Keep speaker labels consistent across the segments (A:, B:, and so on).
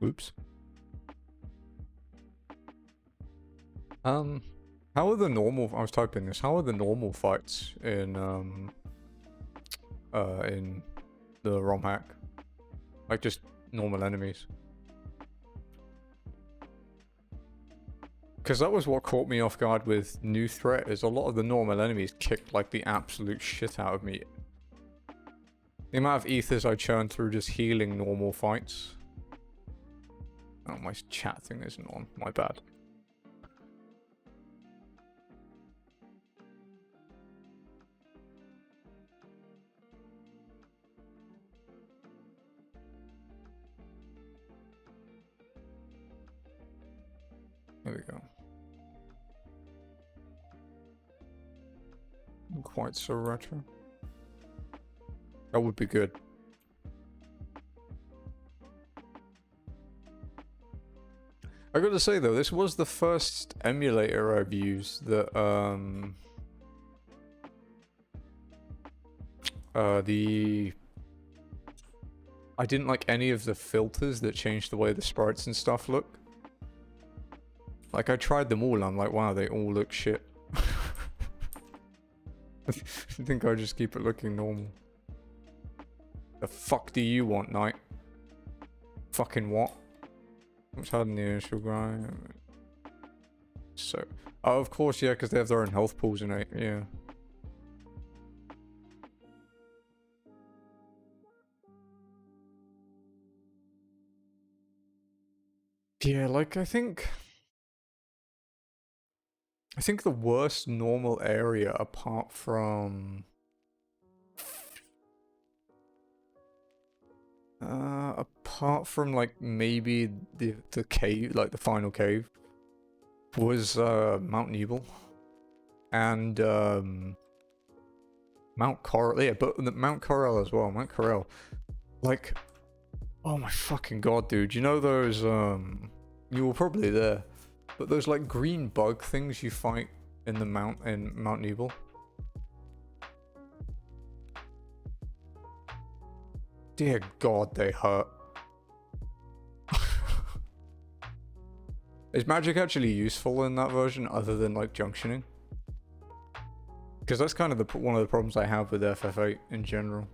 A: Oops. How are the normal? I was typing this. How are the normal fights in the ROM hack? Like just normal enemies. Because that was what caught me off guard with New Threat, is a lot of the normal enemies kicked like the absolute shit out of me. The amount of ethers I churned through just healing normal fights. Oh, my chat thing isn't on. My bad. There we go. Not quite so retro. That would be good. I gotta say though, this was the first emulator I've used that I didn't like any of the filters that changed the way the sprites and stuff look. Like I tried them all and I'm like, wow, they all look shit. I think I just keep it looking normal. The fuck do you want, Knight? Fucking what? What's hard in the initial grind? So, oh, of course, yeah, because they have their own health pools in it, yeah. Yeah, like I think the worst normal area apart from like maybe the cave, like the final cave, was Mount Nebel and Mount Coral. Yeah, but Mount Coral as well. Mount Coral, like, oh my fucking god, dude! You know those you were probably there, but those like green bug things you fight in the Mount Nebel. Dear God, they hurt. Is magic actually useful in that version other than like junctioning? Because that's kind of one of the problems I have with FF8 in general.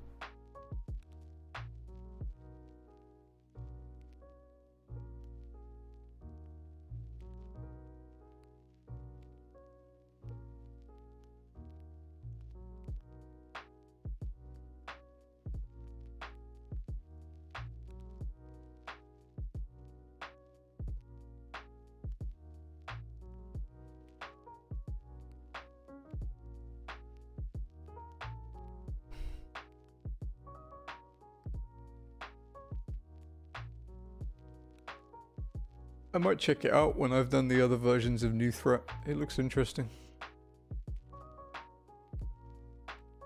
A: I might check it out when I've done the other versions of New Threat. It looks interesting.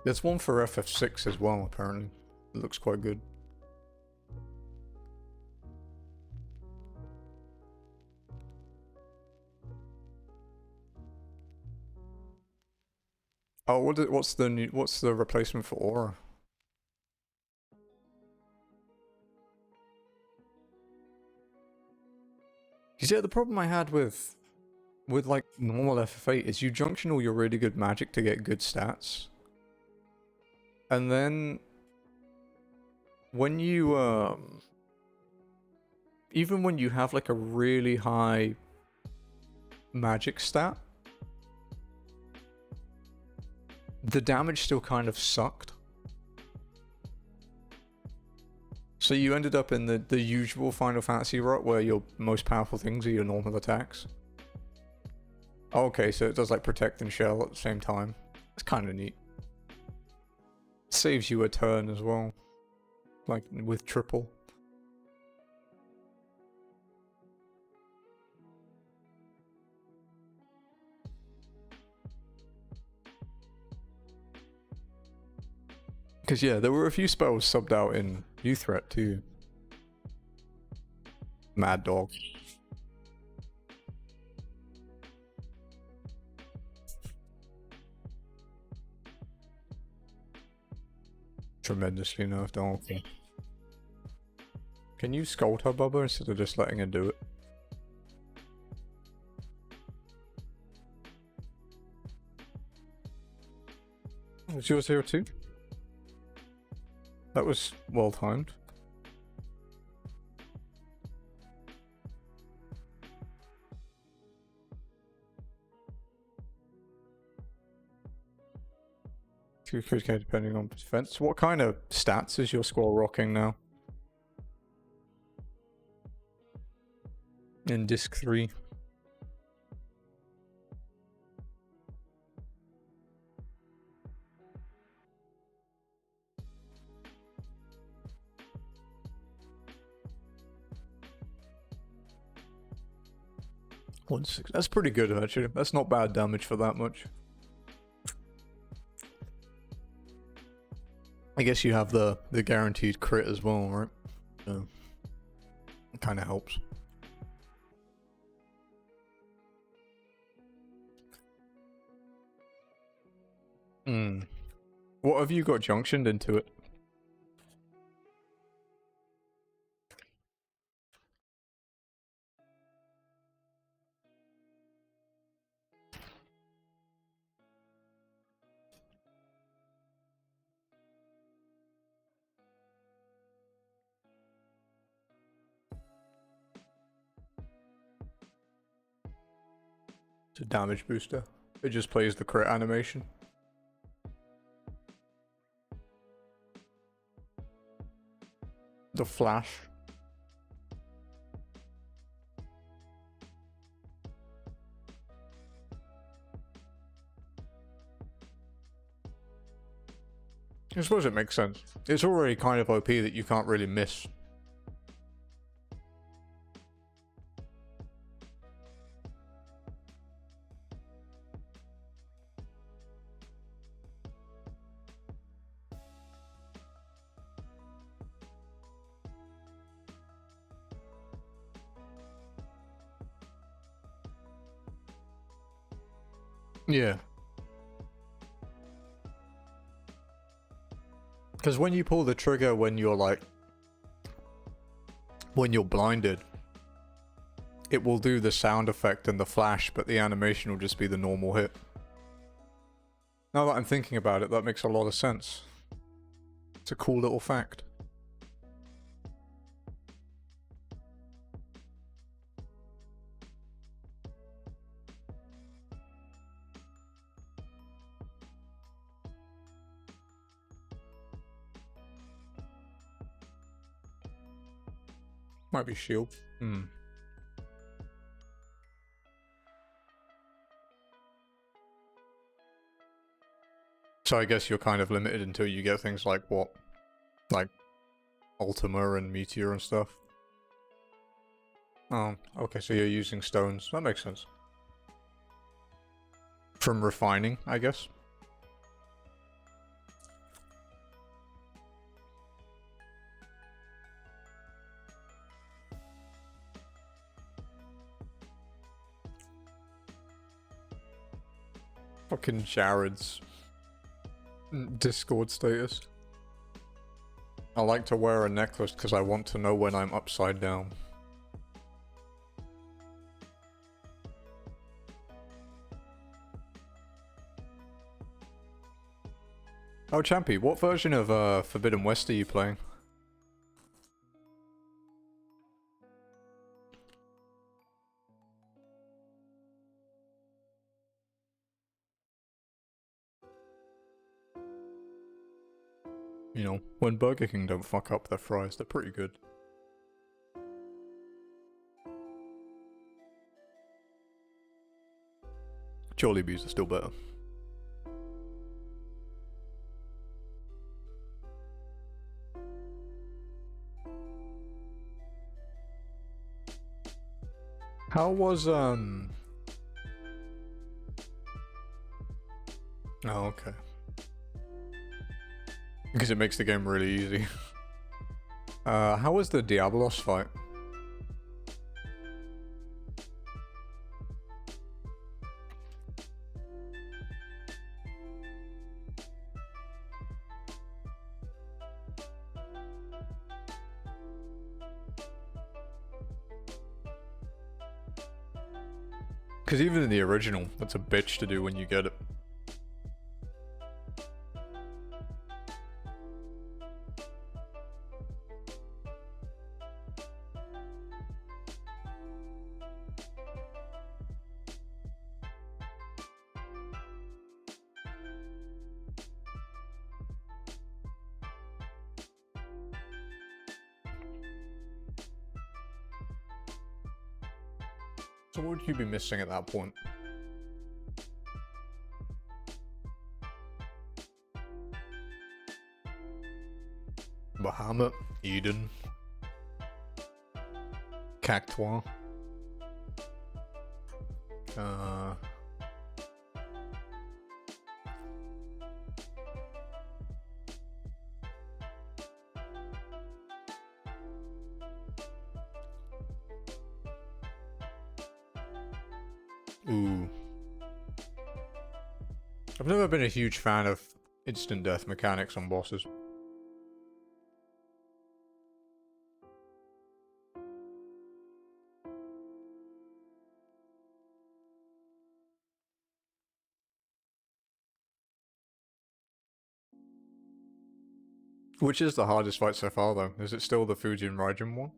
A: There's one for FF6 as well, apparently. It looks quite good. Oh, what's the replacement for Aura? Yeah, the problem I had with like normal FF8 is you junction all your really good magic to get good stats. And then when you even when you have like a really high magic stat, the damage still kind of sucked. So you ended up in the usual Final Fantasy rut where your most powerful things are your normal attacks. Okay, so it does like protect and shell at the same time. It's kind of neat. Saves you a turn as well, like with triple. Because yeah, there were a few spells subbed out in New Threat too. Mad Dog. Tremendously nerfed. Okay. Can you scold her, Bubba, instead of just letting her do it? Was yours here too? That was well timed. Two k depending on defense. What kind of stats is your squall rocking now? In disc 3. That's pretty good actually. That's not bad damage for that much. I guess you have the guaranteed crit as well, right? So it kind of helps. What have you got junctioned into it? It's a damage booster. It just plays the crit animation. The flash. I suppose it makes sense. It's already kind of OP that you can't really miss. Yeah. Because when you pull the trigger when you're blinded, it will do the sound effect and the flash, but the animation will just be the normal hit. Now that I'm thinking about it, that makes a lot of sense. It's a cool little fact. Might be shield. So I guess you're kind of limited until you get things like what? Like Ultima and Meteor and stuff. Oh, okay, so you're using stones. That makes sense. From refining, I guess. Fucking Jared's Discord status. I like to wear a necklace because I want to know when I'm upside down. Oh, Champy, what version of Forbidden West are you playing? You know, when Burger King don't fuck up their fries, they're pretty good. Jollibees are still better. How was, Oh, okay. Because it makes the game really easy. How was the Diablos fight? Because even in the original, that's a bitch to do when you get it. So what would you be missing at that point? Bahamut, Eden, Cactoire. Ooh. I've never been a huge fan of instant death mechanics on bosses. Which is the hardest fight so far, though? Is it still the Fujin Raijin one?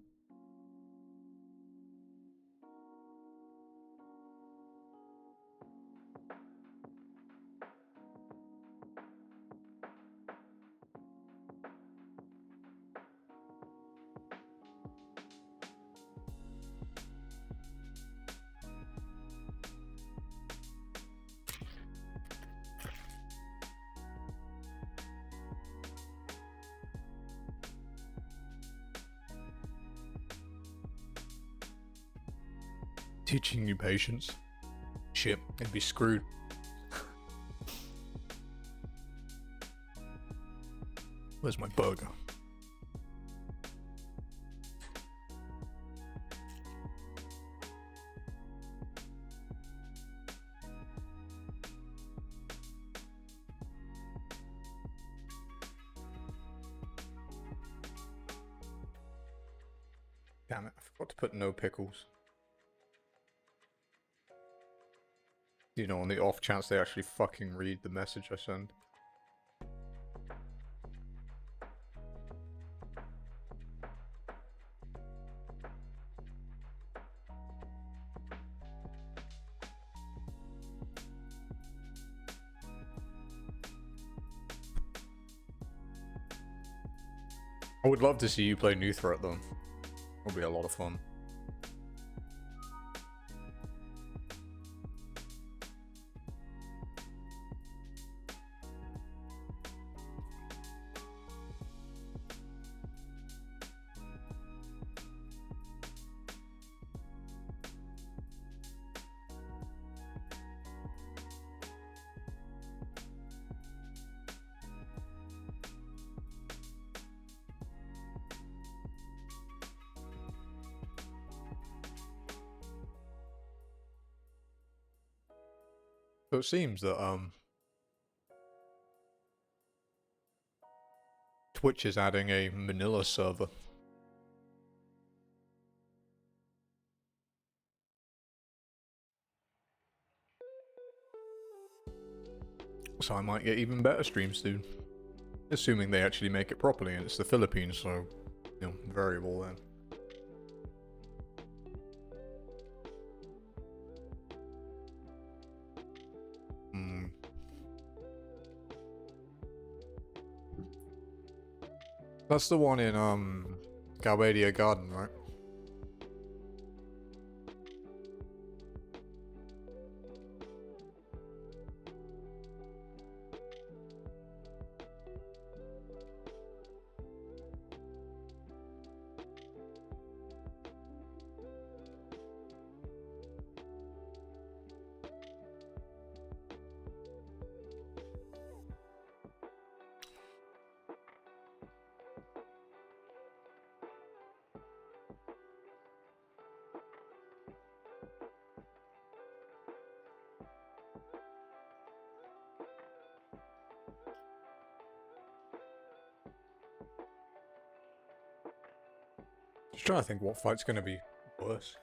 A: Teaching you patience. Shit, it'd be screwed. Where's my burger? Damn it, I forgot to put no pickles. You know, on the off chance they actually fucking read the message I send. I would love to see you play New Threat though. It'll be a lot of fun. So it seems that Twitch is adding a Manila server. So I might get even better streams soon. Assuming they actually make it properly, and it's the Philippines, so, you know, variable then. That's the one in, Galbadia Garden, right? Just trying to think what fight's gonna be worse.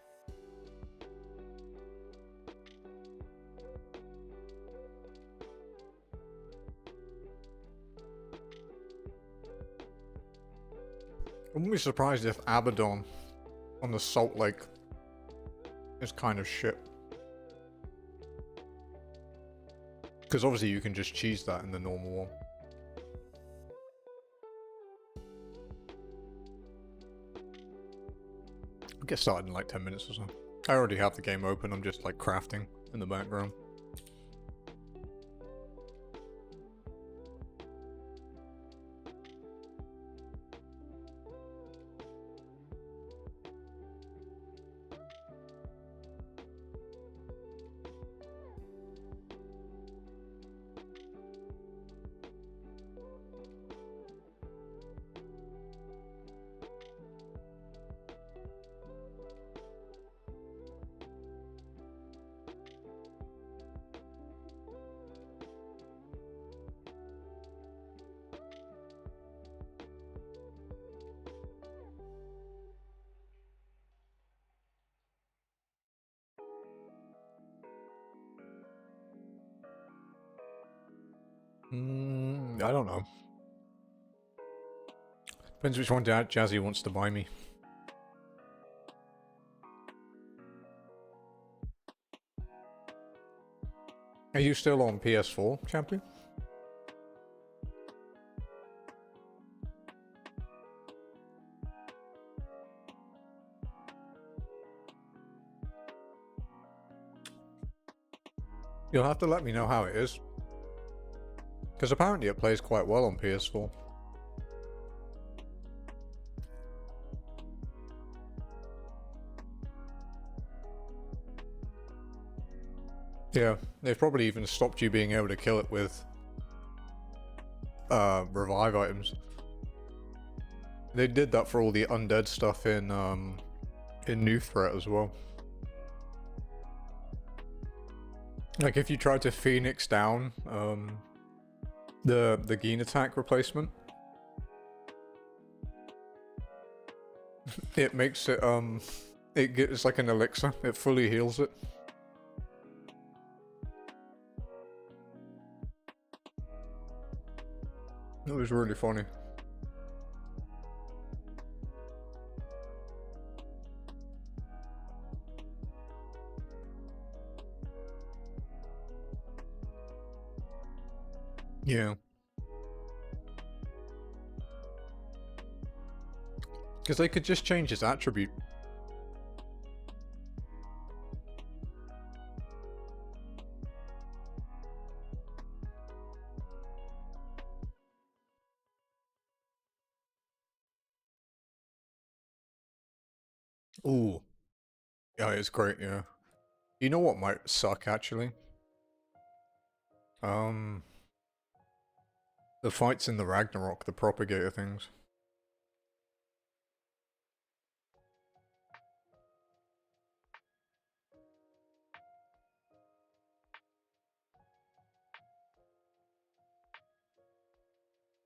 A: wouldn't be surprised if Abaddon on the Salt Lake is kind of shit. Because obviously you can just cheese that in the normal one. I'll get started in like 10 minutes or so. I already have the game open, I'm just like crafting in the background. I don't know. Depends which one Jazzy wants to buy me. Are you still on PS4, champion? You'll have to let me know how it is. Because apparently it plays quite well on PS4. Yeah, they've probably even stopped you being able to kill it with revive items. They did that for all the undead stuff in New Threat as well. Like if you tried to Phoenix down the Geen attack replacement, it makes it it's like an elixir. It fully heals it. It was really funny. Yeah. Because they could just change his attribute. Ooh. Yeah, it's great, yeah. You know what might suck, actually? The fights in the Ragnarok, the propagator things.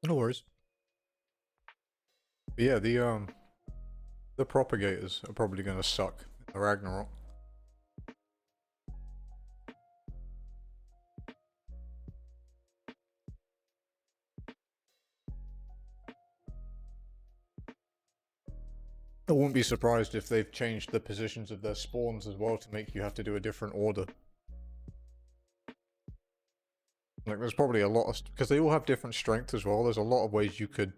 A: No worries. But yeah, the propagators are probably gonna suck in the Ragnarok. I wouldn't be surprised if they've changed the positions of their spawns as well to make you have to do a different order. Like, there's probably a lot of... because they all have different strength as well, there's a lot of ways you could,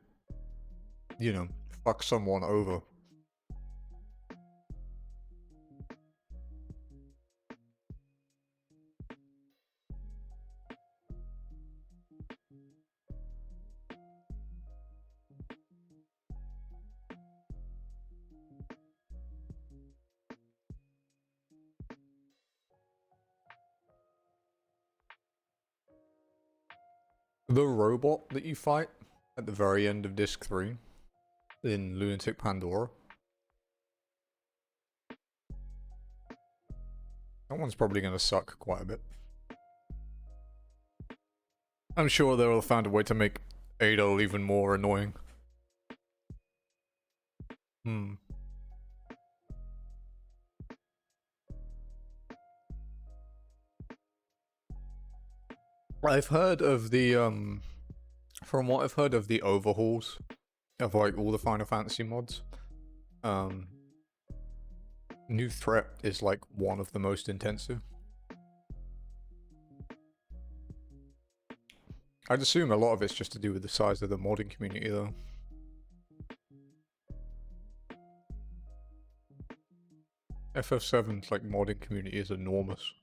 A: you know, fuck someone over. The robot that you fight at the very end of Disc 3 in Lunatic Pandora. That one's probably going to suck quite a bit. I'm sure they'll find a way to make Adol even more annoying. I've heard of the, from what I've heard of the overhauls of like all the Final Fantasy mods. New Threat is like one of the most intensive. I'd assume a lot of it's just to do with the size of the modding community though. FF7's like modding community is enormous.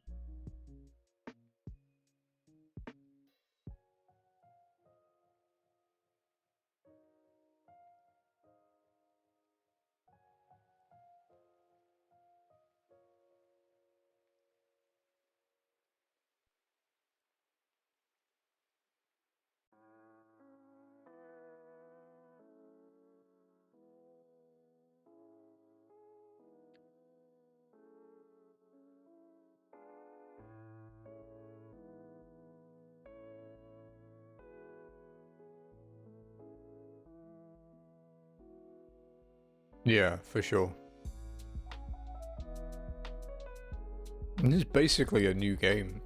A: Yeah, for sure. And it's basically a new game.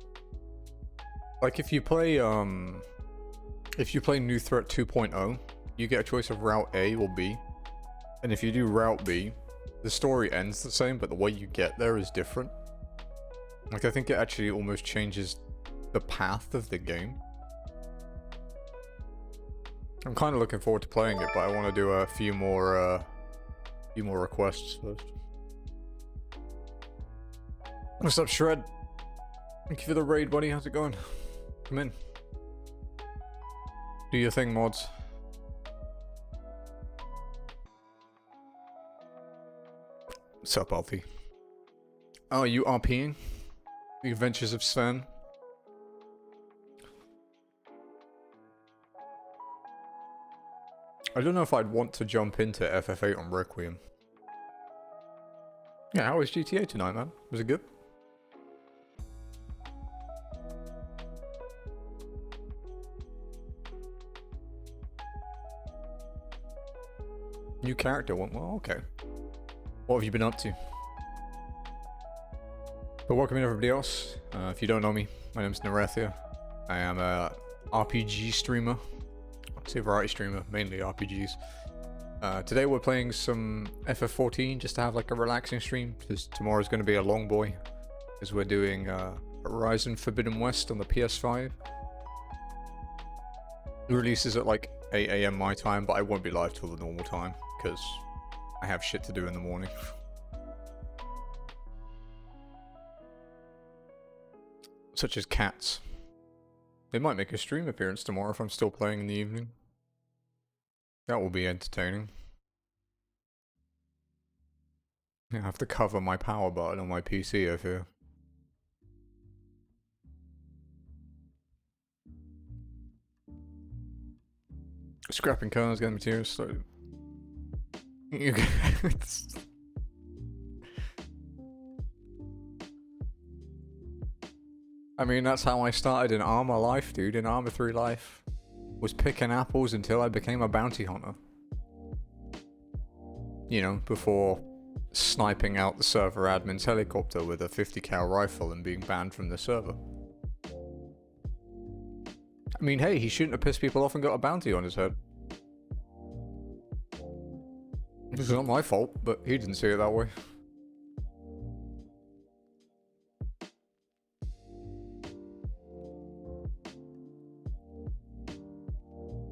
A: Like if you play New Threat 2.0, you get a choice of Route A or B. And if you do Route B, the story ends the same, but the way you get there is different. Like I think it actually almost changes the path of the game. I'm kind of looking forward to playing it, but I want to do a few more requests first. What's up, Shred? Thank you for the raid, buddy. How's it going? Come in. Do your thing, mods. What's up, Alfie? Oh, you RPing? The Adventures of Sven? I don't know if I'd want to jump into FF8 on Requiem. Yeah, how was GTA tonight, man? Was it good? New character went well, okay. What have you been up to? But welcome in everybody else. If you don't know me, my name's Narethia. I am a RPG streamer. I'd say variety streamer, mainly RPGs. Today we're playing some FF14 just to have like a relaxing stream, because tomorrow's going to be a long boy. Because we're doing Horizon Forbidden West on the PS5. It releases at like 8 AM my time, but I won't be live till the normal time, because I have shit to do in the morning. Such as cats. They might make a stream appearance tomorrow if I'm still playing in the evening. That will be entertaining. I have to cover my power button on my PC, I fear. Scrapping cars, getting materials, so... I mean, that's how I started in Arma life, dude. In Arma 3 life. Was picking apples until I became a bounty hunter. You know, before sniping out the server admin's helicopter with a 50 cal rifle and being banned from the server. I mean, hey, he shouldn't have pissed people off and got a bounty on his head. It's not my fault, but he didn't see it that way.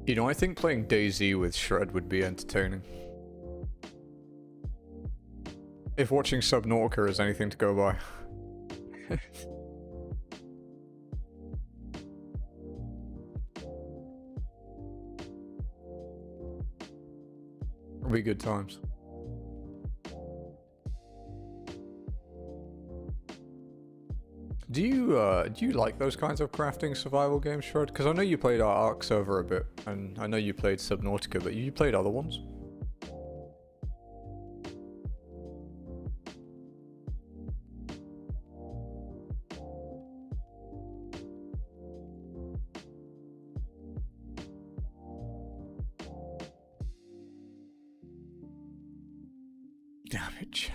A: You know, I think playing DayZ with Shred would be entertaining. If watching Subnautica is anything to go by. It'll be good times. Do you like those kinds of crafting survival games, Shred? Because I know you played our Ark server a bit, and I know you played Subnautica, but you played other ones? Damn it, chat.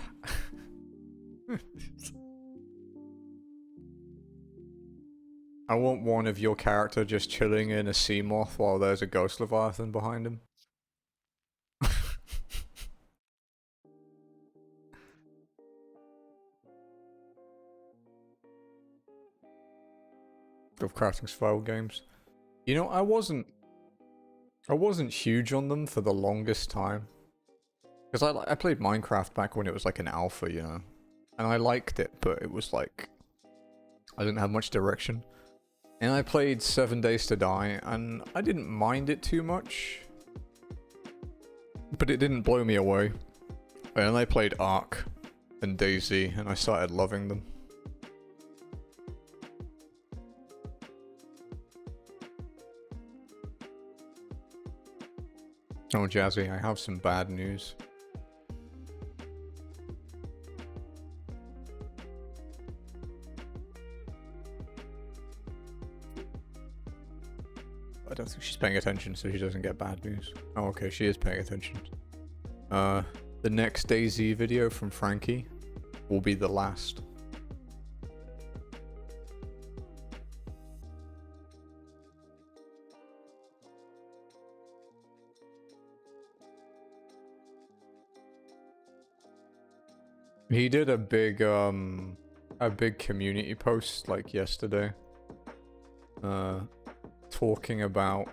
A: I want one of your character just chilling in a sea moth while there's a ghost leviathan behind him. of crafting survival games. You know, I wasn't huge on them for the longest time. Because I played Minecraft back when it was like an alpha, you know. And I liked it, but it was like... I didn't have much direction. And I played 7 Days to Die, and I didn't mind it too much. But it didn't blow me away. And I played Ark and DayZ, and I started loving them. Oh, Jazzy, I have some bad news. I don't think she's paying attention, so she doesn't get bad news. Oh, okay, she is paying attention. The next DayZ video from Frankie will be the last. He did a big community post like yesterday. Talking about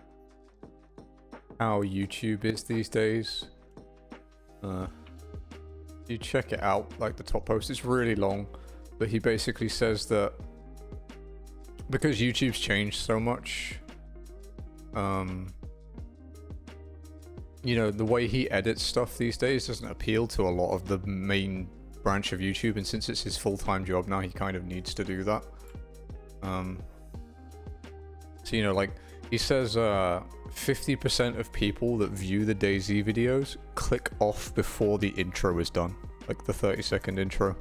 A: how YouTube is these days. You check it out, like the top post, it's really long, but he basically says that because YouTube's changed so much, you know, the way he edits stuff these days doesn't appeal to a lot of the main branch of YouTube, and since it's his full-time job now, he kind of needs to do that. So, you know, like, he says 50% of people that view the DayZ videos click off before the intro is done. Like the 30-second intro.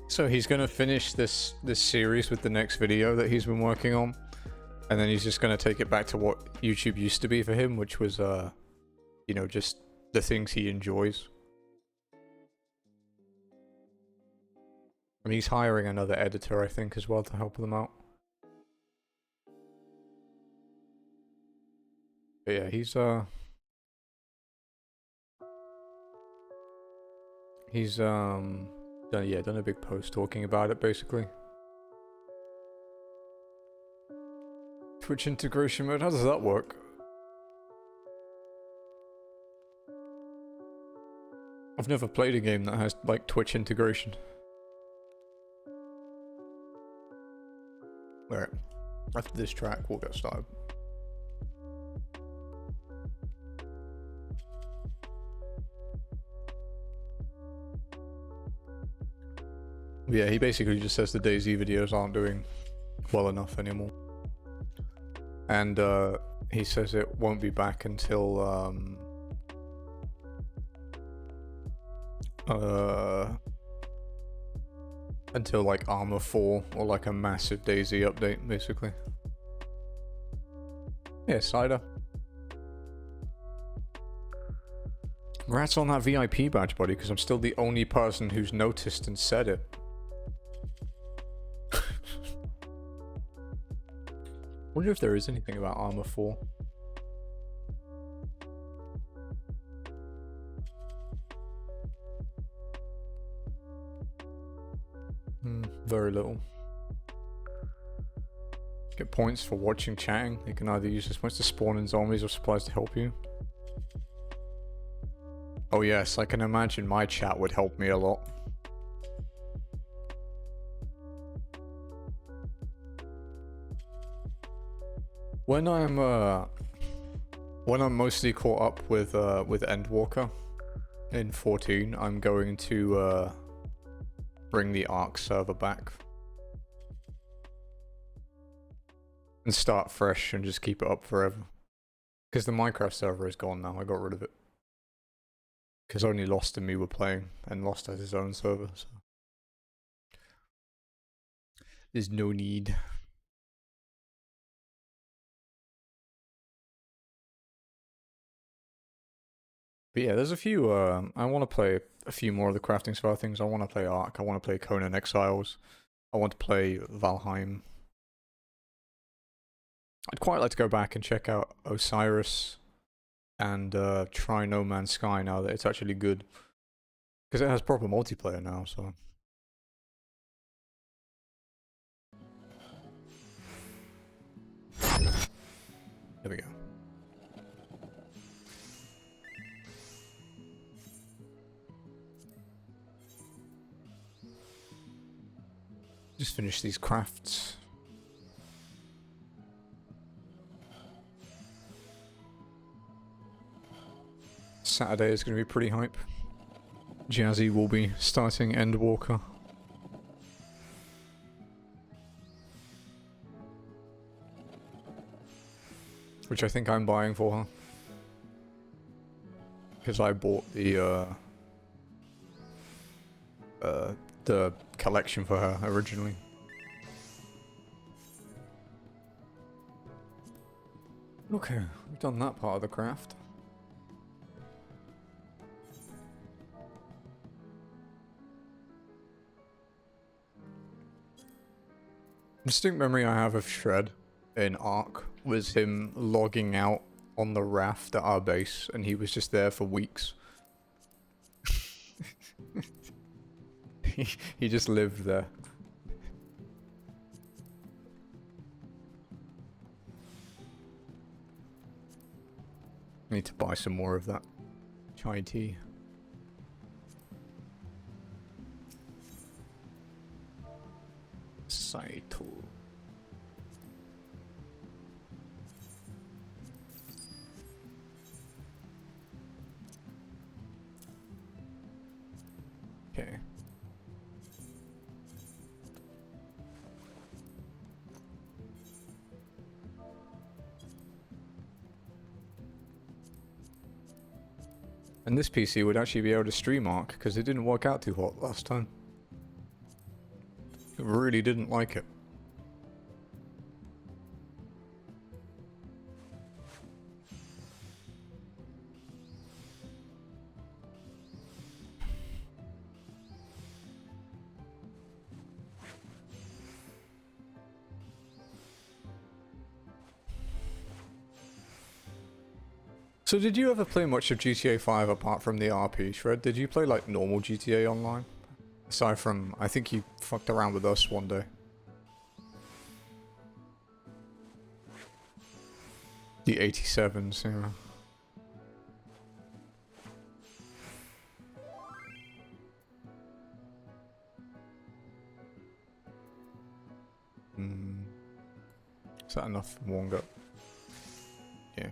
A: So he's going to finish this series with the next video that he's been working on. And then he's just going to take it back to what YouTube used to be for him, which was, you know, just the things he enjoys. And he's hiring another editor, I think, as well to help them out. But yeah, he's done a big post talking about it, basically. Twitch integration mode, how does that work? I've never played a game that has, like, Twitch integration. Alright, after this track, we'll get started. Yeah, he basically just says the DayZ videos aren't doing well enough anymore. And he says it won't be back until like Armor 4 or like a massive DayZ update, basically. Yeah, Cider. Congrats on that VIP badge, buddy, because I'm still the only person who's noticed and said it. Wonder if there is anything about Armor 4. Very little. Get points for watching chatting. You can either use those points to spawn in zombies or supplies to help you. Oh yes, I can imagine my chat would help me a lot. When I'm mostly caught up with Endwalker in 14, I'm going to bring the Ark server back and start fresh and just keep it up forever. Because the Minecraft server is gone now. I got rid of it because only Lost and me were playing, and Lost has his own server, so there's no need. But yeah, there's a few, I want to play a few more of the crafting style things. I want to play Ark, I want to play Conan Exiles, I want to play Valheim. I'd quite like to go back and check out Osiris and try No Man's Sky now that it's actually good. Because it has proper multiplayer now, so There we go. Just finish these crafts. Saturday is going to be pretty hype. Jazzy will be starting Endwalker. Which I think I'm buying for her. Because I bought the collection for her originally. Okay, we've done that part of the craft. Distinct memory I have of Shred in Ark was him logging out on the raft at our base, and he was just there for weeks. he just lived there. Need to buy some more of that chai tea. Saito. Okay. And this PC would actually be able to stream Ark because it didn't work out too hot last time. It really didn't like it. So did you ever play much of GTA 5 apart from the RP, Shred? Did you play like normal GTA Online? Aside from, I think you fucked around with us one day. The 87s, yeah. Is that enough warmed up? Yeah.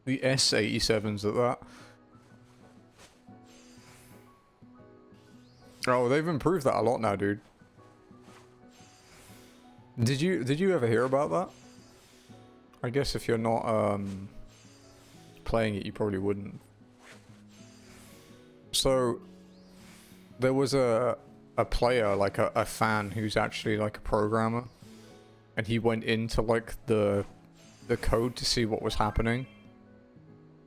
A: The S87s at that. Oh, they've improved that a lot now, dude. Did you ever hear about that? I guess if you're not playing it, you probably wouldn't. So there was a player, like a fan who's actually like a programmer, and he went into like the code to see what was happening,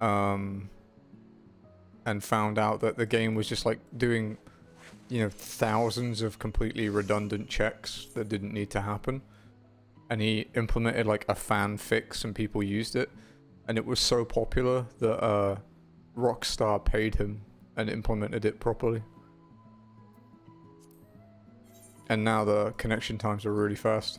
A: and found out that the game was just like doing, you know, thousands of completely redundant checks that didn't need to happen, and he implemented like a fan fix and people used it, and it was so popular that Rockstar paid him and implemented it properly, and now the connection times are really fast.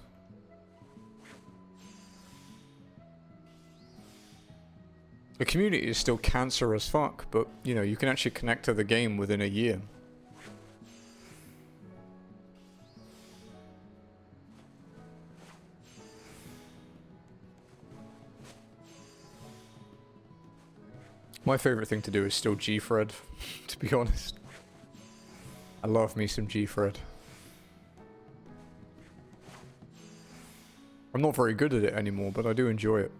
A: The community is still cancer as fuck, but, you know, you can actually connect to the game within a year. My favorite thing to do is still G-Fred, to be honest. I love me some G-Fred. I'm not very good at it anymore, but I do enjoy it.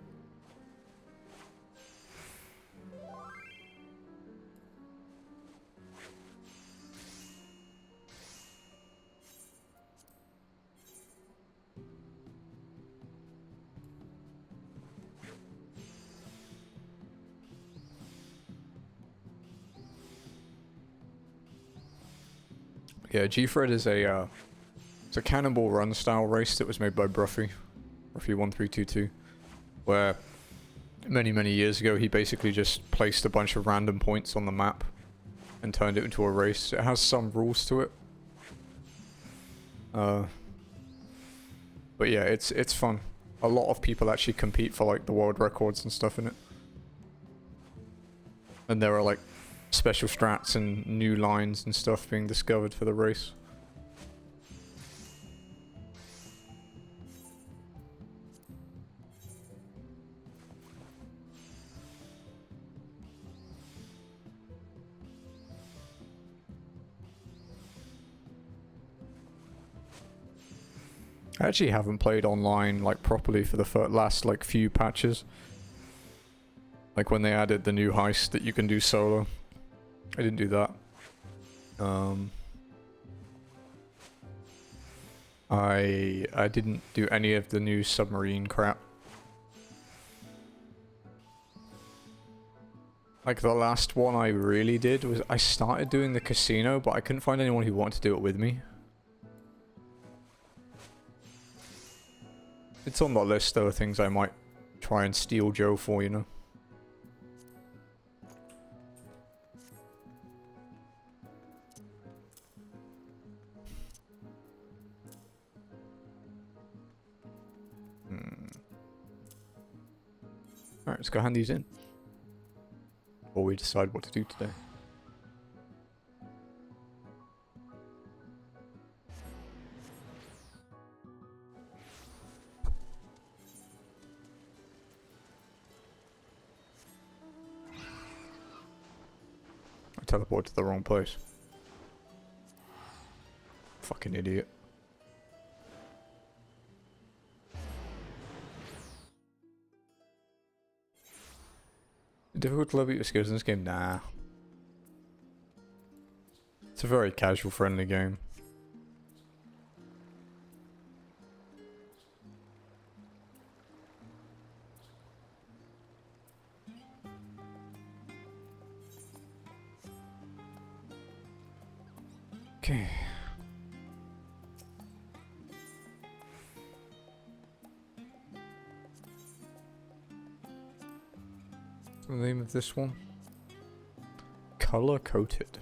A: Yeah, G-Fred is it's a Cannonball Run style race that was made by Bruffy 1322, where many years ago, he basically just placed a bunch of random points on the map and turned it into a race. It has some rules to it. But yeah, it's fun. A lot of people actually compete for like the world records and stuff in it. And there are like special strats and new lines and stuff being discovered for the race. I actually haven't played online like properly for the last like few patches. Like when they added the new heist that you can do solo. I didn't do that. I didn't do any of the new submarine crap. Like the last one I really did was I started doing the casino, but I couldn't find anyone who wanted to do it with me. It's on the list though, things I might try and steal Joe for, you know. Alright, let's go hand these in. Or we decide what to do today. I teleported to the wrong place. Fucking idiot. Difficult to level your skills in this game? Nah. It's a very casual, friendly game. Okay. What's the name of this one? Color coated.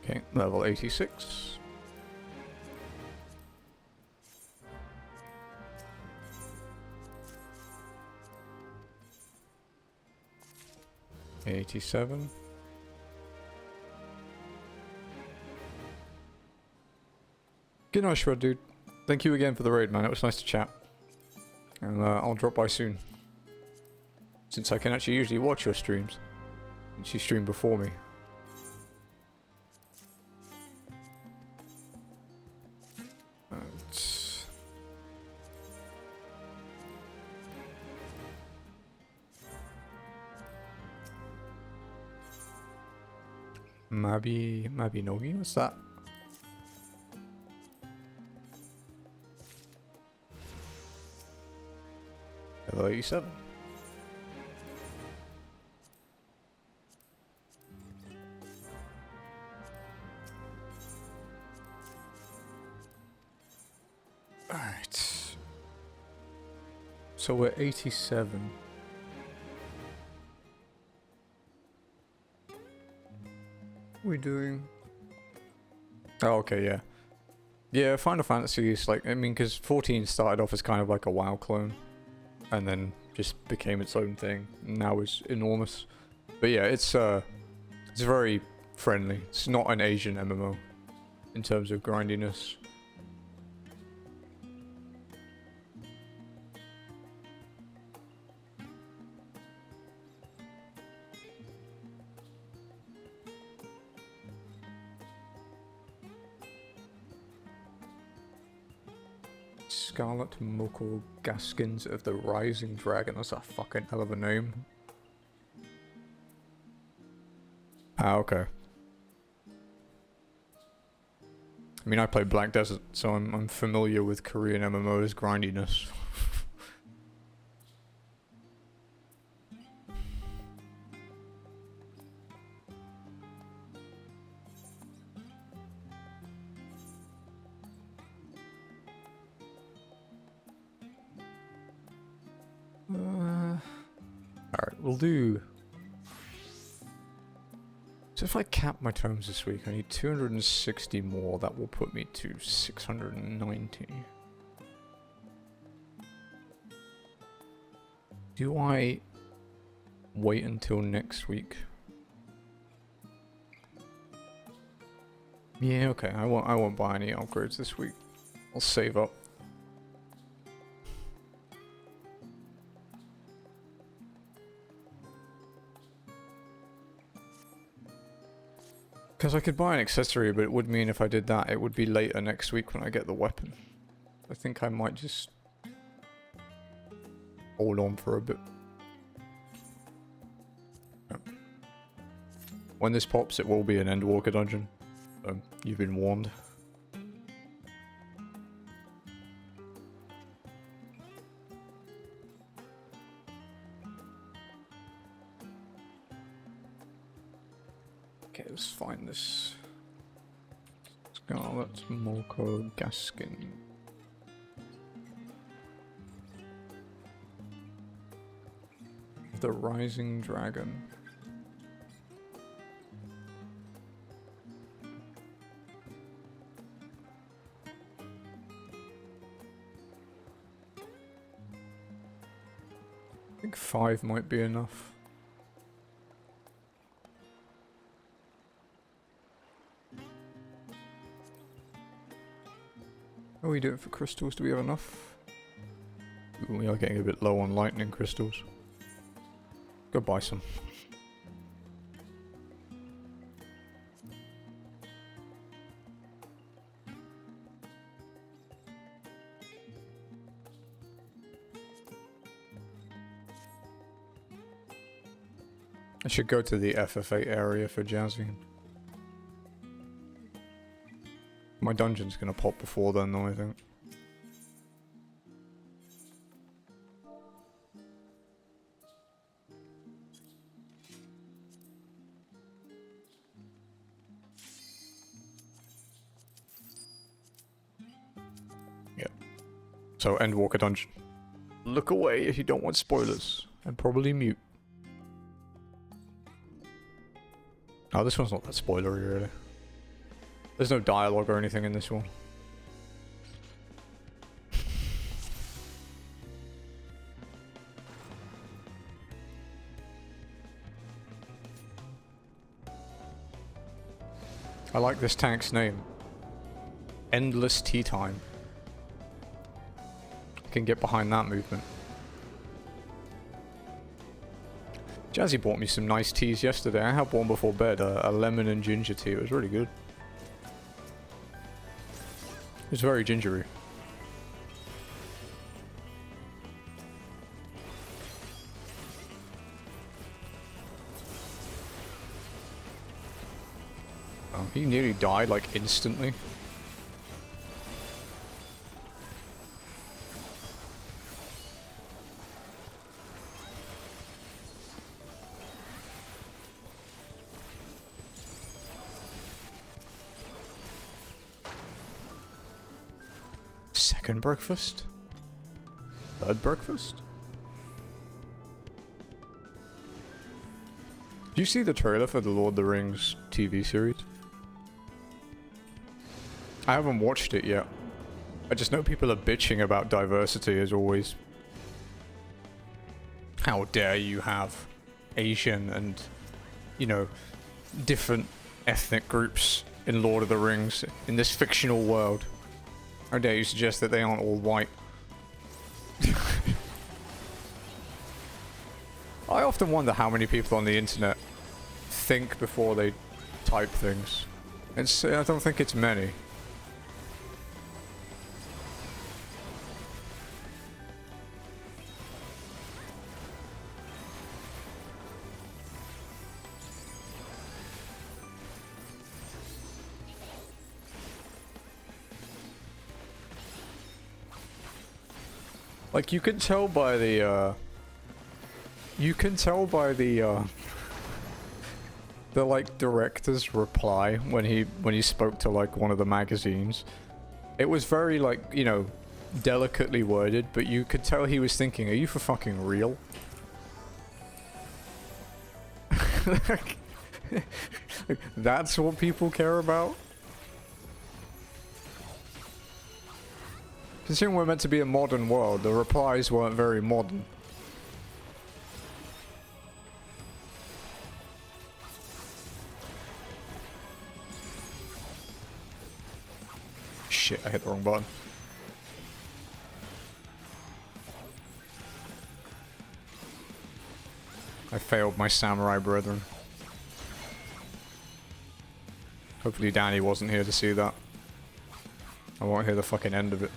A: Okay, level 86. $87. Good night, Shred, dude. Thank you again for the raid, man. It was nice to chat. And I'll drop by soon. Since I can actually usually watch your streams. Since you streamed before me. Mabinogi? What's that? Level 87. Alright. So we're 87. What are we doing? Oh, okay, yeah. Yeah, Final Fantasy is like, I mean, because 14 started off as kind of like a WoW clone. And then just became its own thing. Now it's enormous. But yeah, it's very friendly. It's not an Asian MMO in terms of grindiness. Scarlet Muckle Gaskins of the Rising Dragon. That's a fucking hell of a name. Ah, okay. I mean, I play Black Desert, so I'm familiar with Korean MMOs grindiness. we'll do... So if I cap my tomes this week, I need 260 more. That will put me to 690. Do I wait until next week? Yeah, okay. I won't buy any upgrades this week. I'll save up. Because I could buy an accessory, but it would mean if I did that, it would be later next week when I get the weapon. I think I might just hold on for a bit. When this pops, it will be an Endwalker dungeon. You've been warned. Okay, let's find this. Scarlet Molko Gaskin. The Rising Dragon. I think 5 might be enough. How are we doing for crystals? Do we have enough? Ooh, we are getting a bit low on lightning crystals. Go buy some. I should go to the FF8 area for Jazzy. My dungeon's gonna pop before then though, I think. Yep. So, Endwalker dungeon. Look away if you don't want spoilers. And probably mute. Oh, this one's not that spoilery, really. There's no dialogue or anything in this one. I like this tank's name. Endless Tea Time. I can get behind that movement. Jazzy bought me some nice teas yesterday. I had one before bed, a lemon and ginger tea. It was really good. It was very gingery. Oh, he nearly died like instantly. Second breakfast? Third breakfast? Do you see the trailer for the Lord of the Rings TV series? I haven't watched it yet. I just know people are bitching about diversity as always. How dare you have Asian and, you know, different ethnic groups in Lord of the Rings in this fictional world. How dare you suggest that they aren't all white? I often wonder how many people on the internet think before they type things. I don't think it's many. Like, you can tell by the, the, like, director's reply when he spoke to, like, one of the magazines. It was very, like, you know, delicately worded, but you could tell he was thinking, are you for fucking real? That's what people care about? Considering we're meant to be a modern world, the replies weren't very modern. Shit, I hit the wrong button. I failed my samurai brethren. Hopefully Danny wasn't here to see that. I won't hear the fucking end of it.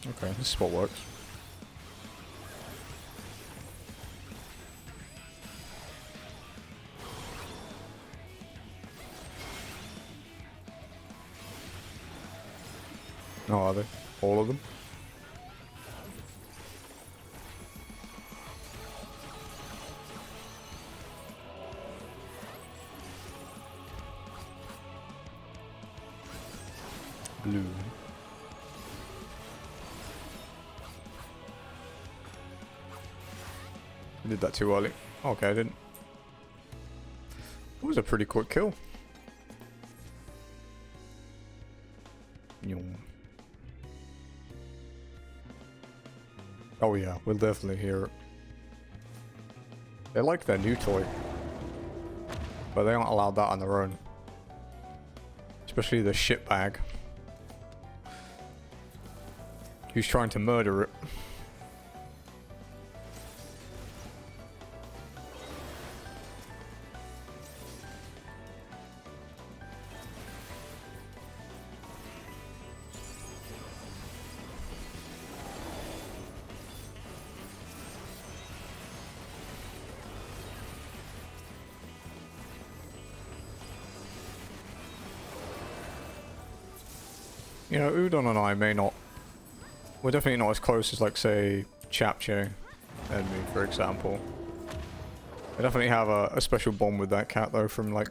A: Okay, this spot works. Oh, are they? All of them? Blue. I did that too early. Okay, I didn't. It was a pretty quick kill. Yum. Oh yeah, we'll definitely hear it. They like their new toy. But they aren't allowed that on their own. Especially the shitbag. Who's trying to murder it. You know, Udon and I may not... We're definitely not as close as, like, say, Chapche and me, for example. I definitely have a special bond with that cat, though, from, like,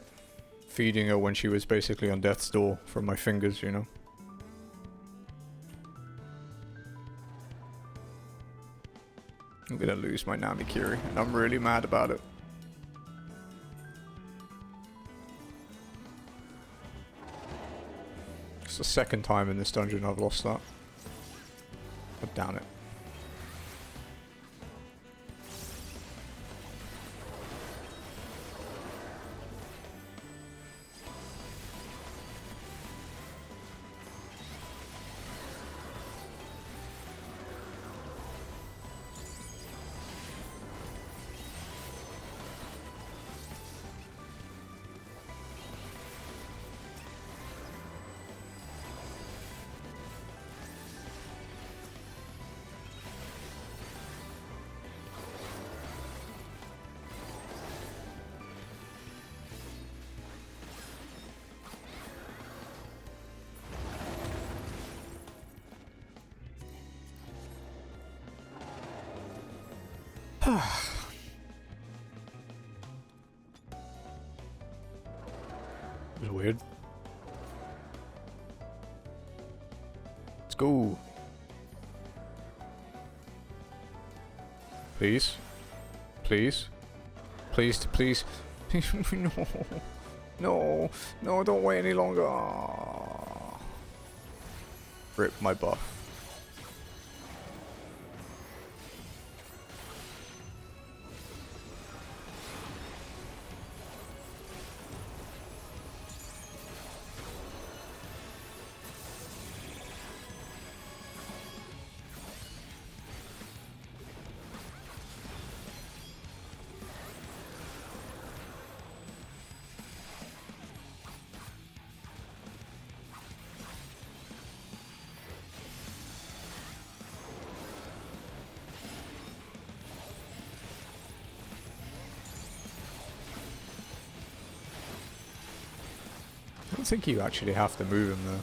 A: feeding her when she was basically on death's door from my fingers, you know? I'm gonna lose my Namikiri, and I'm really mad about it. It's the second time in this dungeon I've lost that. But damn it. It was weird. Let's go. Please. Please. Please, please. No. No. No, don't wait any longer. Aww. Rip my buff. don't think you actually have to move him though.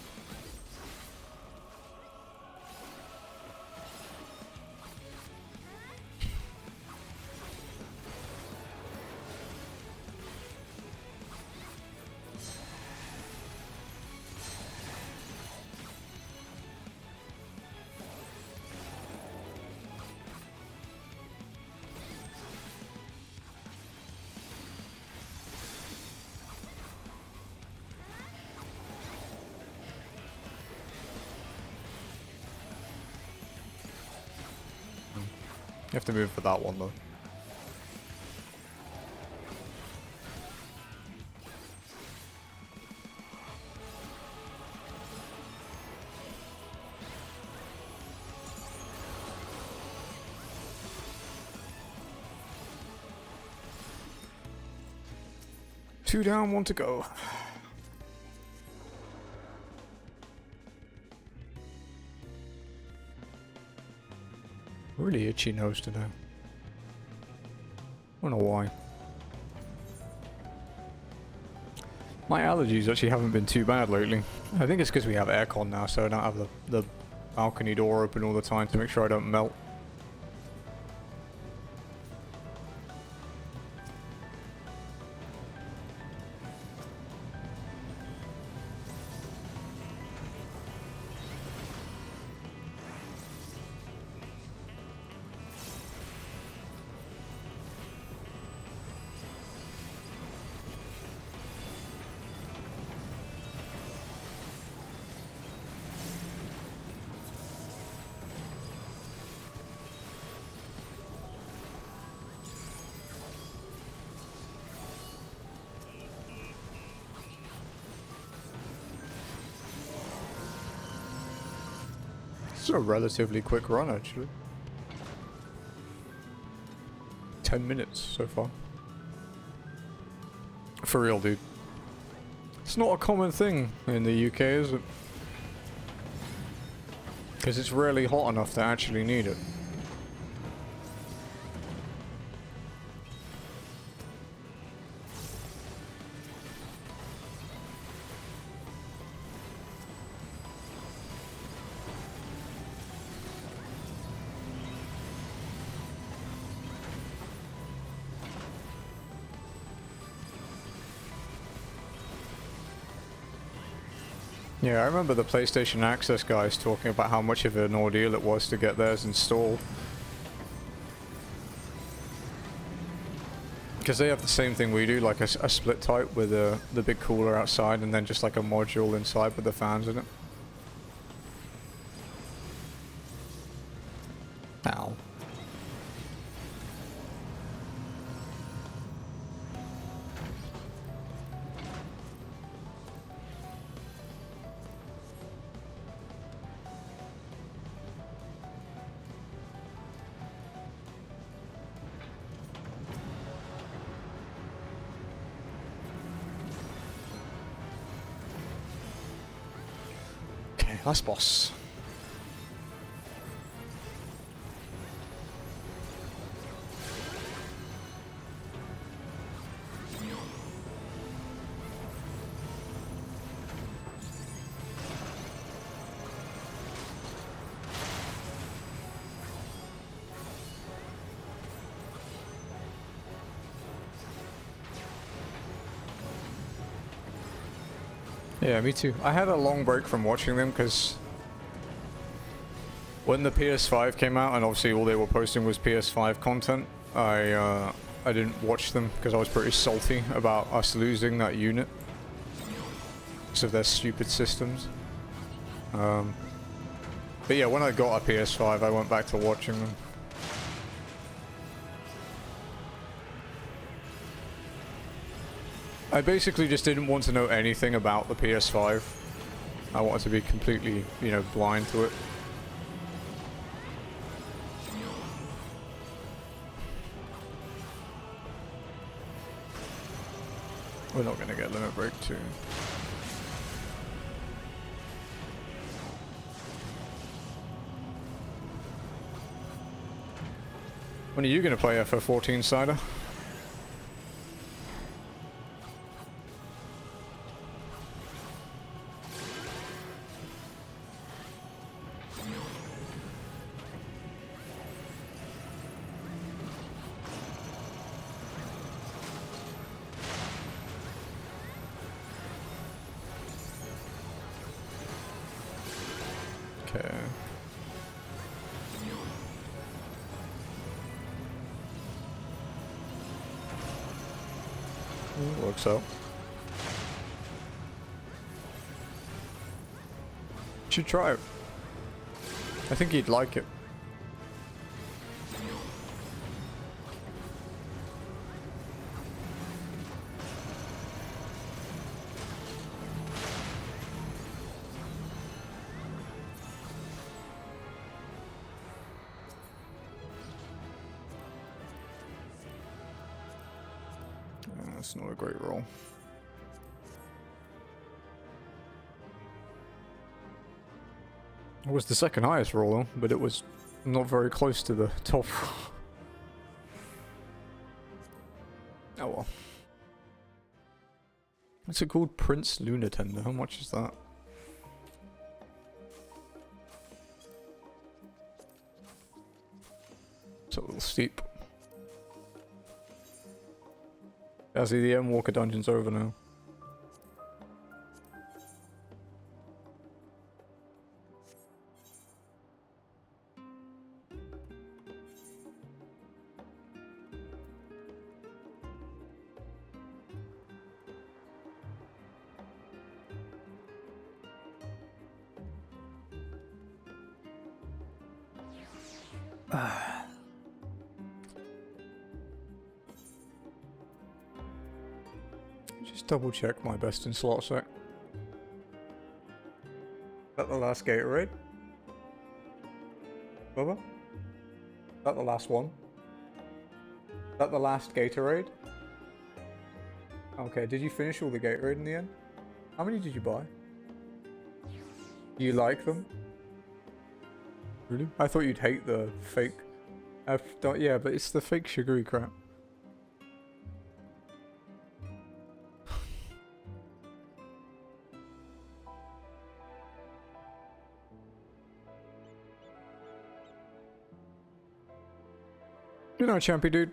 A: You have to move for that one though. Two down, one to go. Really itchy nose today. I don't know why. My allergies actually haven't been too bad lately. I think it's because we have aircon now, so I don't have the balcony door open all the time to make sure I don't melt. It's a relatively quick run, actually. 10 minutes so far. For real, dude. It's not a common thing in the UK, is it? Because it's rarely hot enough to actually need it. Yeah, I remember the PlayStation Access guys talking about how much of an ordeal it was to get theirs installed. Because they have the same thing we do, like a split type with the big cooler outside and then just like a module inside with the fans in it. Ow. Last boss. Yeah, me too. I had a long break from watching them because when the PS5 came out and obviously all they were posting was PS5 content, I didn't watch them because I was pretty salty about us losing that unit because of their stupid systems. But yeah, when I got a PS5, I went back to watching them. I basically just didn't want to know anything about the PS5. I wanted to be completely, you know, blind to it. We're not going to get limit break 2. When are you going to play FF14, Cider? Works out. Should try it. I think he'd like it. That's not a great roll. It was the second highest roll, but it was not very close to the top. Oh well. What's it called? Prince Lunar Tender. How much is that? It's a little steep. I see the Endwalker dungeon's over now. Just double check my best in slot sec. Is that the last Gatorade? Bubba? Is that the last one? Is that the last Gatorade? Okay, did you finish all the Gatorade in the end? How many did you buy? You like them? Really? I thought you'd hate the fake... yeah, but it's the fake sugary crap. Good night, Champy dude.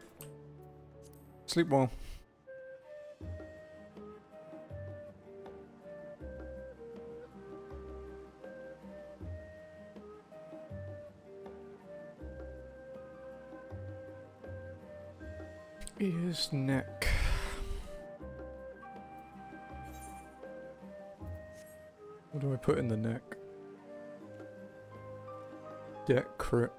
A: Sleep well. Ears, neck. What do I put in the neck? Deck crit.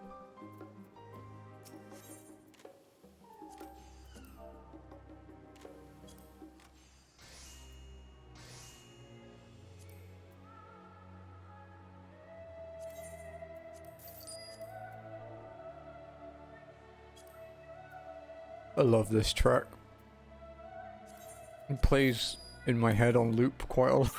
A: I love this track. It plays in my head on loop quite a lot.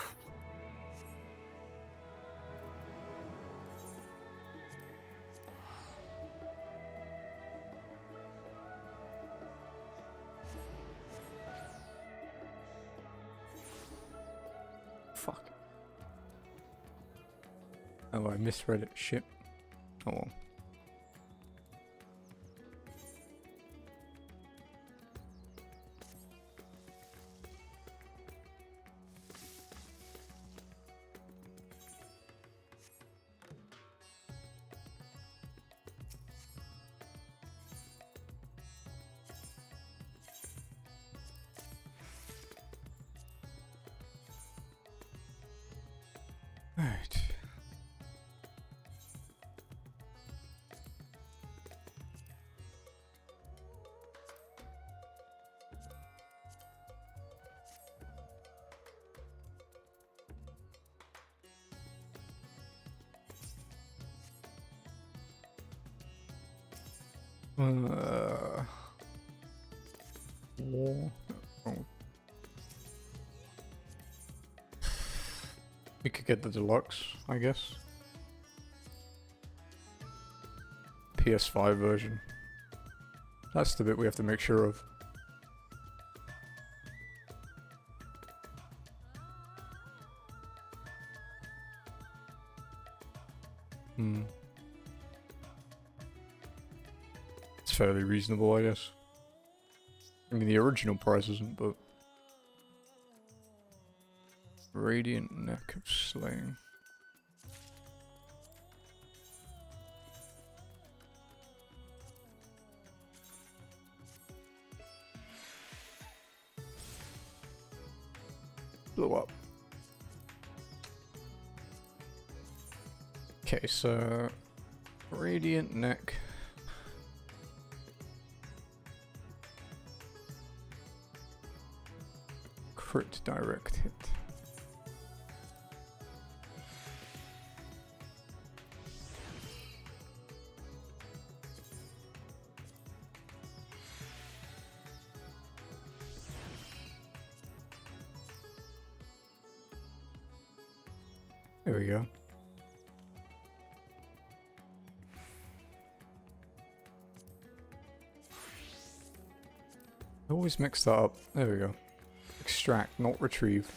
A: Fuck. Oh, I misread it. Shit. Oh well. Right. War. Oh. We could get the deluxe, I guess. PS5 version. That's the bit we have to make sure of. It's fairly reasonable, I guess. I mean, the original price isn't, but... Radiant Neck of Slaying. blew up. Okay, so radiant neck. Crit direct hit. There we go. I always mix that up. There we go. Extract, not retrieve.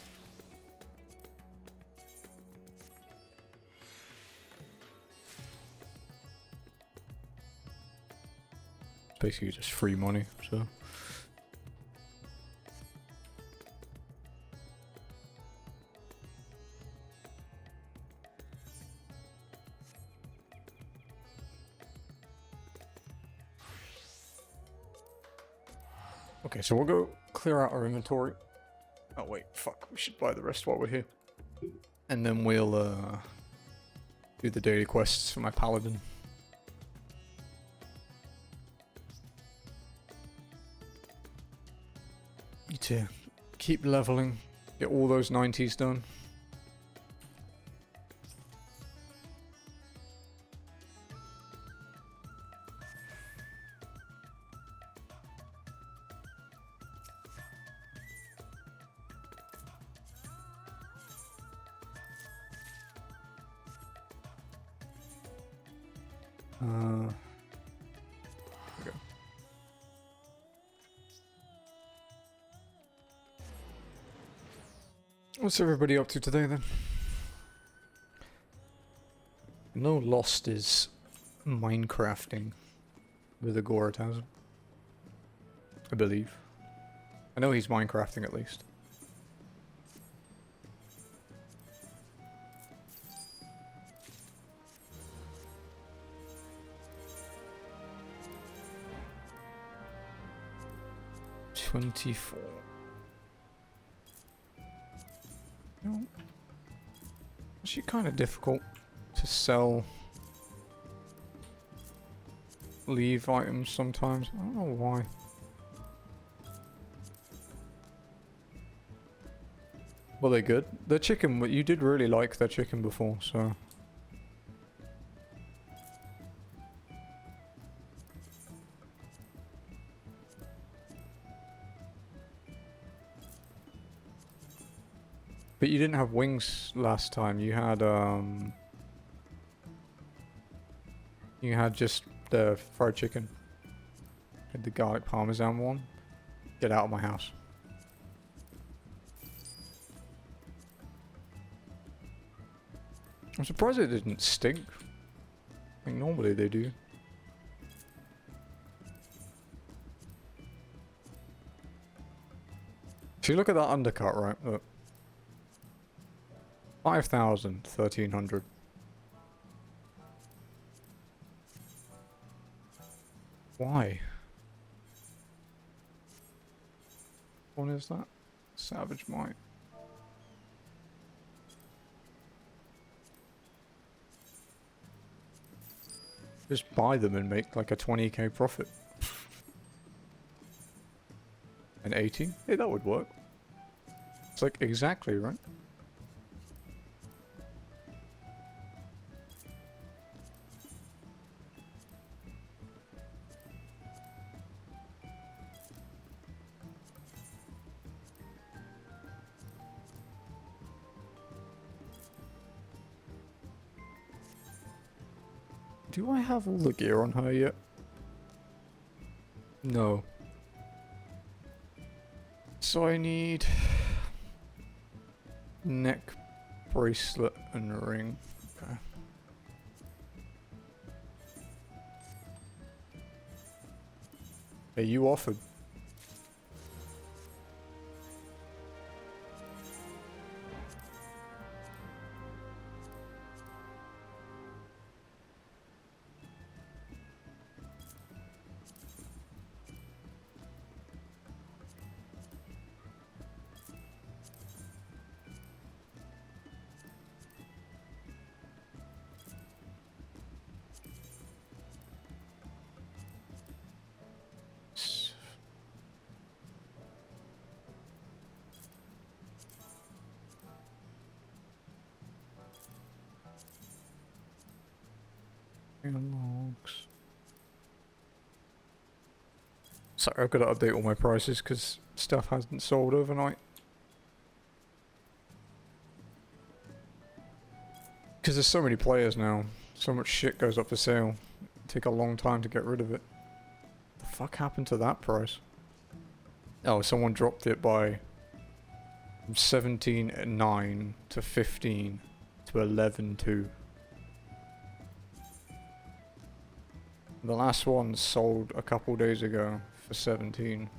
A: It's basically just free money, so. Okay, so we'll go clear out our inventory. Oh wait, fuck, we should buy the rest while we're here. And then we'll do the daily quests for my paladin. Need to keep leveling, get all those 90s done. There we go. What's everybody up to today then? No, Lost is Minecrafting with Agoratasm, I believe. I know he's Minecrafting at least. $24. No. Actually kind of difficult to sell leave items sometimes. I don't know why. Well, they're good. The chicken, you did really like their chicken before, so. But you didn't have wings last time. You had just the fried chicken. Had the garlic parmesan one. Get out of my house. I'm surprised it didn't stink. Like normally they do. If you look at that undercut, right? Look. 5,000, 1,300. Why? What is that? Savage Might. Just buy them and make like a 20k profit. And 80? Yeah, that would work. It's like exactly right. Do I have all the gear on her yet? No. So I need neck bracelet and ring. Okay. Hey, you offered. Logs. Sorry, I've got to update all my prices because stuff hasn't sold overnight. Because there's so many players now, so much shit goes up for sale. Take a long time to get rid of it. The fuck happened to that price? Oh, someone dropped it by from 17.9 to 15 to 11.2. The last one sold a couple days ago for 17.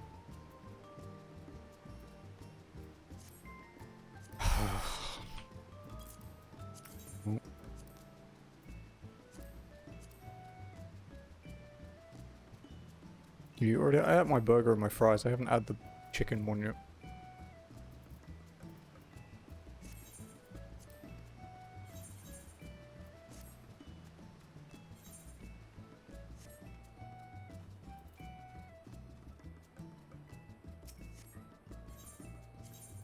A: You already? I had my burger and my fries. I haven't had the chicken one yet.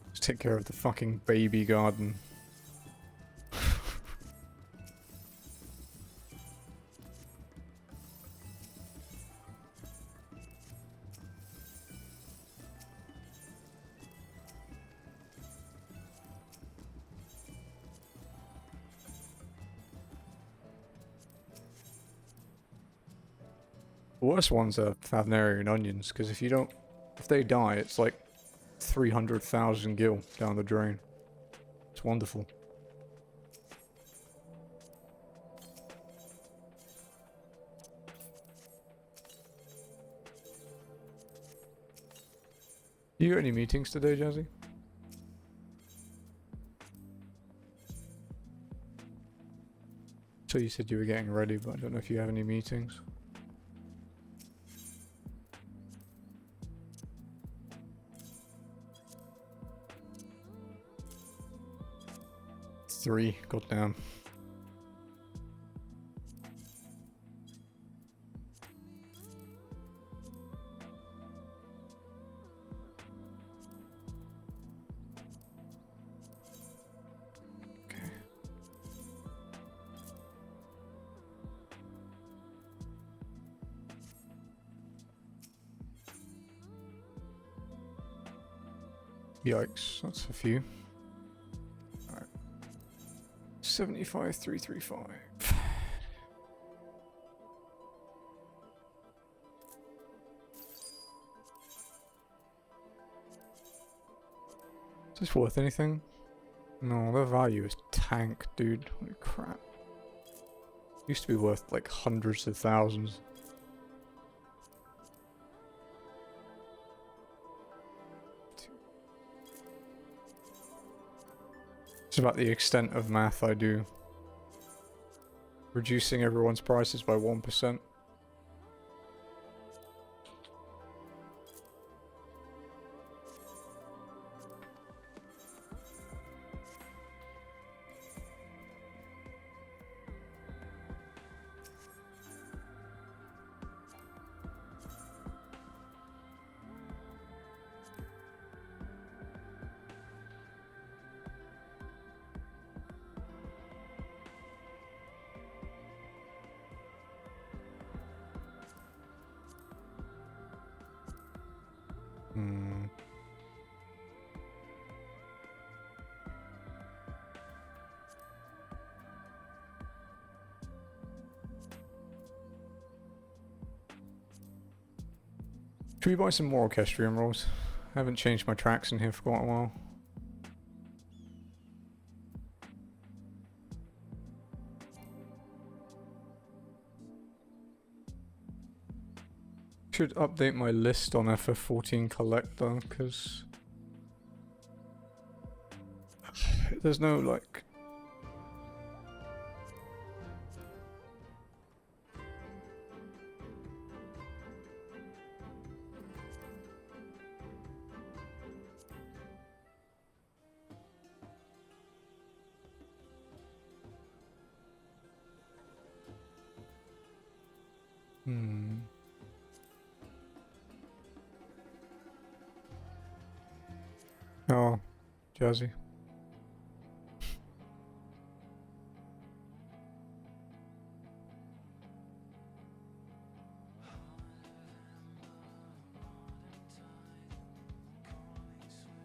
A: Let's take care of the fucking baby garden. The worst ones are Favnarian onions, because if they die, it's like 300,000 gil down the drain. It's wonderful. You got any meetings today, Jazzy? So you said you were getting ready, but I don't know if you have any meetings. Three, goddamn. Okay. Yikes, that's a few. 75,335. Is this worth anything? No, their value is tank, dude. Holy crap. Used to be worth like hundreds of thousands. It's about the extent of math I do. Reducing everyone's prices by 1%. Should we buy some more orchestrion rolls? I haven't changed my tracks in here for quite a while. Should update my list on FF14 collector, because there's no like Oh, Jazzy.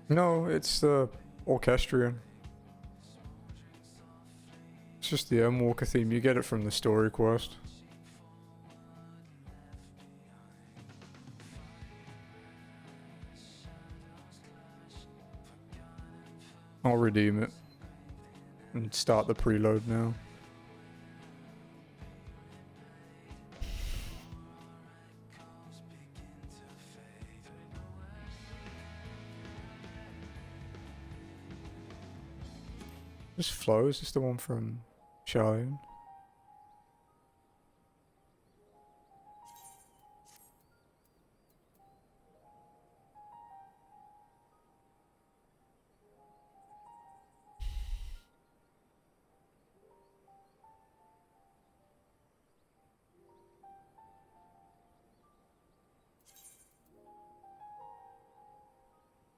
A: No, it's the orchestrion. It's just the Walker theme. You get it from the story quest. I'll redeem it and start the preload now. This Flow, is this the one from Shine?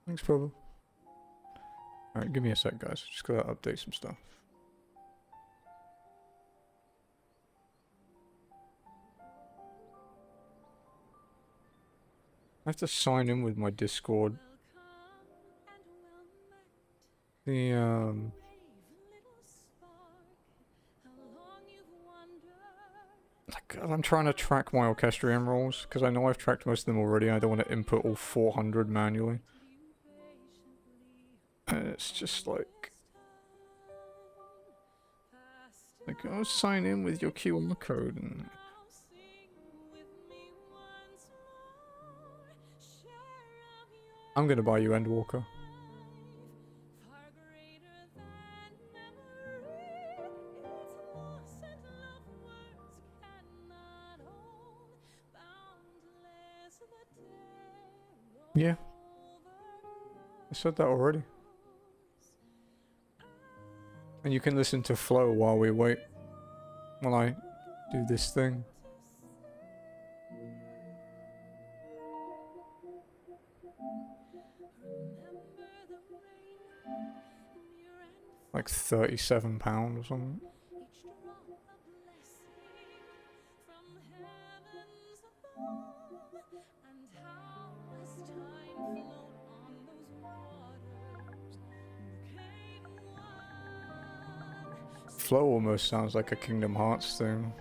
A: Thanks, Pablo. Alright, give me a sec, guys. Just gotta update some stuff. I have to sign in with my Discord. Like, I'm trying to track my orchestrion rolls, because I know I've tracked most of them already, and I don't want to input all 400 manually. And it's just like... oh, sign in with your QR code, and... I'm gonna buy you Endwalker. Yeah. I said that already. And you can listen to Flow while we wait. While I do this thing. Like £37 or something. Flow almost sounds like a Kingdom Hearts thing.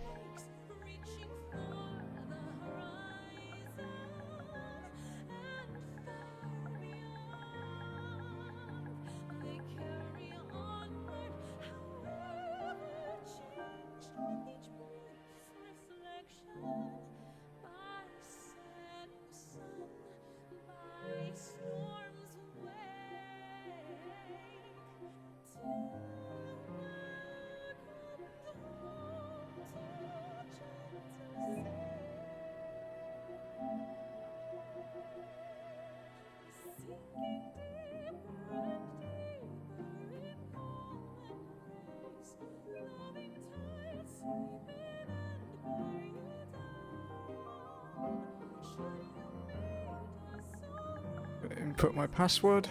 A: Input my password.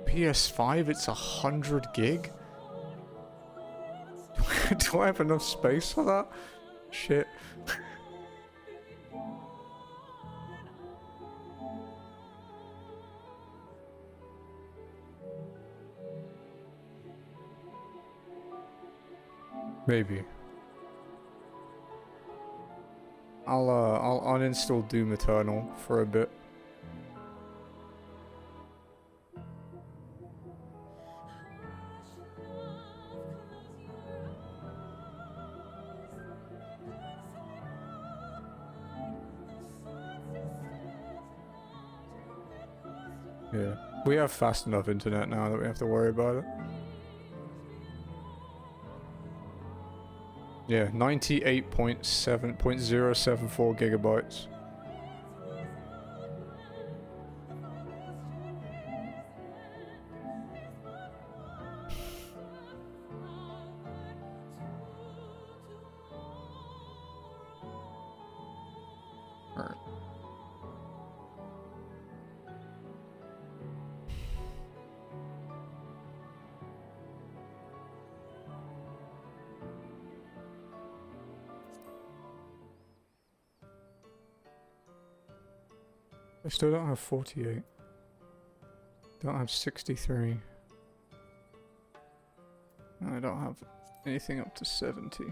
A: PS5, it's 100 gig? Do I have enough space for that? Shit. Maybe. I'll uninstall Doom Eternal for a bit. Yeah, we have fast enough internet now that we have to worry about it. Yeah, 98.074 gigabytes. Alright. I still don't have 48. Don't have 63. I don't have anything up to 70.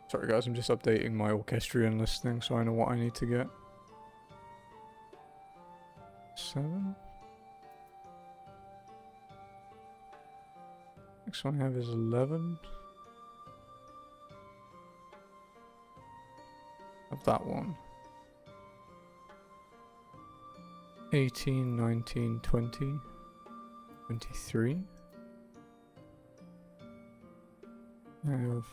A: Sorry guys, I'm just updating my orchestrion listing so I know what I need to get. 7. Next one I have is 11. Of that one. 18, 19, 20, 23. I have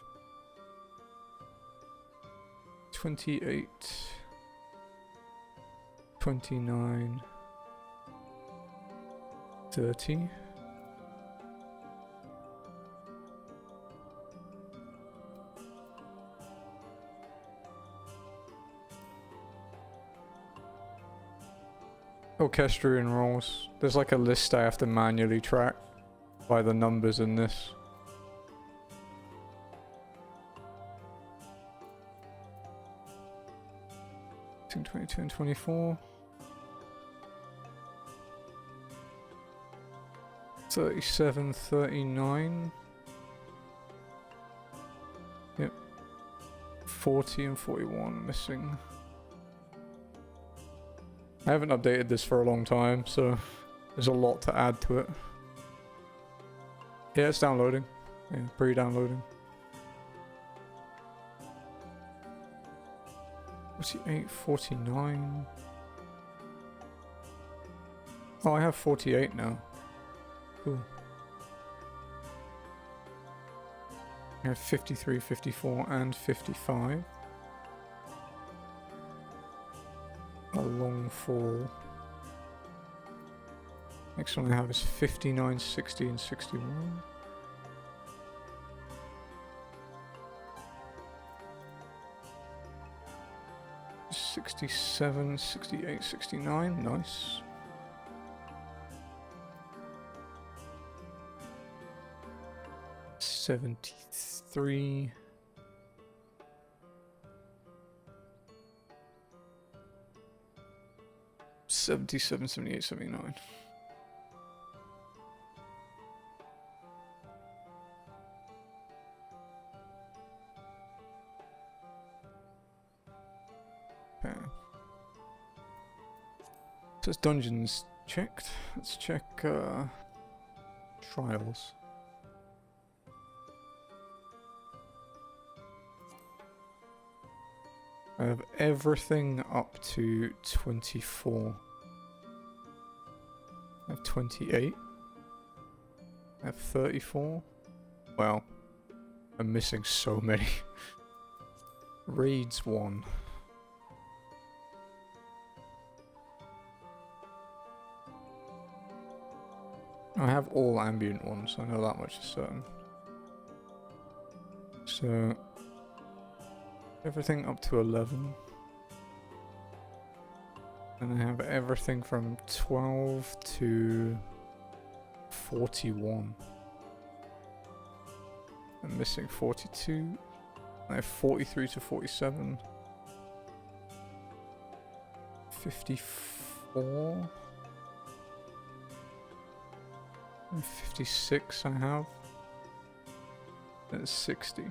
A: 28, 29, 30. Orchestrion rolls. There's like a list I have to manually track by the numbers in this. I think 22 and 24. 37, 39. Yep. 40 and 41 missing. I haven't updated this for a long time, so there's a lot to add to it. Yeah, it's downloading. Yeah, pre-downloading. 48, 49. Oh, I have 48 now. Cool. I have 53, 54, and 55. A long fall. Next one I have is 59, 60, and 61. '67, 68, 69. Nice. '73. 77, 78, 79. Okay. So it's dungeons checked. Let's check trials. I have everything up to 24. I have 28. I have 34. Well, I'm missing so many. Raids 1. I have all ambient ones, I know that much is certain. So, everything up to 11. And I have everything from 12 to 41. I'm missing 42. I have 43 to 47. 54. And 56 I have. That's 60.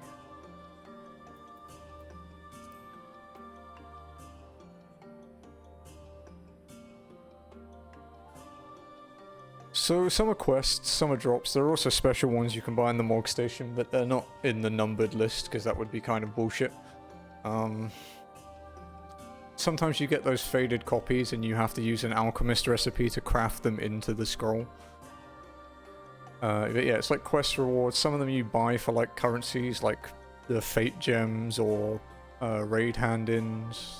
A: So some are quests, some are drops. There are also special ones you can buy in the Morgue Station, but they're not in the numbered list because that would be kind of bullshit. Sometimes you get those faded copies and you have to use an alchemist recipe to craft them into the scroll. But yeah, it's like quest rewards. Some of them you buy for like currencies, like the fate gems or raid hand-ins.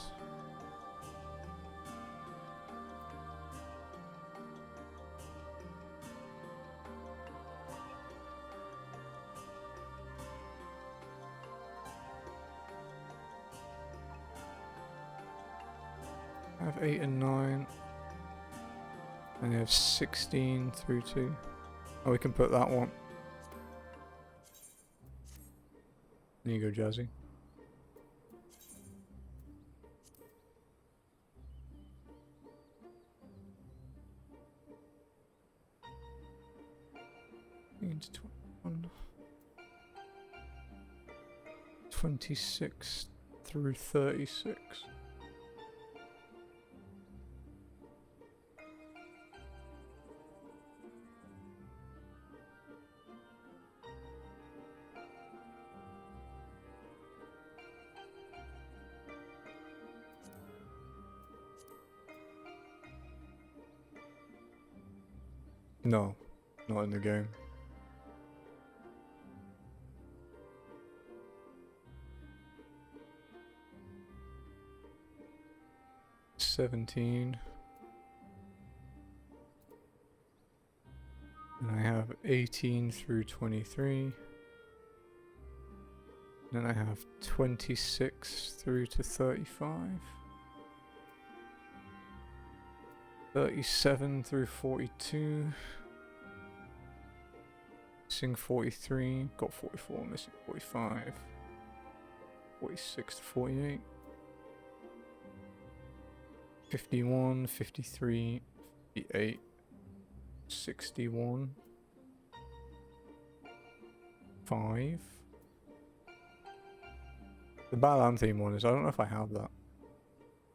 A: I have 8 and 9. And I have 16 through 2. Oh, we can put that one. There you go, Jazzy. Into 21. 26 through 36. No, not in the game. $17. And I have 18 through 23. Then I have 26 through to 35. 37 through 42. Missing 43. Got 44, missing 45. 46 to 48. 51, 53, 58, 61. 5. The Balam theme one is, I don't know if I have that.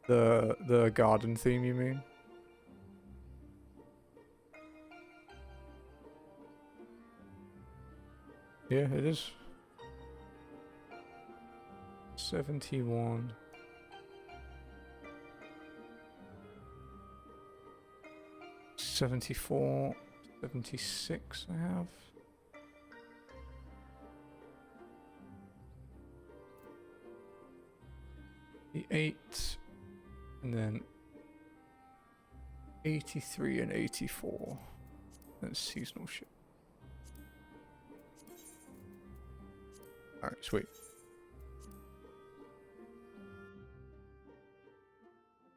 A: The garden theme, you mean? Yeah, it is. 71. 74. 76 I have. 8. And then 83 and 84. That's seasonal shit. Alright, sweet.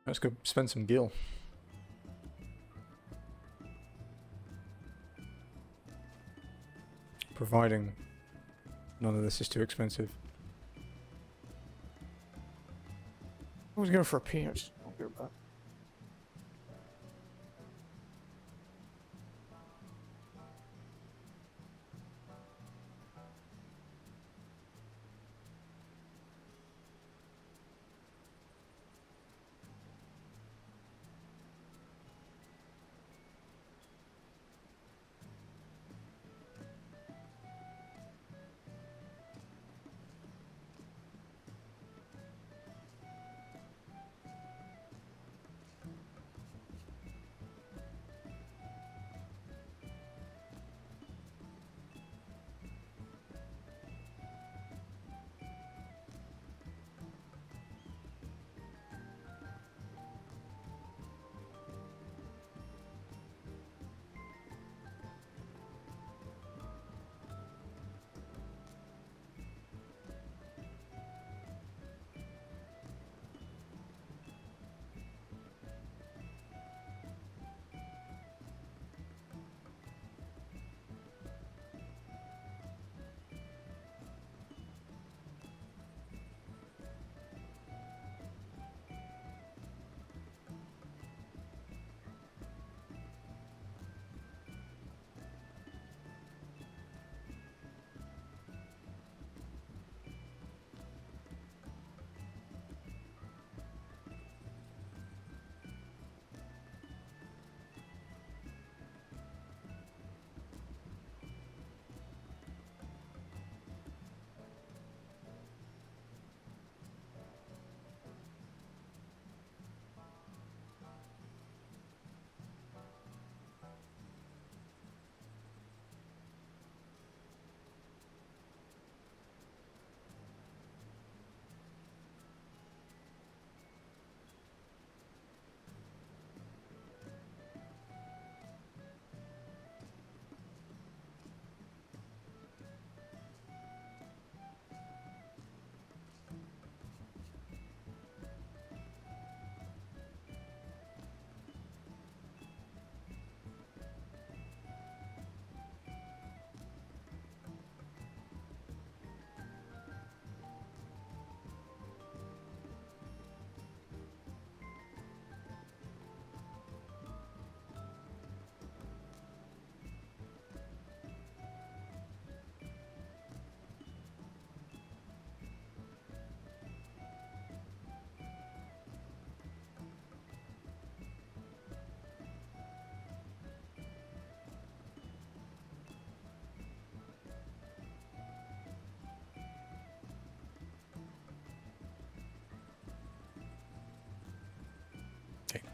A: Let's go spend some gil. Providing none of this is too expensive. I was going for a peanut. I'll be right back.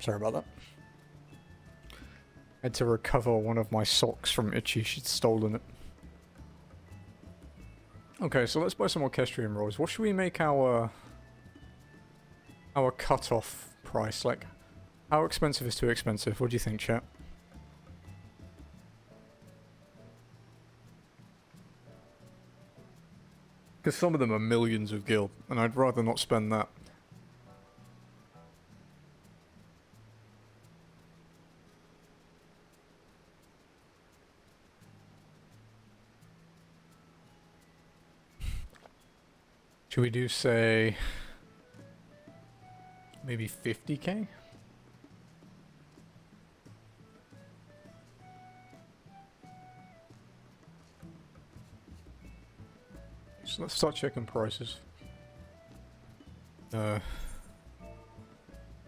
A: Sorry about that. I had to recover one of my socks from Itchy. She'd stolen it. Okay, so let's buy some orchestrion rolls. What should we make our cutoff price? Like, how expensive is too expensive? What do you think, chat? Because some of them are millions of gil, and I'd rather not spend that. Should we do, say, maybe 50k? So let's start checking prices.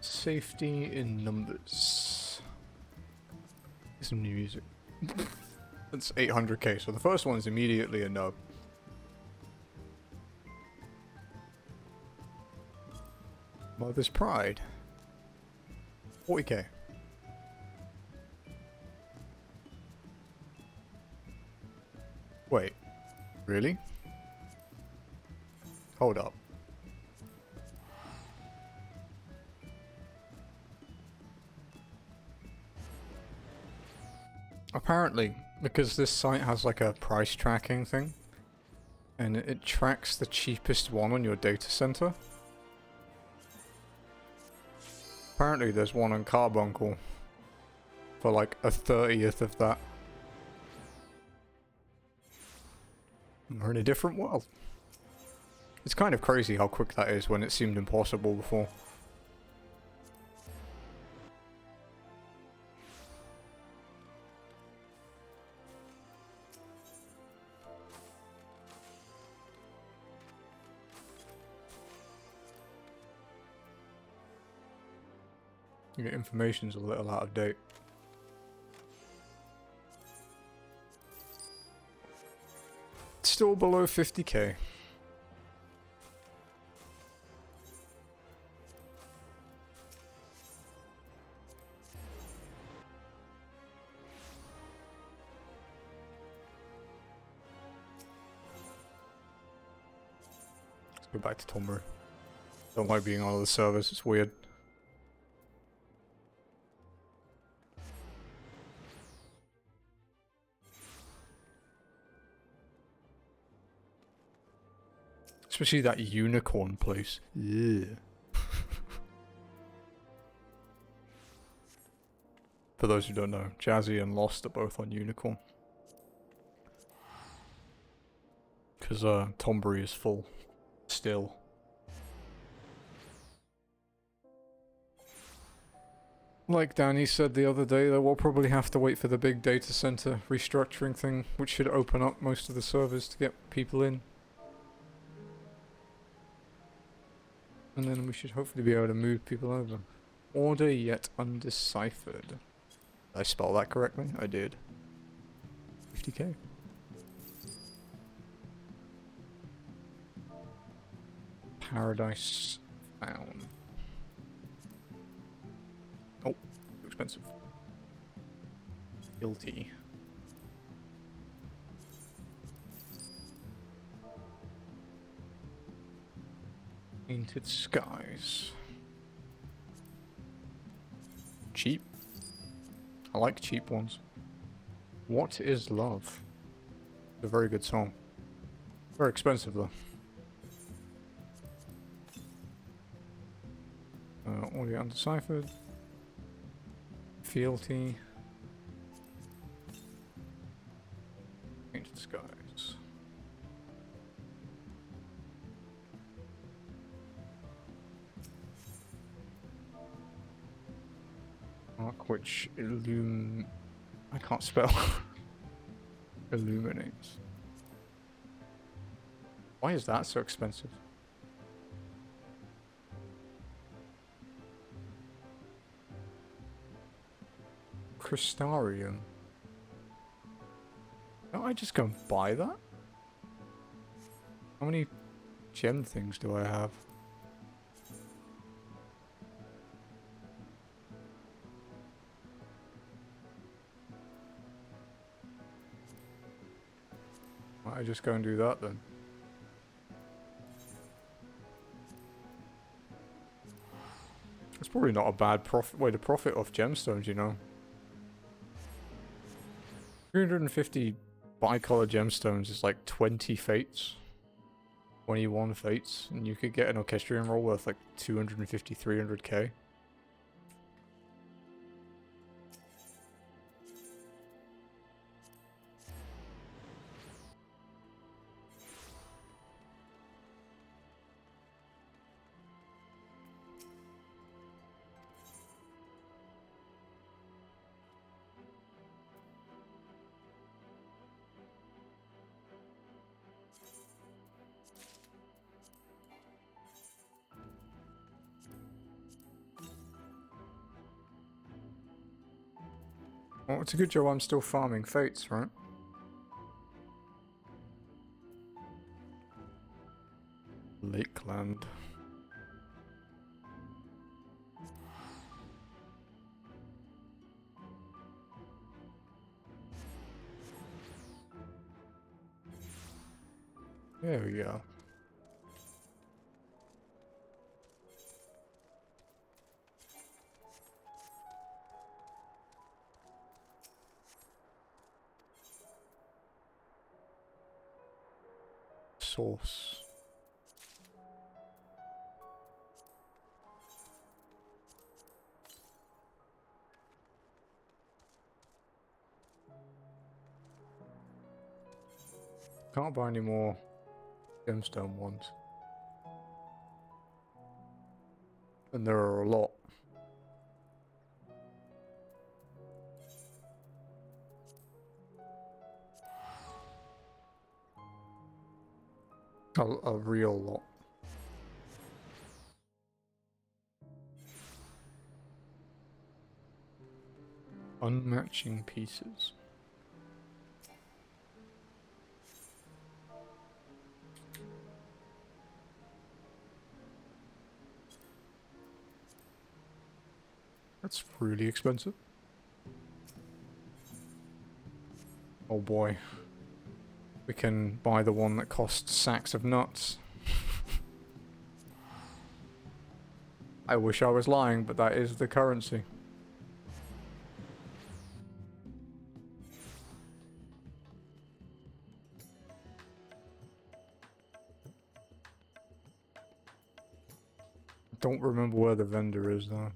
A: Safety in numbers. Some new music. That's 800k, so the first one is immediately a no. Mother's Pride. 40k. Wait. Really? Hold up. Apparently, because this site has like a price tracking thing, and it tracks the cheapest one on your data center. Apparently there's one on Carbuncle for like a 30th of that. We're in a different world. It's kind of crazy how quick that is when it seemed impossible before. Your information's a little out of date. It's still below 50k. Let's go back to Tomber. Don't like being on other servers, it's weird. Especially that unicorn place. Yeah. For those who don't know, Jazzy and Lost are both on Unicorn. Because Tombury is full. Still. Like Danny said the other day, though, we'll probably have to wait for the big data center restructuring thing, which should open up most of the servers to get people in. And then we should hopefully be able to move people over. Order yet undeciphered. Did I spell that correctly? I did. 50k. Paradise found. Oh, too expensive. Guilty. Painted skies. Cheap. I like cheap ones. What is love? It's a very good song. Very expensive though. Audio undeciphered. Fealty. Painted skies. Arc which I can't spell. Illuminates. Why is that so expensive? Crystarium. Don't I just go and buy that? How many gem things do I have? Might I just go and do that then? It's probably not a bad way to profit off gemstones, you know. 350 bicolor gemstones is like 20 fates. 21 fates. And you could get an orchestrion roll worth like 250, 300k. Well, it's a good job I'm still farming fates, right? Lakeland. There we go. Source. Can't buy any more gemstone ones. And there are a lot. A real lot. Unmatching pieces. That's really expensive. Oh boy. We can buy the one that costs sacks of nuts. I wish I was lying, but that is the currency. Don't remember where the vendor is though.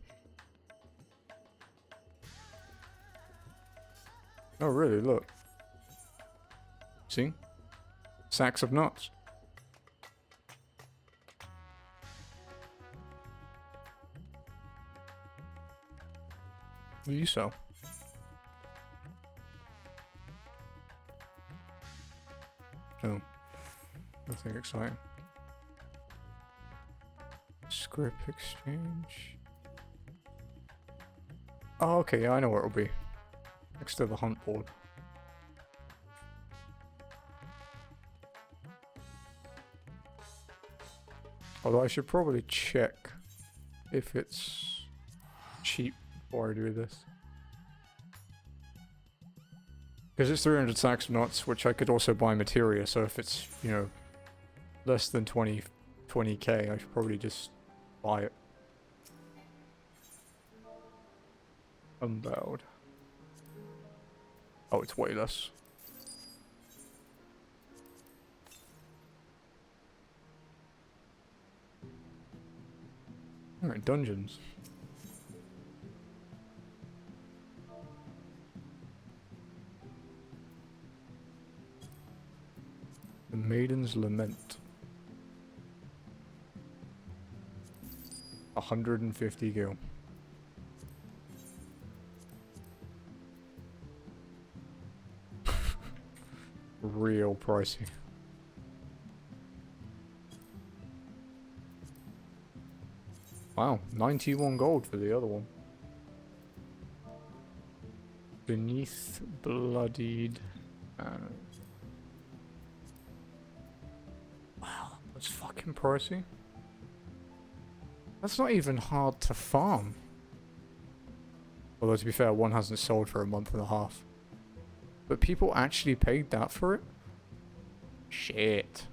A: Oh really, look. See? Sacks of nuts. What do you sell? No. Nothing exciting. Script exchange. Oh, okay, yeah, I know where it'll be. Next to the hunt board. Although I should probably check if it's cheap before I do this. Because it's 300 sacks of nuts, which I could also buy materia, so if it's, you know, less than 20k, I should probably just buy it. Unbowed. Oh, it's way less. Alright, dungeons. The Maiden's Lament. 150 gil. Real pricey. Wow, 91 gold for the other one. Beneath bloodied. Wow, that's fucking pricey. That's not even hard to farm. Although to be fair, one hasn't sold for a month and a half. But people actually paid that for it? Shit.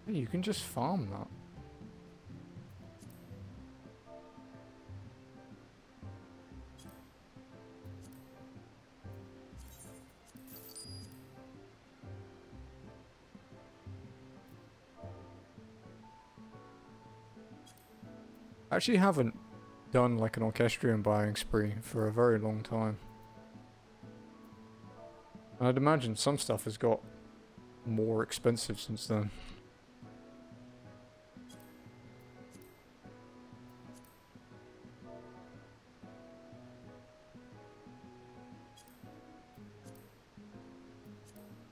A: Hey, you can just farm that. I actually haven't done like an orchestrion buying spree for a very long time. And I'd imagine some stuff has got more expensive since then.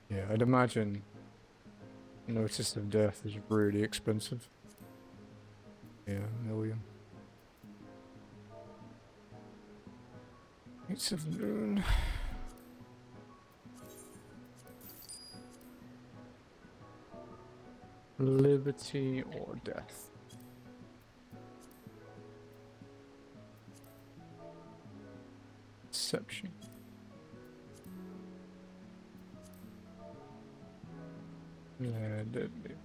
A: Yeah, I'd imagine Notice of Death is really expensive. Yeah, $1 million. Gates of Moon. Liberty or death? Deception. Yeah, deadly.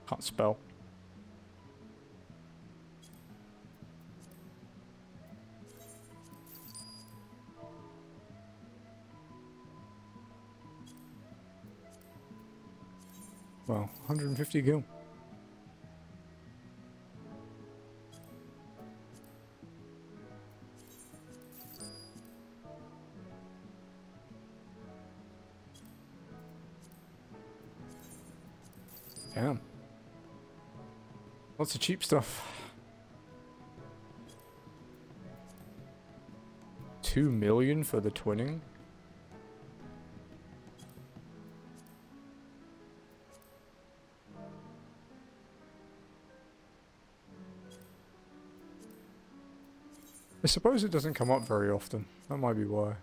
A: Can't spell. Well, 150 gil. Damn. Lots of cheap stuff. 2 million for the twinning? I suppose it doesn't come up very often. That might be why.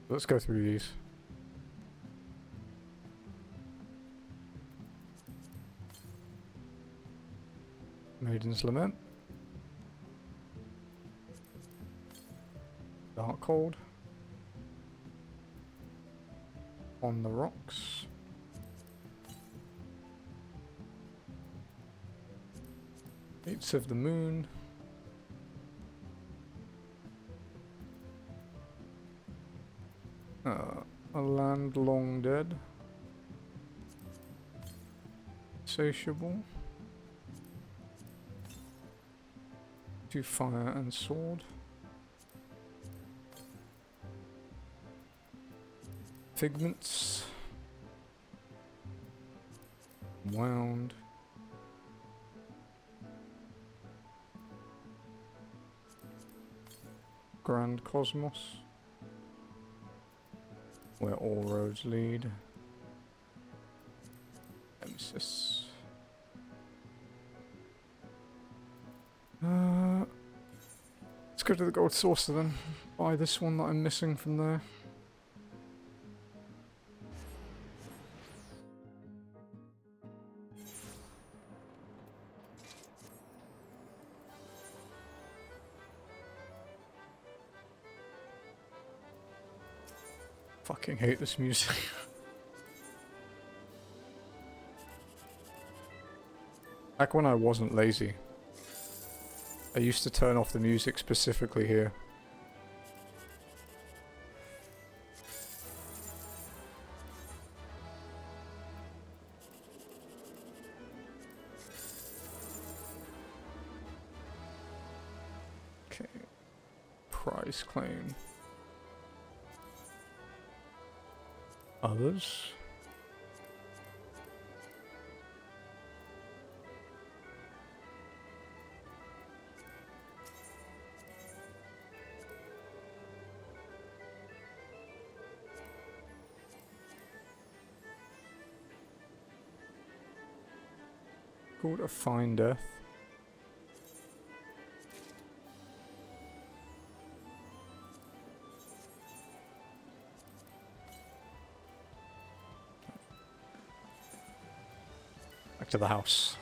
A: Let's go through these. Maiden's Lament. Dark Cold. On the Rocks. Gates of the Moon. A Land Long Dead. Insatiable. To Fire and Sword. Figments. Wound. Grand Cosmos. Where all roads lead. Nemesis. Let's go to the gold saucer then. Buy this one that I'm missing from there. Fucking hate this music. Back when I wasn't lazy, I used to turn off the music specifically here. Okay. Prize claim. others. Called a fine death. Back to the house.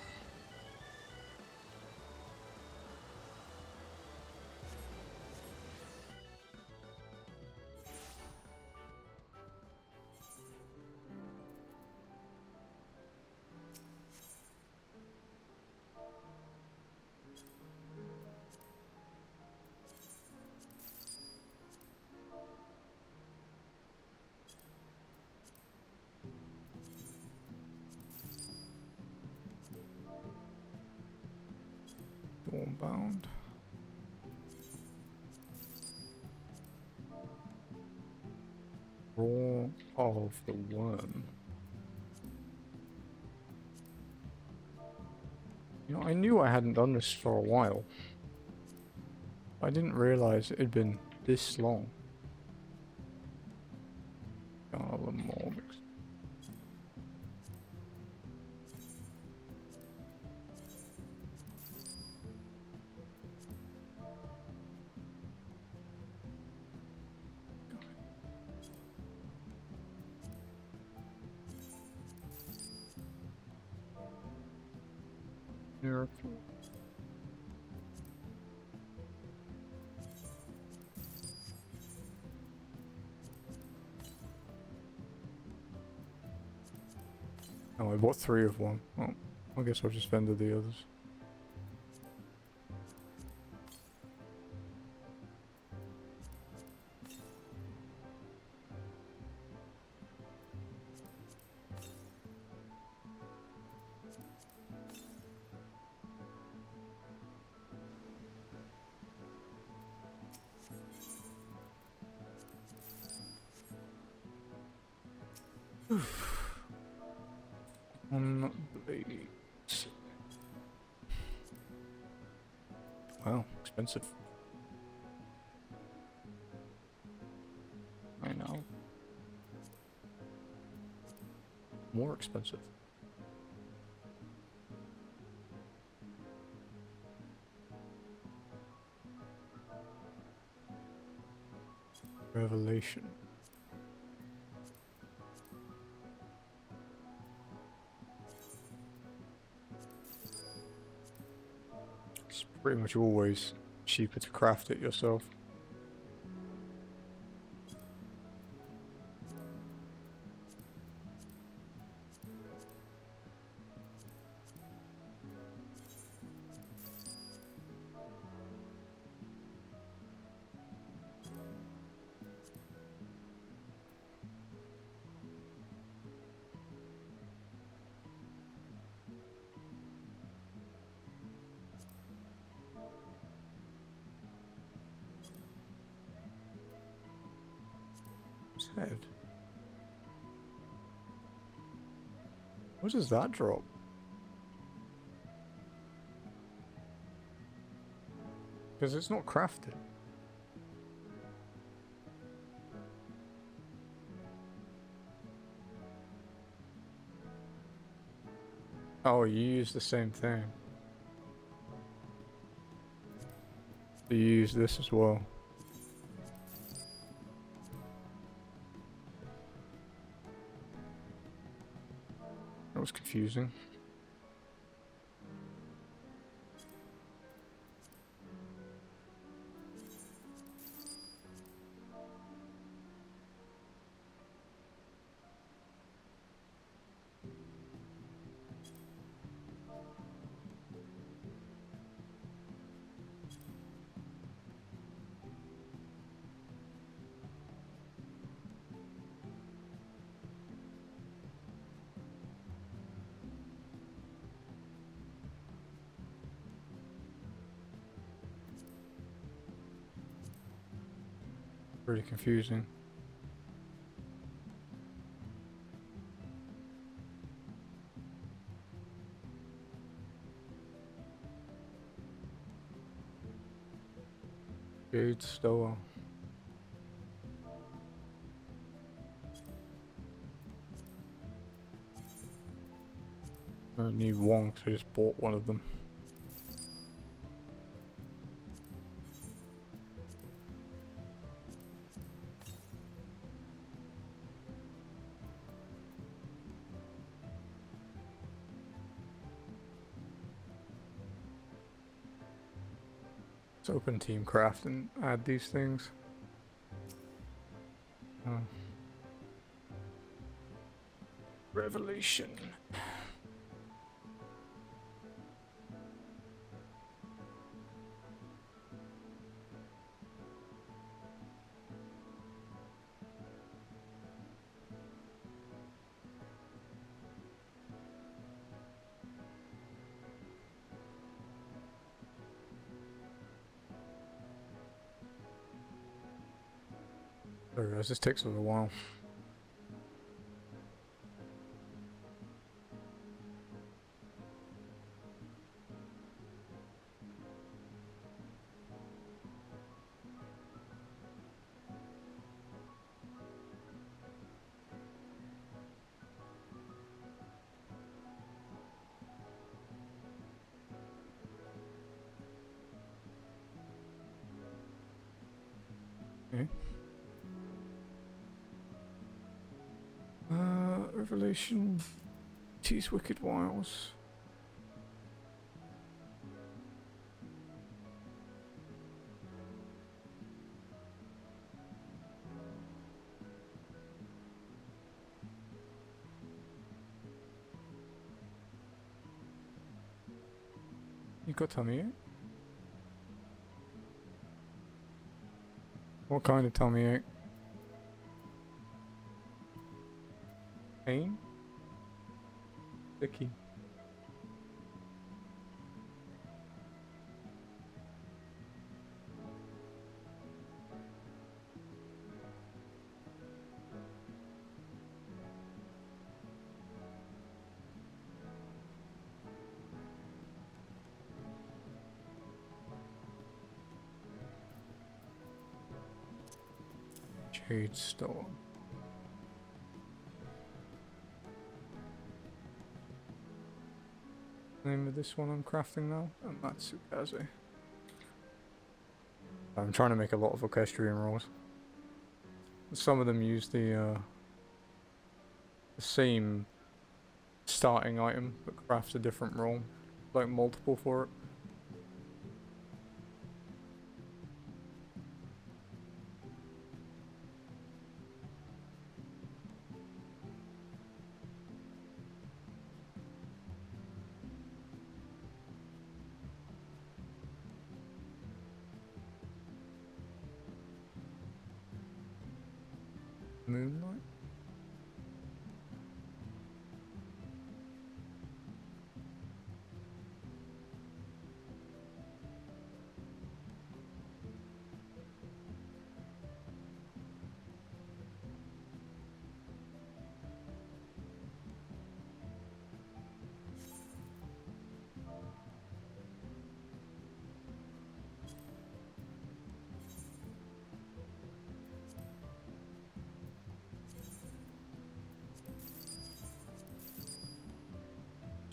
A: Stormbound. Raw of the worm. You know, I knew I hadn't done this for a while. I didn't realize it had been this long. Oh, more mixed. Miracle. Oh, I bought 3 of one. Well, I guess I'll just vendor the others. Blades. Wow, expensive. I know. More expensive. Revelation. It's pretty much always cheaper to craft it yourself. Head. What does that drop? Because it's not crafted. Oh, you use the same thing. You use this as well. That was confusing. Pretty confusing. Jade Stoa. I need one because I just bought one of them. Let's open Team Craft and add these things. Revelation. Sorry guys, this takes a little while. Okay. Revelation. T's Wicked Wiles. You got tummy ache? What kind of tummy ache? Pain? Sticky. Jade Storm. Name of this one I'm crafting now? Matsukaze. I'm trying to make a lot of equestrian rolls. Some of them use the same starting item, but craft a different roll. Like multiple for it. Moonlight?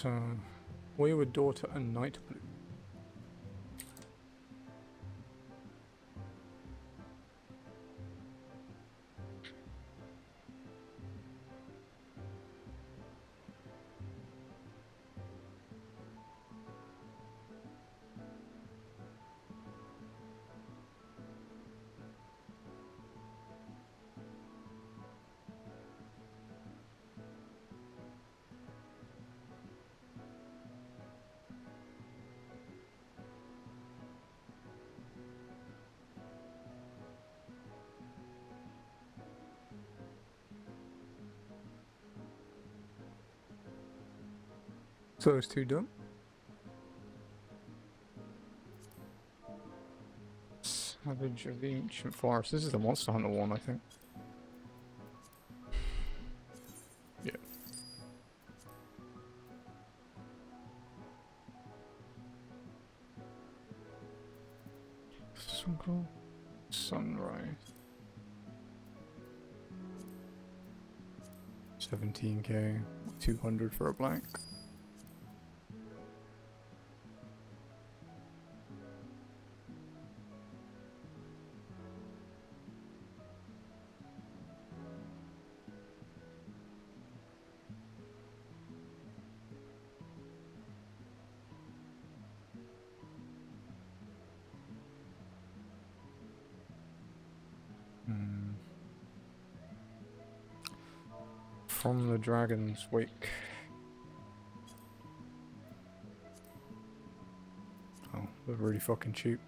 A: So, Wayward Daughter and Night Blue. So those two done. Savage of the Ancient Forest. This is the Monster Hunter one, I think. Yeah. So cool. sunrise. 17k, 200 for a blank. From the Dragon's Wake. Oh, they're really fucking cheap.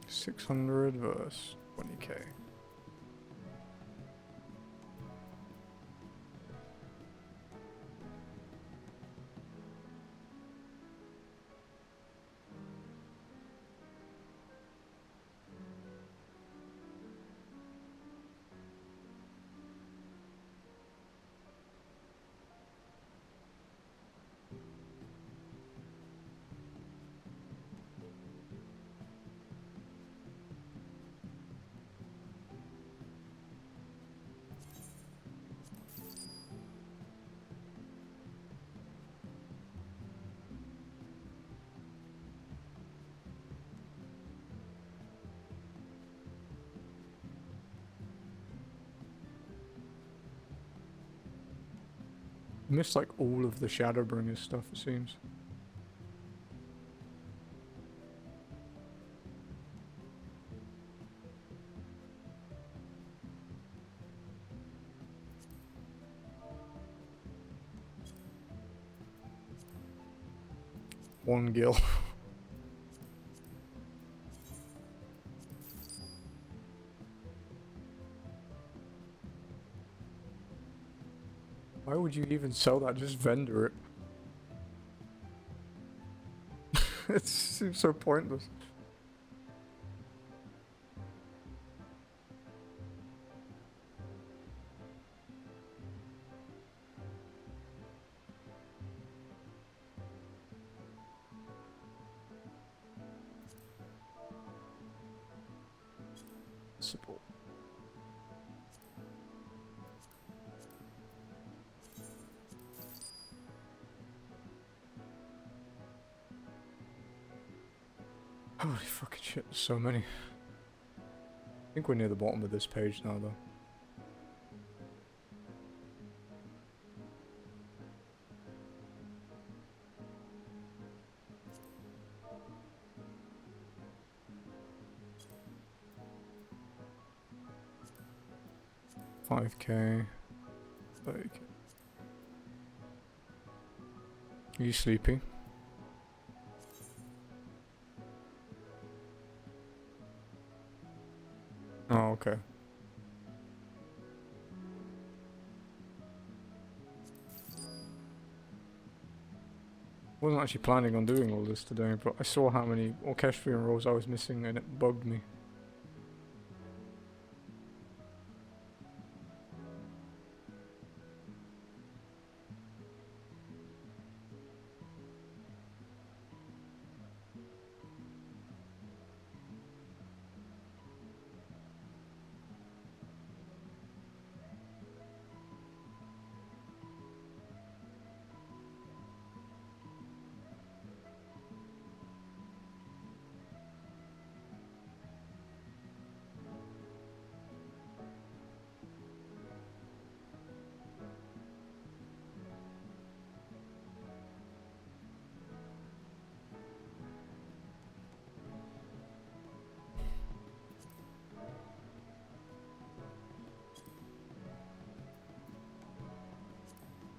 A: $600 versus 20k. I missed like all of the Shadowbringers stuff, it seems. One gil. Why would you even sell that? Just vendor it. It seems so pointless. Support. Holy fucking shit, there's so many. I think we're near the bottom of this page now though. $5k. 30k. Are you sleepy? Oh, okay. Wasn't actually planning on doing all this today, but I saw how many orchestrion rolls I was missing and it bugged me.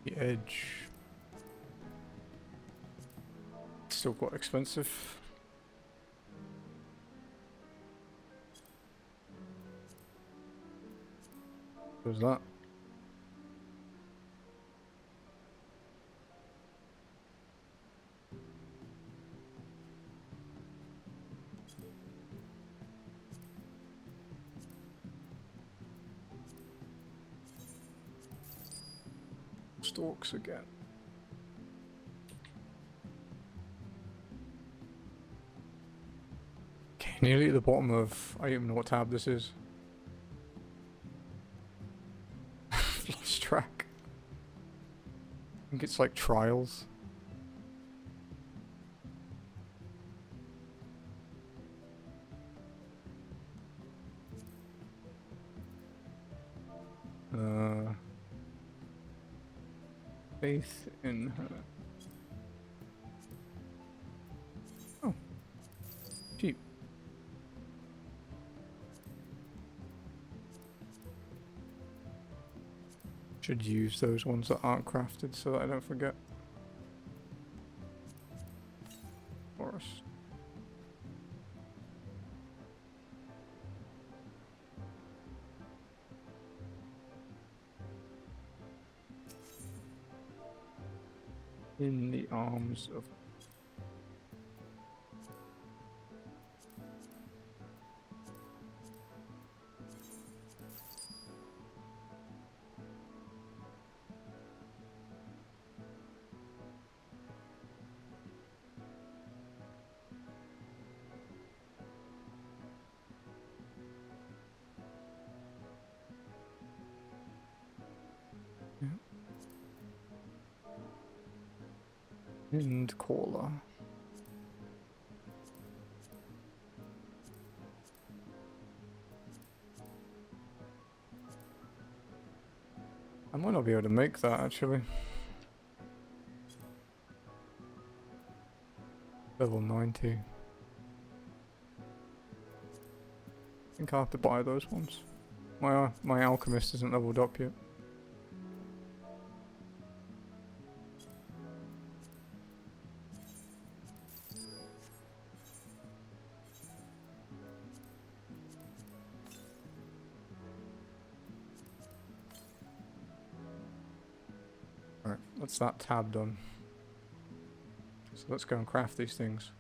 A: The edge. Still quite expensive. What was that? stalks again. Okay, nearly at the bottom of... I don't even know what tab this is. Lost track. I think it's like trials. Faith in her. Oh. Cheap. Should use those ones that aren't crafted so that I don't forget. Forest. In the arms of... Yeah. Wind caller. I might not be able to make that actually. Level 90. I think I have to buy those ones. My alchemist isn't leveled up yet. Alright, that's that tab done. So let's go and craft these things.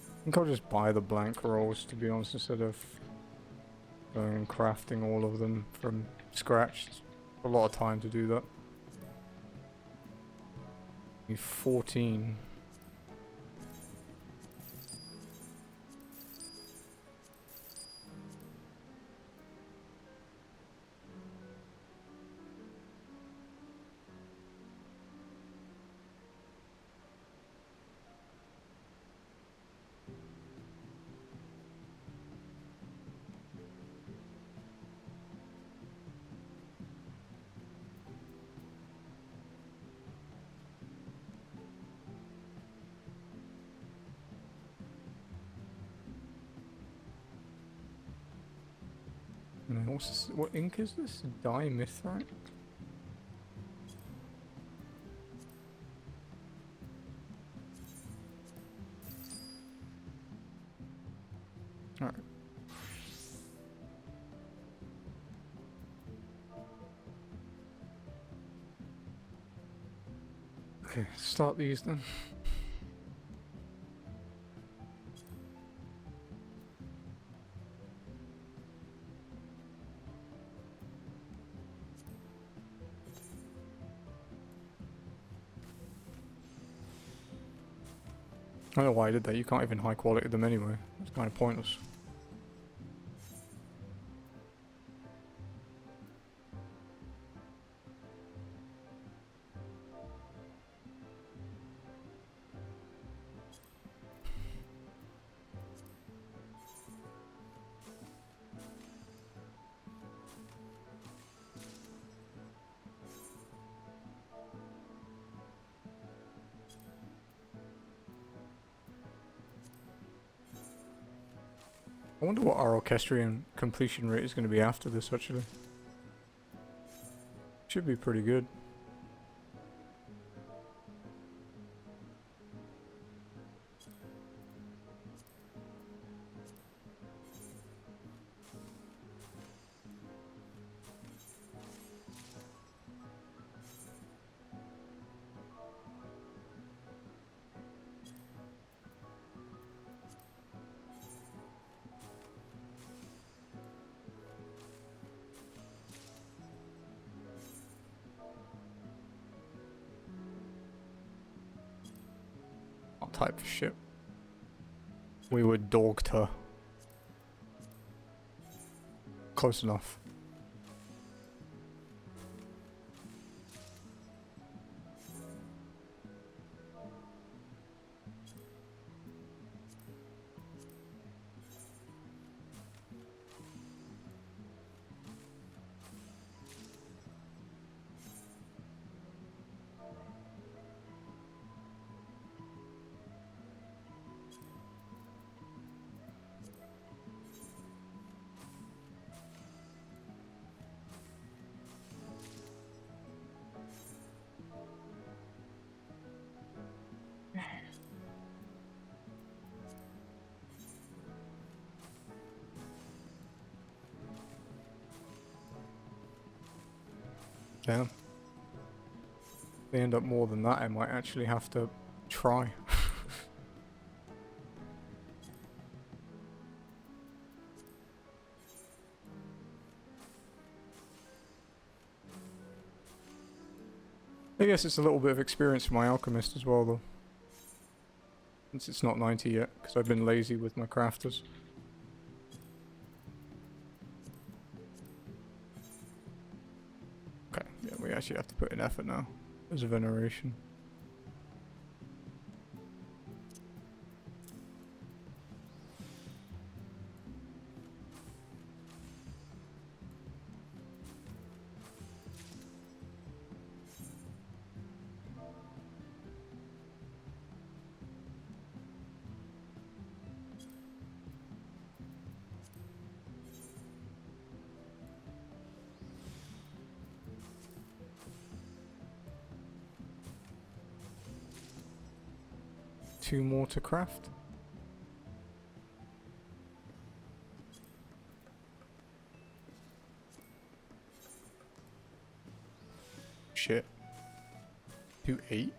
A: I think I'll just buy the blank rolls, to be honest, instead of going and crafting all of them from scratch. It's a lot of time to do that. Need 14. And what's this, what ink is this? Dimethrite? Alright. Okay, start these then. I don't know why I did that, you can't even high quality them anyway. It's kind of pointless. I wonder what our orchestrion completion rate is going to be after this, actually. Should be pretty good. type of ship. We would dogged her. Close enough. Damn. If they end up more than that, I might actually have to try. I guess it's a little bit of experience for my alchemist as well, though. Since it's not 90 yet, because I've been lazy with my crafters. Okay, yeah, we actually have to put in effort now. There's a veneration. Two more to craft. Shit. 2-8.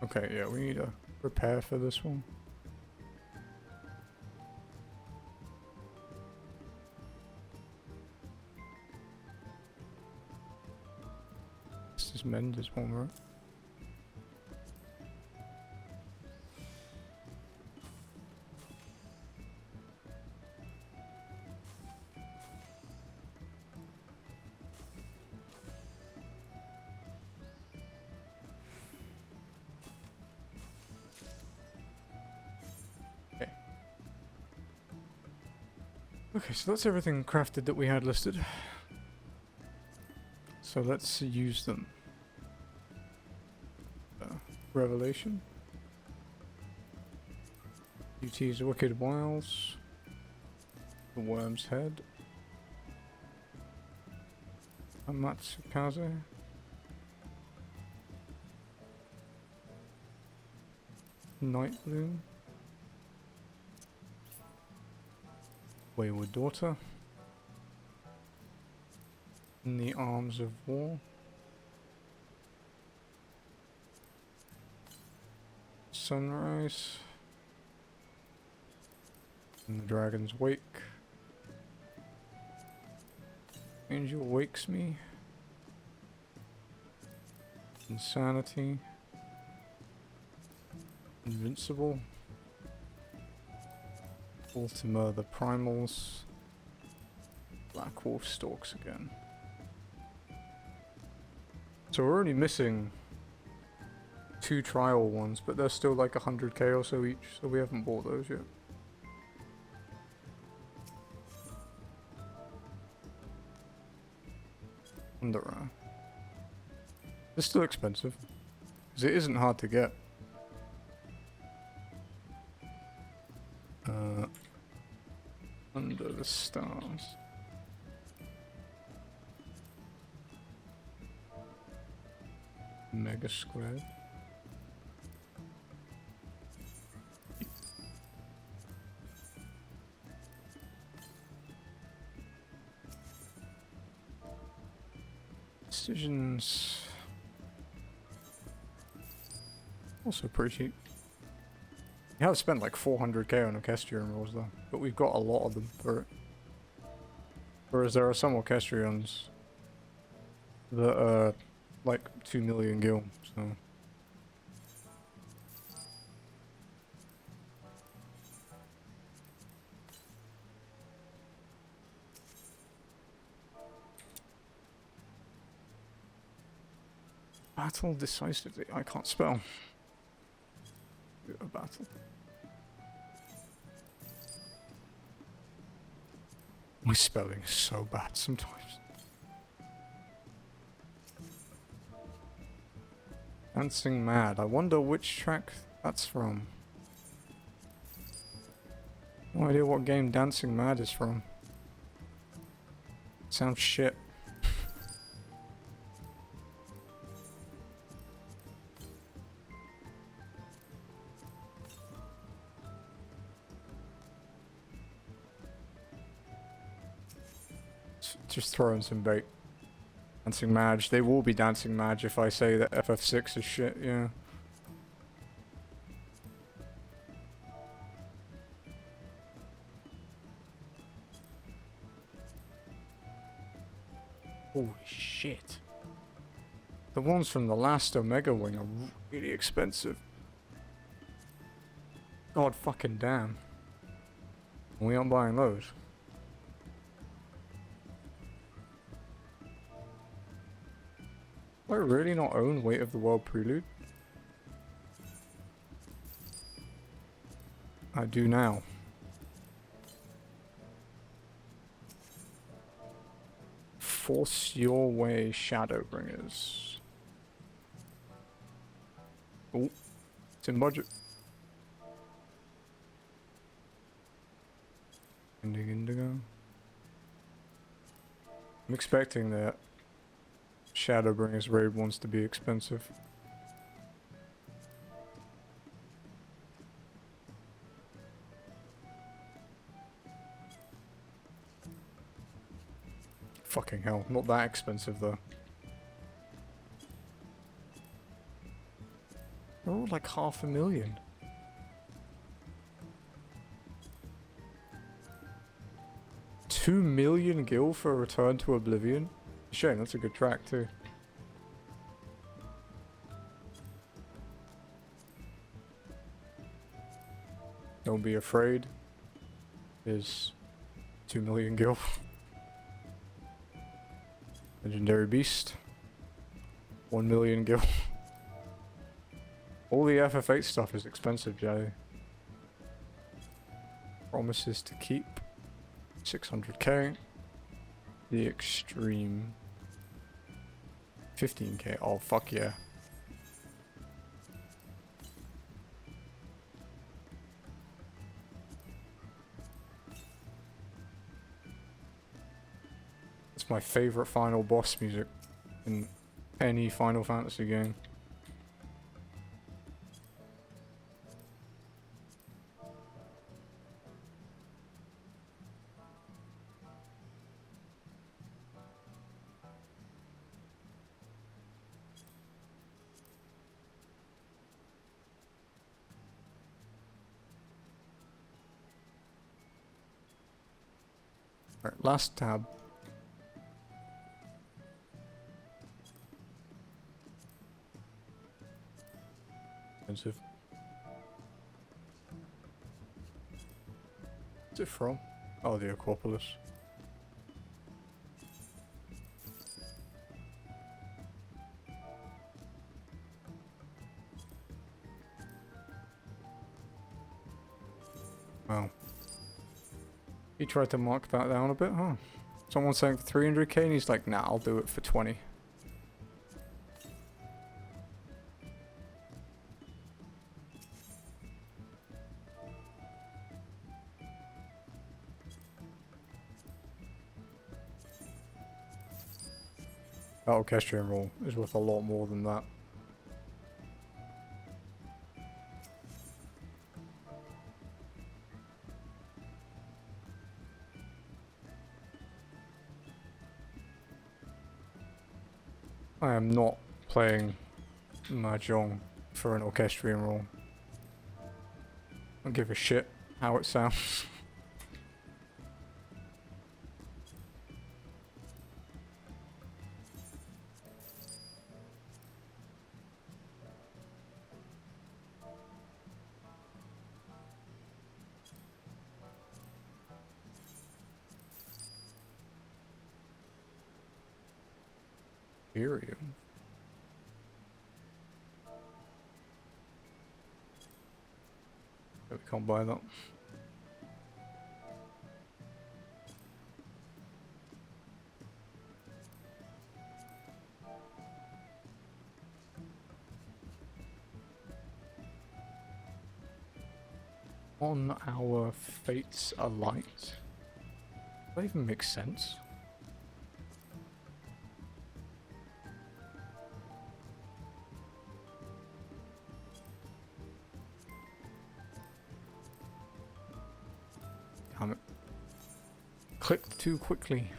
A: Okay, yeah, we need a repair for this one. This is Mendes one, right? Okay, so that's everything crafted that we had listed. So let's use them. Revelation. UT's Wicked Wiles. The Worm's Head. Amatsukaze. Night Bloom. Wayward Daughter. In the Arms of War. Sunrise. In the Dragon's Wake. Angel Wakes Me. Insanity. Invincible. Ultima the Primals. Black Wolf stalks again. So we're only missing 2 trial ones, but they're still like 100k or so each, so we haven't bought those yet. Under it's still expensive, because it isn't hard to get. Under the Stars. Mega Squared. Decisions. Also pretty cheap. We have spent like 400k on orchestrion rolls though, but we've got a lot of them for it. Whereas there are some orchestrions that are like 2 million gil, so. Battle decisively. I can't spell. A battle. My spelling is so bad sometimes. Dancing Mad. I wonder which track that's from. No idea what game Dancing Mad is from. Sounds shit. Just throwing some bait. Dancing Mad. They will be Dancing Mad if I say that FF6 is shit, yeah. Holy shit. The ones from the last Omega Wing are really expensive. God fucking damn. We aren't buying those. Do I really not own Weight of the World Prelude? I do now. Force Your Way Shadowbringers. Oh, it's in budget. Indigo. I'm expecting that Shadowbringers raid wants to be expensive. Fucking hell, not that expensive though. They're all like 500,000. $2 million gil for Return to Oblivion? Shame, that's a good track too. Don't Be Afraid is 2 million gil. Legendary Beast, 1 million gil. All the FF8 stuff is expensive, Jay. Promises to Keep, 600k. The Extreme, 15k. Oh, fuck yeah. It's my favorite final boss music in any Final Fantasy game. Alright, last tab. Expensive. What's it from? Oh, the Aquapolis. Wow. He tried to mark that down a bit, huh? Someone's saying 300k and he's like, nah, I'll do it for 20. That orchestrion roll is worth a lot more than that. I am not playing Mahjong for an orchestrion roll. Don't give a shit how it sounds. Ethereum. We can't buy that. On our fates alight. Does that even make sense? Damn it. Clicked too quickly.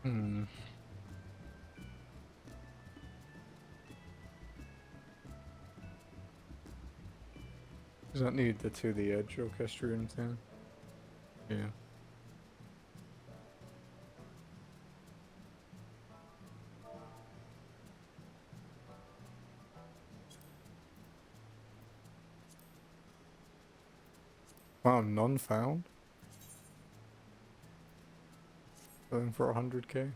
A: Hmm. Does that need the To the Edge orchestrion thing? Yeah. Wow, none found. Going for 100k.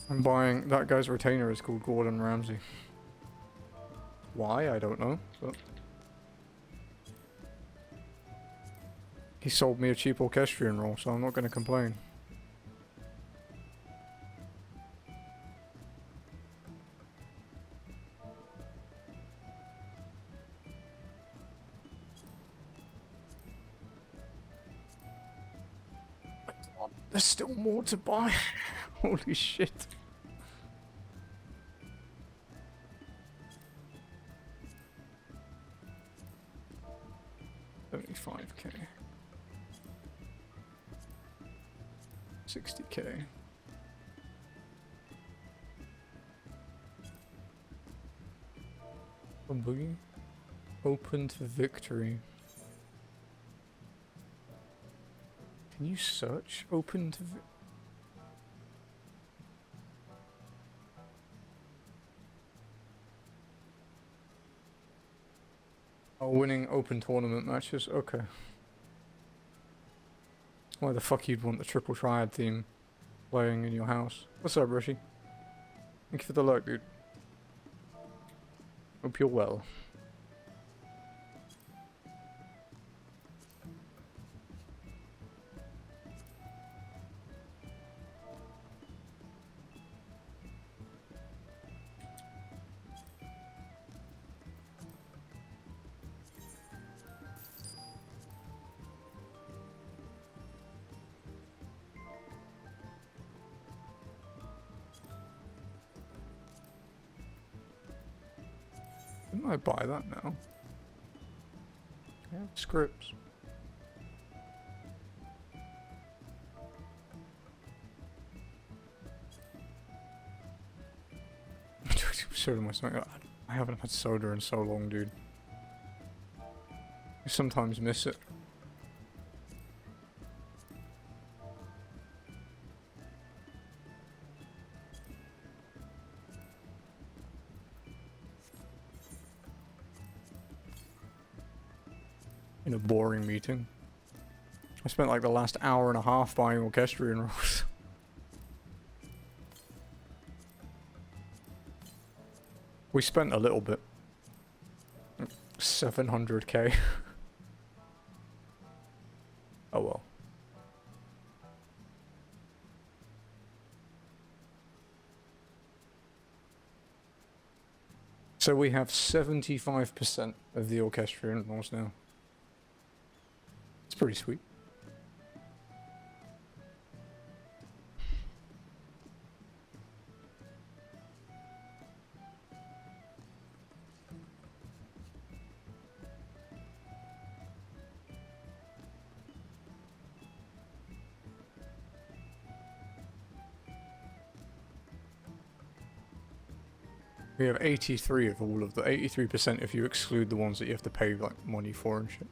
A: I'm buying that guy's retainer is called Gordon Ramsay. Why? I don't know, but he sold me a cheap orchestrion roll, so I'm not gonna complain. There's still more to buy. Holy shit. $75k. $60k. A boogie? Open to victory. Can you search open to Oh, winning open tournament matches? Okay. Why the fuck you'd want the triple triad theme playing in your house? What's up, Rishi? Thank you for the lurk, dude. Hope you're well. Didn't I buy that now? I have scripts. Soda my stomach. I haven't had soda in so long, dude. I sometimes miss it. in a boring meeting. I spent like the last hour and a half buying orchestrion rolls. We spent a little bit. 700k. Oh well. So we have 75% of the orchestrion rolls now. It's pretty sweet. We have 83 of all of the 83% if you exclude the ones that you have to pay like money for and shit.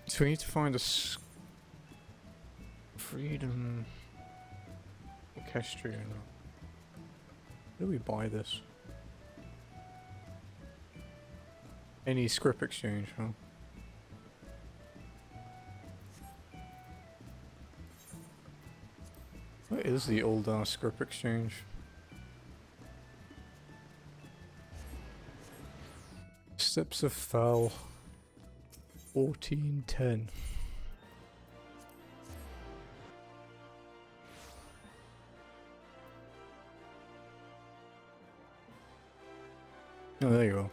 A: So we need to find a freedom orchestrion. Where do we buy this? Any script exchange, huh? Where is the old script exchange? Steps of Fell 1410. Oh, there you go.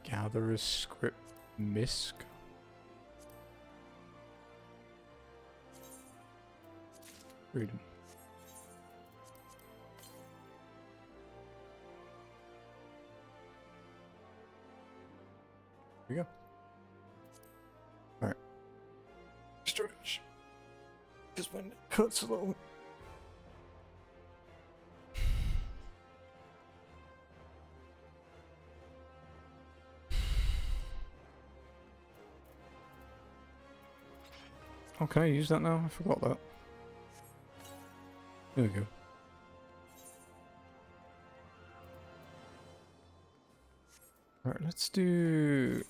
A: Gatherer's script misc. Freedom. Here we go. Alright. Stretch. Because when it cuts along. Oh, can I use that now? I forgot that. There we go. Alright, let's do...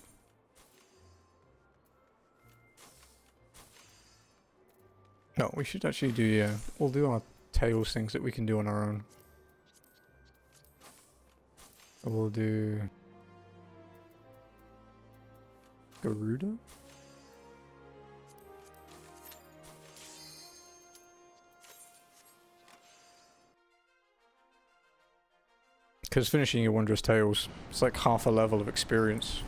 A: No, we should actually do, yeah. We'll do our tails things that we can do on our own. We'll do... Garuda? Because finishing your Wondrous Tales, it's like half a level of experience.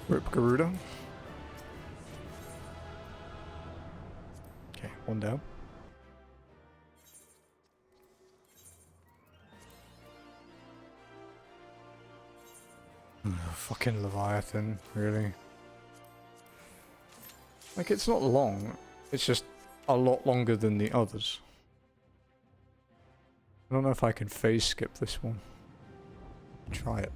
A: Rip Garuda. Okay, one down. Fucking Leviathan, really. Like, it's not long, it's just a lot longer than the others. I don't know if I can phase skip this one. Try it.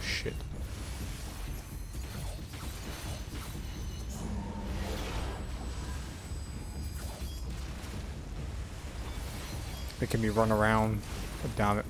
A: Shit. Making me run around. God damn it.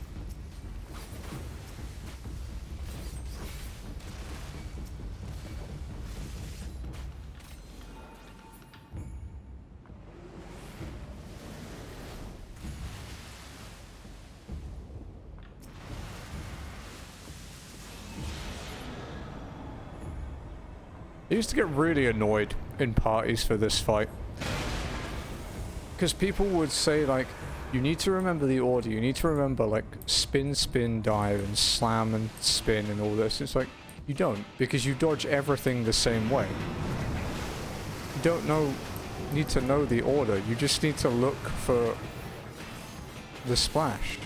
A: I used to get really annoyed in parties for this fight. Because people would say, like, you need to remember the order, you need to remember, like, spin, spin, dive, and slam and spin and all this. It's like, you don't, because you dodge everything the same way. You don't need to know the order, you just need to look for the splash.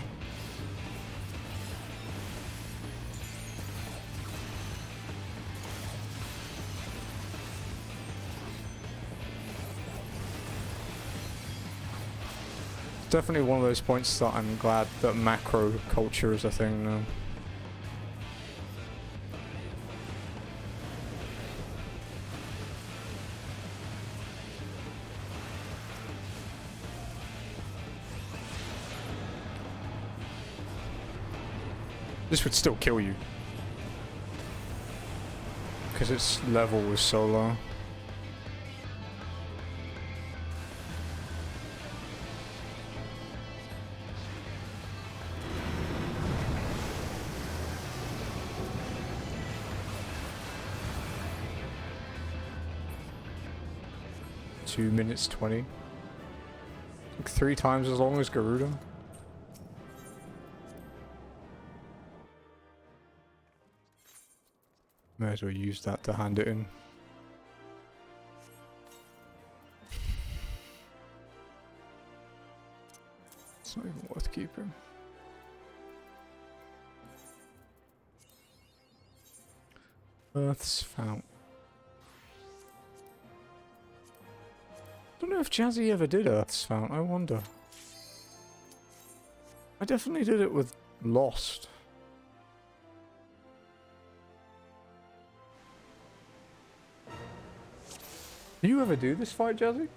A: Definitely one of those points that I'm glad that macro culture is a thing now. This would still kill you. Because its level was so low. Two minutes 20. Like 3 times as long as Garuda. May as well use that to hand it in. It's not even worth keeping. Earth's Fount. I don't know if Jazzy ever did Earth's Fount, I wonder. I definitely did it with Lost. Did you ever do this fight, Jazzy?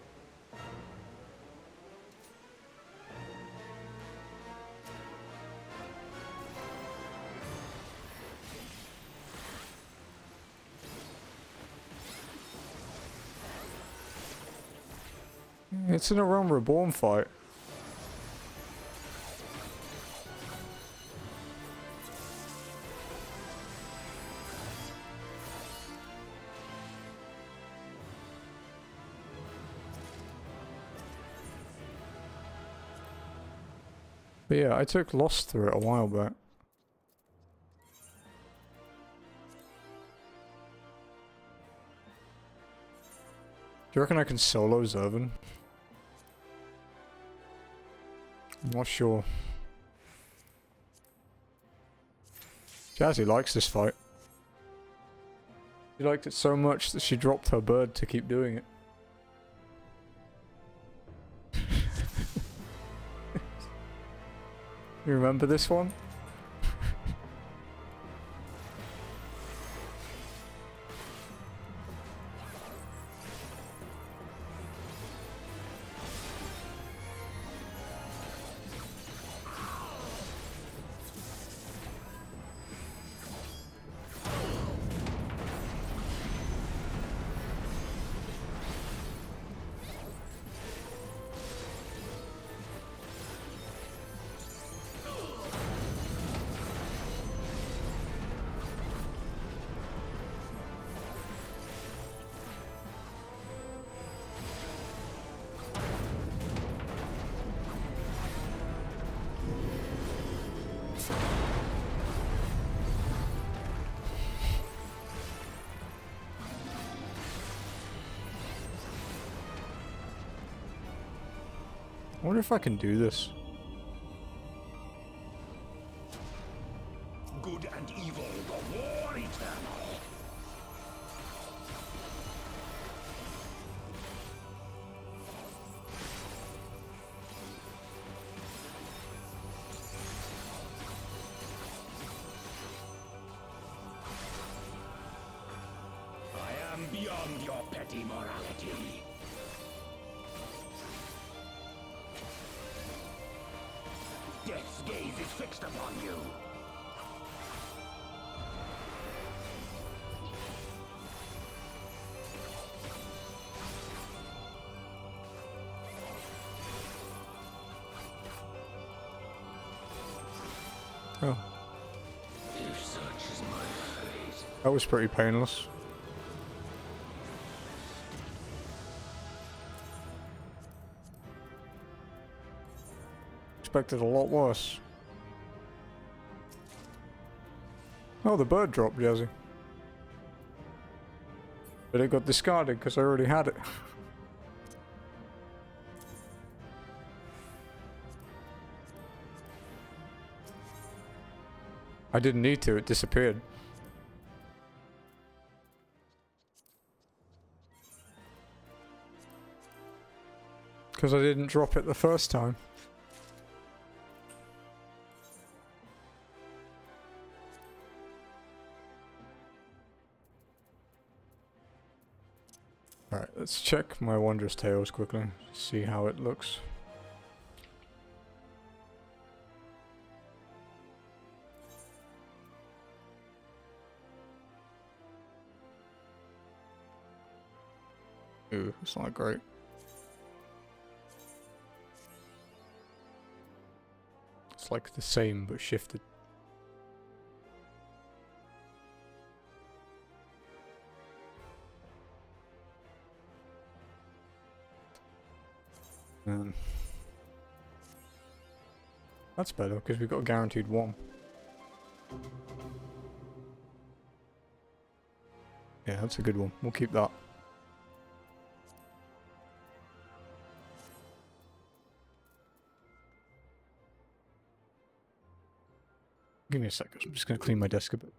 A: It's an Realm Reborn fight. But yeah, I took Lost through it a while back. Do you reckon I can solo Zervan? I'm not sure. Jazzy likes this fight. She liked it so much that she dropped her bird to keep doing it. You remember this one? I wonder if I can do this.
B: Good and evil, the war eternal. I am beyond your petty morality. Death's gaze is fixed upon you.
A: Oh.
B: If such is my fate.
A: That was pretty painless. expected a lot worse. Oh, the bird dropped, Jazzy. But it got discarded because I already had it. I didn't need to, it disappeared. Because I didn't drop it the first time. Alright, let's check my Wondrous Tales quickly. See how it looks. Ooh, it's not great. It's like the same but shifted. That's better because we've got a guaranteed 1. Yeah, that's a good one. We'll keep that. Give me a second. I'm just going to clean my desk a bit.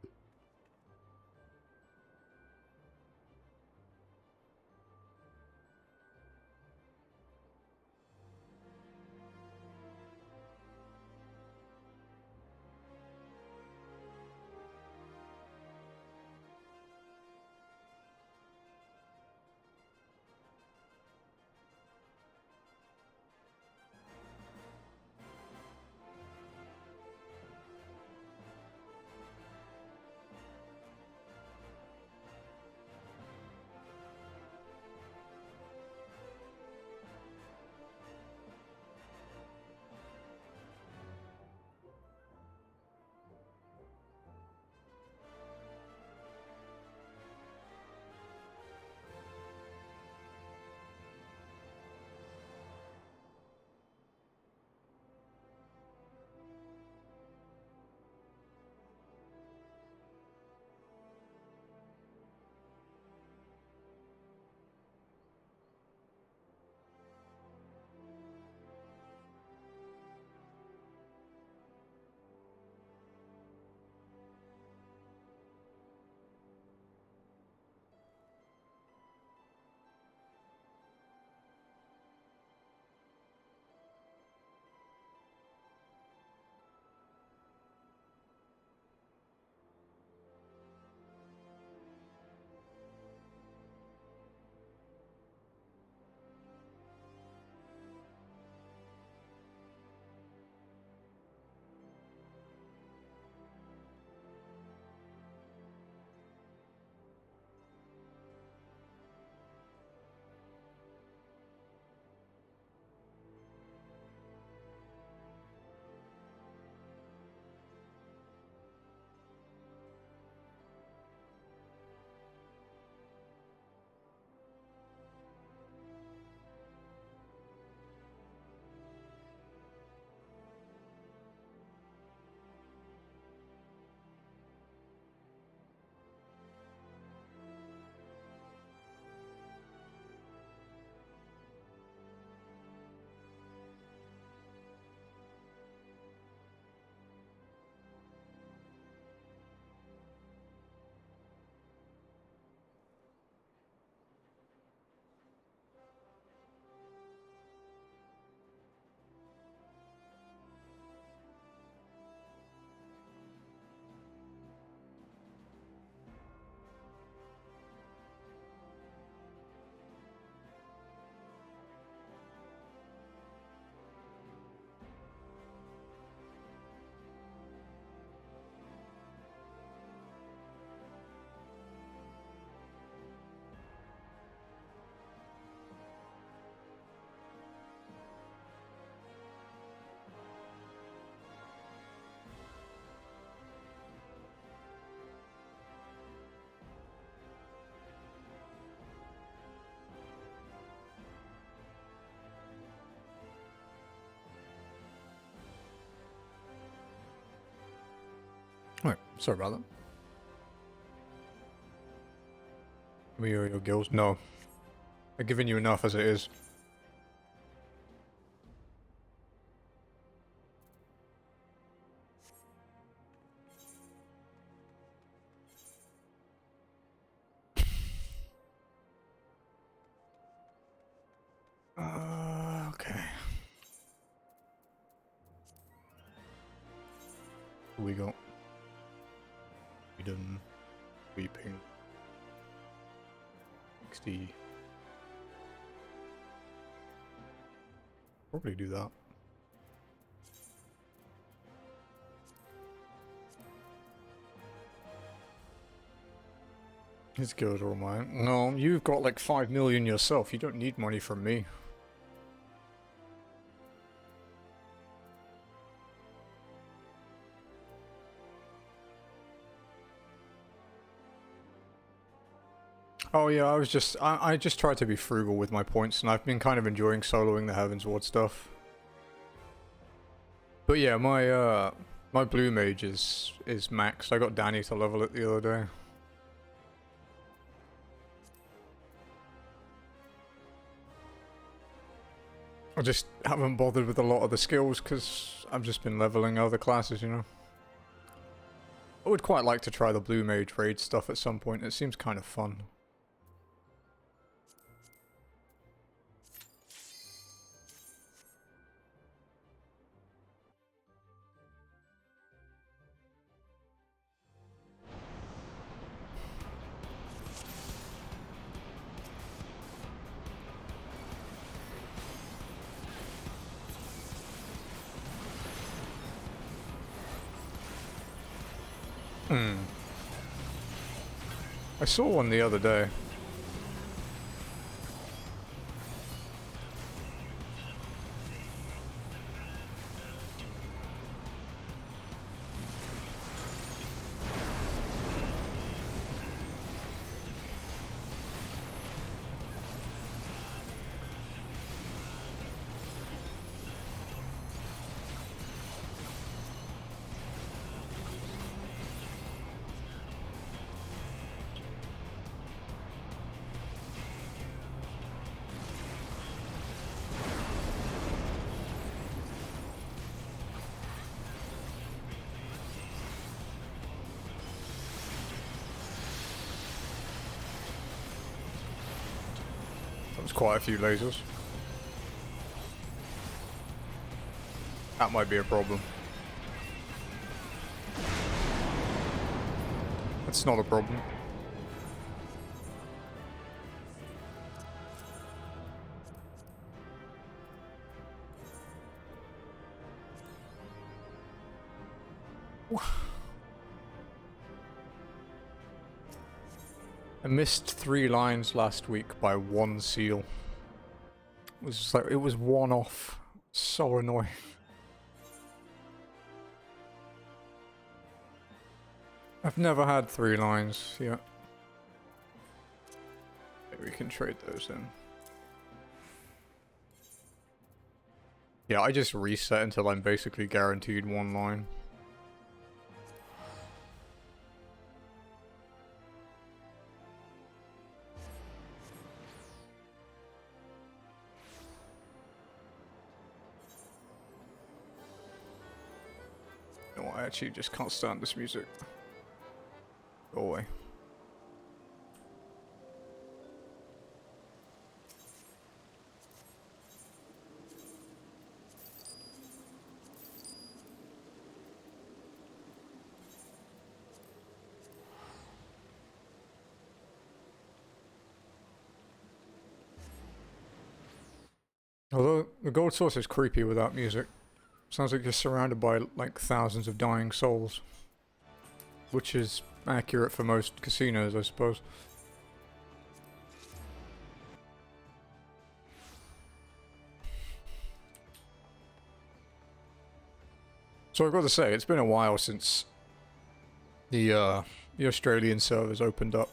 A: Wait, sorry about that. Give me your gills. No. I've given you enough as it is. Okay. What we got? Freedom. Weeping. 60. Probably do that. His guild are all mine. No, you've got like 5 million yourself. You don't need money from me. Oh yeah, I just tried to be frugal with my points, and I've been kind of enjoying soloing the Heavensward stuff. But yeah, my blue mage is maxed. I got Danny to level it the other day. I just haven't bothered with a lot of the skills because I've just been leveling other classes, you know. I would quite like to try the blue mage raid stuff at some point. It seems kind of fun. I saw one the other day. That was quite a few lasers. That might be a problem. That's not a problem. I missed 3 lines last week by 1 seal. It was just like, it was one off. So annoying. I've never had 3 lines yet. Maybe we can trade those in. Yeah, I just reset until I'm basically guaranteed 1 line. No, I actually just can't stand this music. Go away. Although the gold source is creepy without music. Sounds like you're surrounded by like thousands of dying souls. Which is accurate for most casinos, I suppose. So I've got to say, it's been a while since the Australian servers opened up.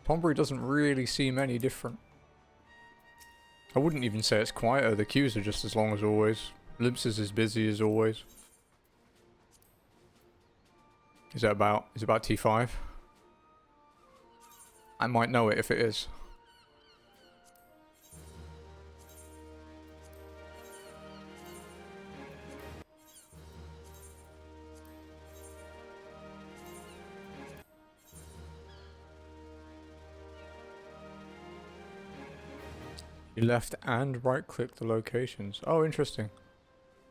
A: Tonbury doesn't really seem any different. I wouldn't even say it's quieter, the queues are just as long as always. Limps is as busy as always. Is it about T5? I might know it if it is. You left and right click the locations. Oh, interesting.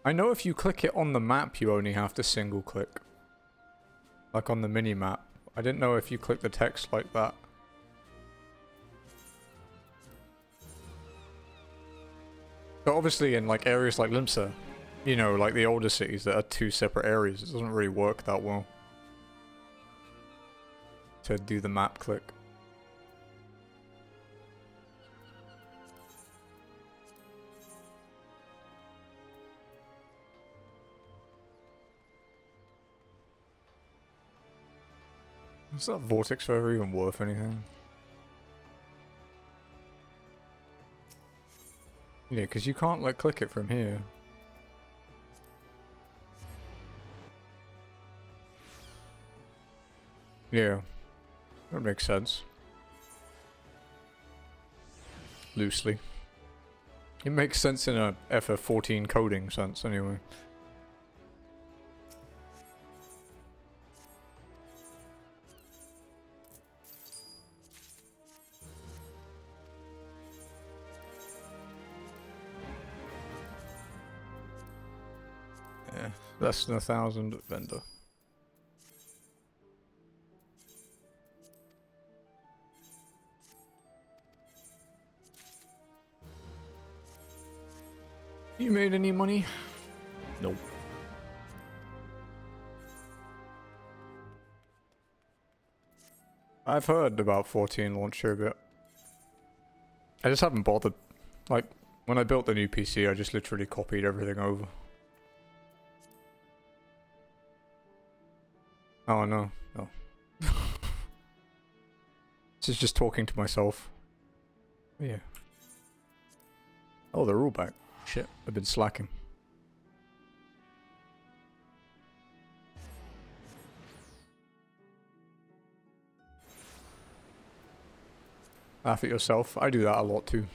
A: I know if you click it on the map, you only have to single click. Like on the mini map. I didn't know if you click the text like that. But obviously in like areas like Limsa, you know, like the older cities that are two separate areas, it doesn't really work that well to do the map click. Is that vortex ever even worth anything? Yeah, because you can't like click it from here. Yeah, that makes sense. Loosely. It makes sense in a FF14 coding sense anyway. Yeah, less than 1,000 vendor. You made any money? Nope. I've heard about 14 launcher a bit. I just haven't bothered. Like, when I built the new PC, I just literally copied everything over. Oh no, no. This is just talking to myself. Yeah. Oh, they're all back. Shit, I've been slacking. Laugh at yourself. I do that a lot too.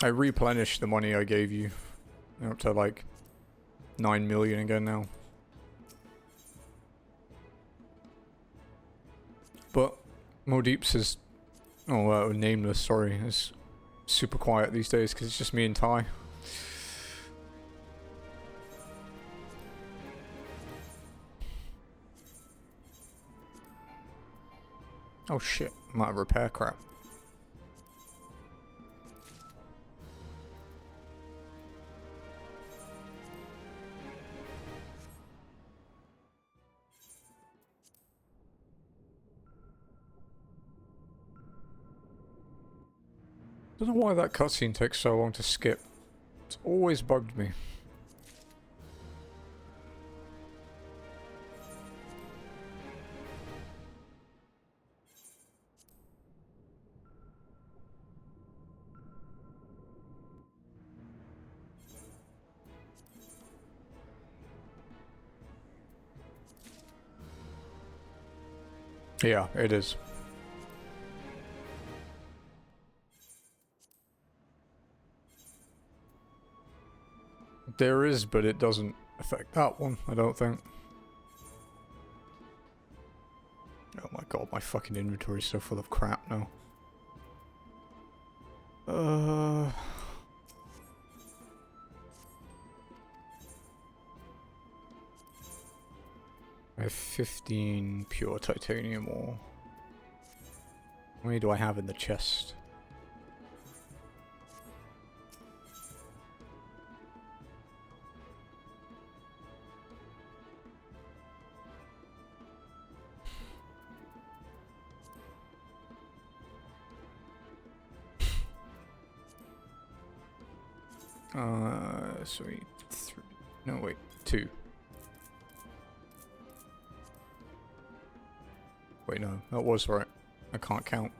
A: I replenished the money I gave you. Up to like 9 million again now. But Modeeps is, nameless, sorry, is super quiet these days because it's just me and Ty. Oh shit, I'm out of repair crap. I don't know why that cutscene takes so long to skip. It's always bugged me. Yeah, it is. There is, but it doesn't affect that one, I don't think. Oh my god, my fucking inventory is so full of crap now. I have 15 pure titanium ore. How many do I have in the chest? Sweet. No, wait, 2. Wait, no, that was right. I can't count.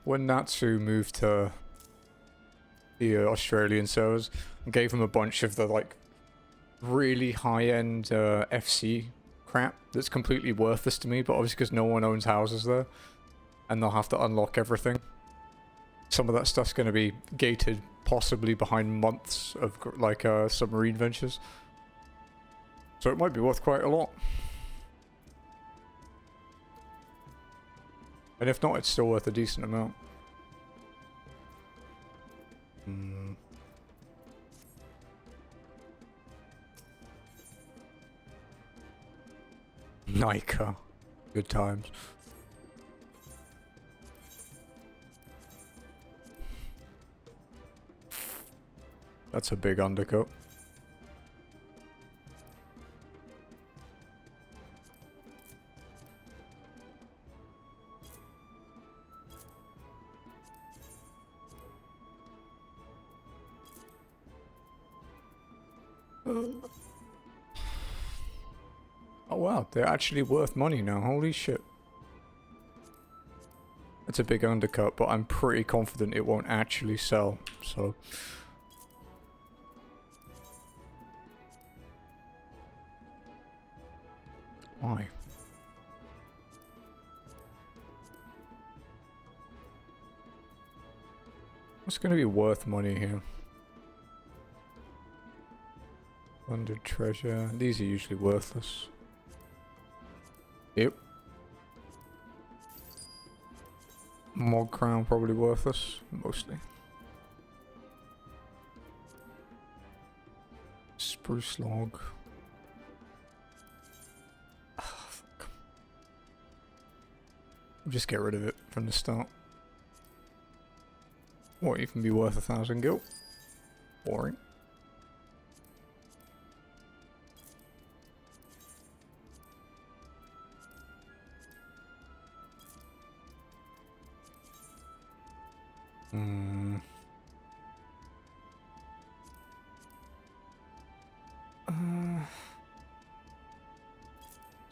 A: When Natsu moved to the Australian servers, I gave him a bunch of the like really high-end FC crap that's completely worthless to me, but obviously because no one owns houses there, and they'll have to unlock everything. Some of that stuff's going to be gated, possibly behind months of like submarine ventures. So it might be worth quite a lot. And if not, it's still worth a decent amount. Nika. Good times. That's a big undercut. Oh wow, they're actually worth money now, holy shit. That's a big undercut, but I'm pretty confident it won't actually sell, so... Why? What's gonna be worth money here? Plundered treasure. These are usually worthless. Yep. Mod crown probably worthless, mostly. Spruce log. Oh, fuck. Just get rid of it from the start. What, you can be worth 1,000 gil? Boring.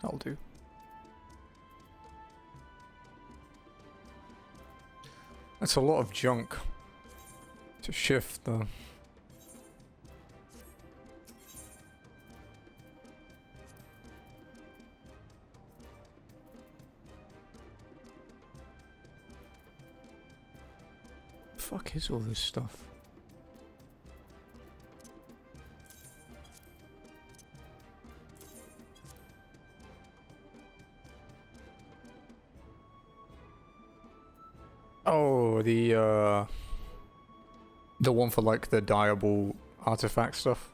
A: That'll do. That's a lot of junk to shift though. Fuck is all this stuff? Oh, the one for like the diable artifact stuff,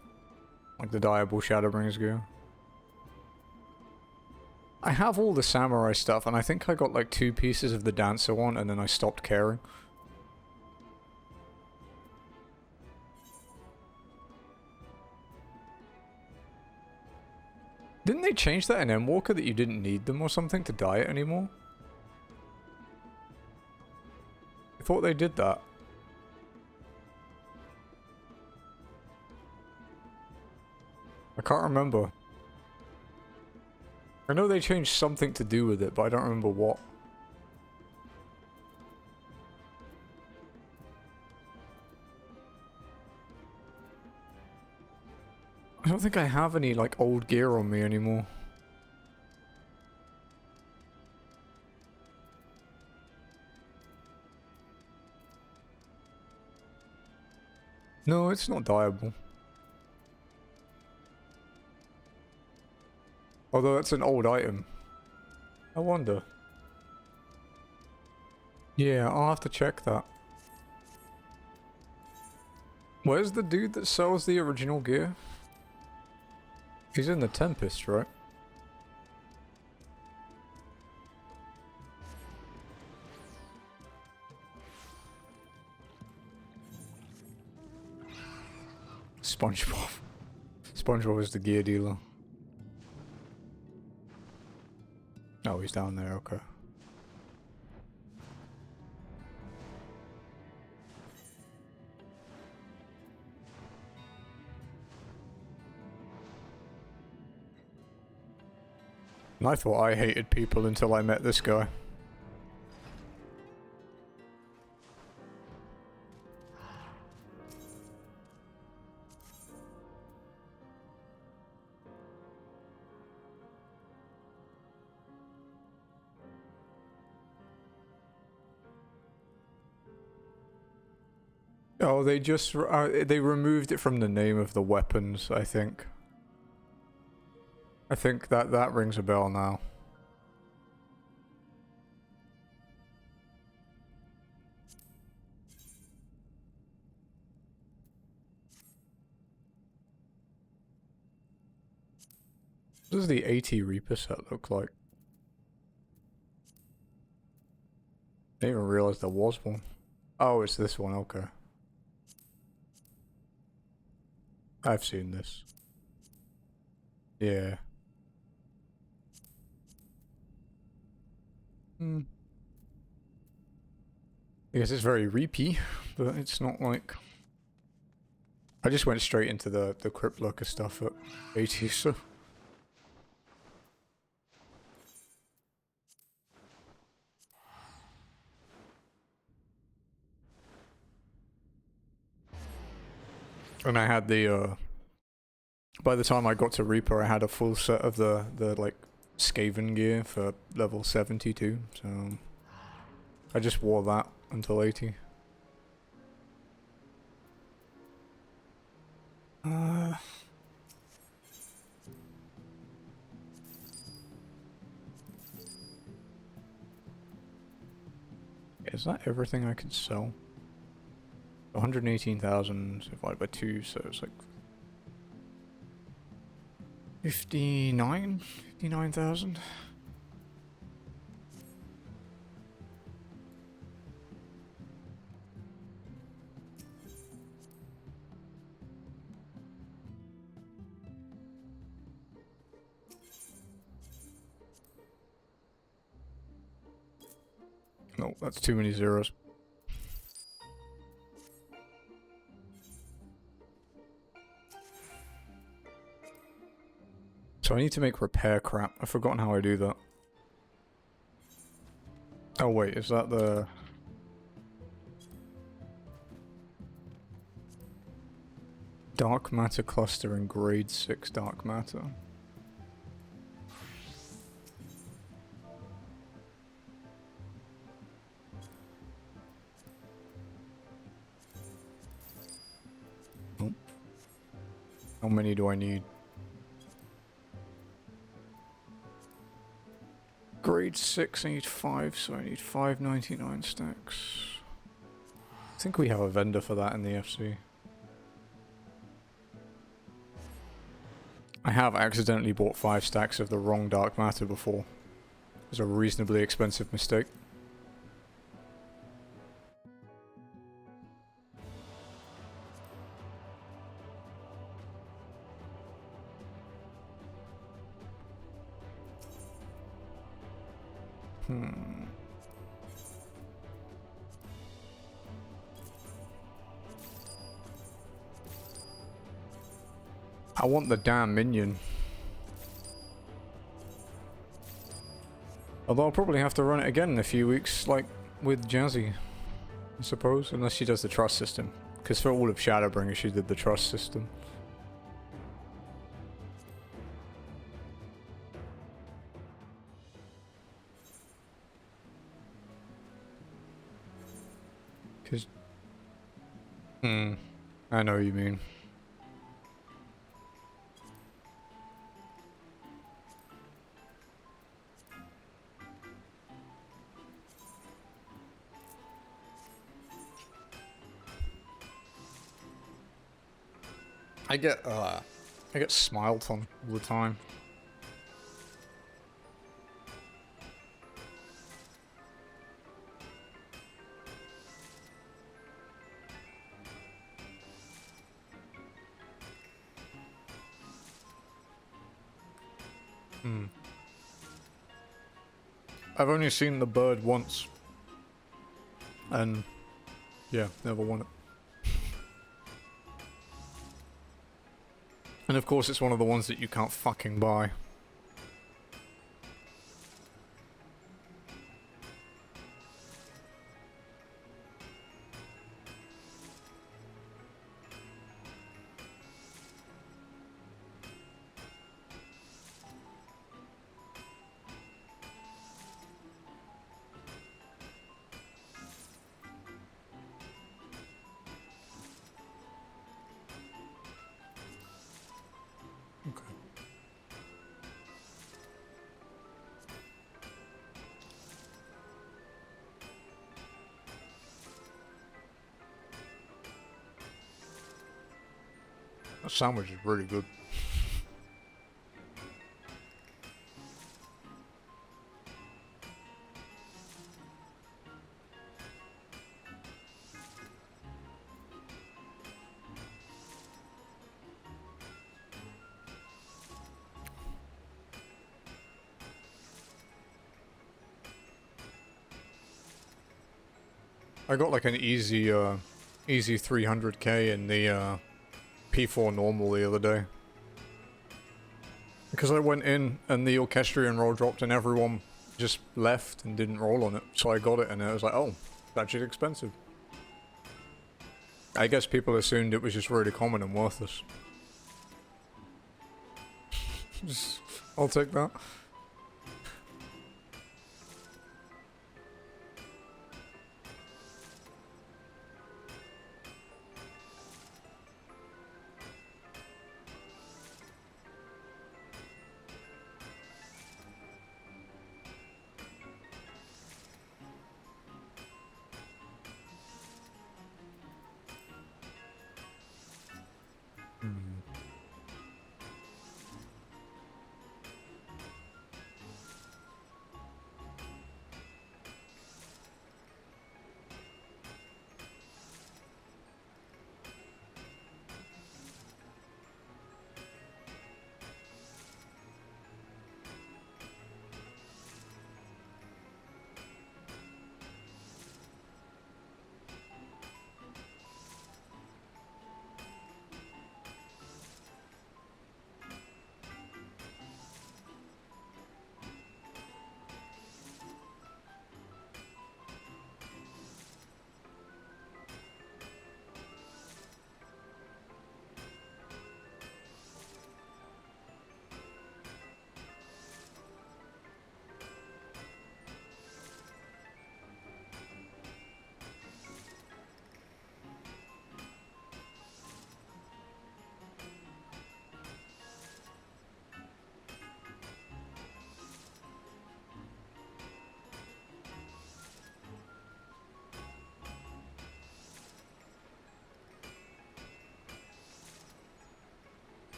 A: like the diable Shadowbringers gear. I have all the samurai stuff, and I think I got like 2 pieces of the dancer one, and then I stopped caring. Didn't they change that in Endwalker that you didn't need them or something to dye it anymore? I thought they did that. I can't remember. I know they changed something to do with it, but I don't remember what. I don't think I have any, like, old gear on me anymore. No, it's not dyeable. Although that's an old item. I wonder. Yeah, I'll have to check that. Where's the dude that sells the original gear? He's in the Tempest, right? SpongeBob. SpongeBob is the gear dealer. Oh, he's down there, okay. And I thought I hated people until I met this guy. Oh, they just they removed it from the name of the weapons, I think. I think that rings a bell now. What does the 80 Reaper set look like? I didn't even realize there was one. Oh, it's this one, okay. I've seen this. Yeah. Hmm. I guess it's very reapy, but it's not like... I just went straight into the Crypt Lurker stuff at 80, so... And I had the, by the time I got to Reaper, I had a full set of the like, Skaven gear for level 72, so... I just wore that until 80. Is that everything I could sell? 118,000 divided by 2, so it's like 59,000. No, that's too many zeros. So I need to make repair crap. I've forgotten how I do that. Oh wait, is that the... Dark matter cluster and grade 6 dark matter? Oh. How many do I need? Grade 6, I need 5, so I need 599 stacks. I think we have a vendor for that in the FC. I have accidentally bought 5 stacks of the wrong dark matter before. It was a reasonably expensive mistake. I want the damn minion. Although I'll probably have to run it again in a few weeks, like with Jazzy, I suppose, unless she does the trust system. Because for all of Shadowbringer, she did the trust system. Because... I know what you mean. I get smiled on all the time. I've only seen the bird once. And yeah, never won it. And of course it's one of the ones that you can't fucking buy. That sandwich is really good. I got like an easy 300k in the P4 normal the other day. Because I went in and the orchestrion roll dropped and everyone just left and didn't roll on it. So I got it and I was like, oh, it's actually expensive. I guess people assumed it was just really common and worthless. I'll take that.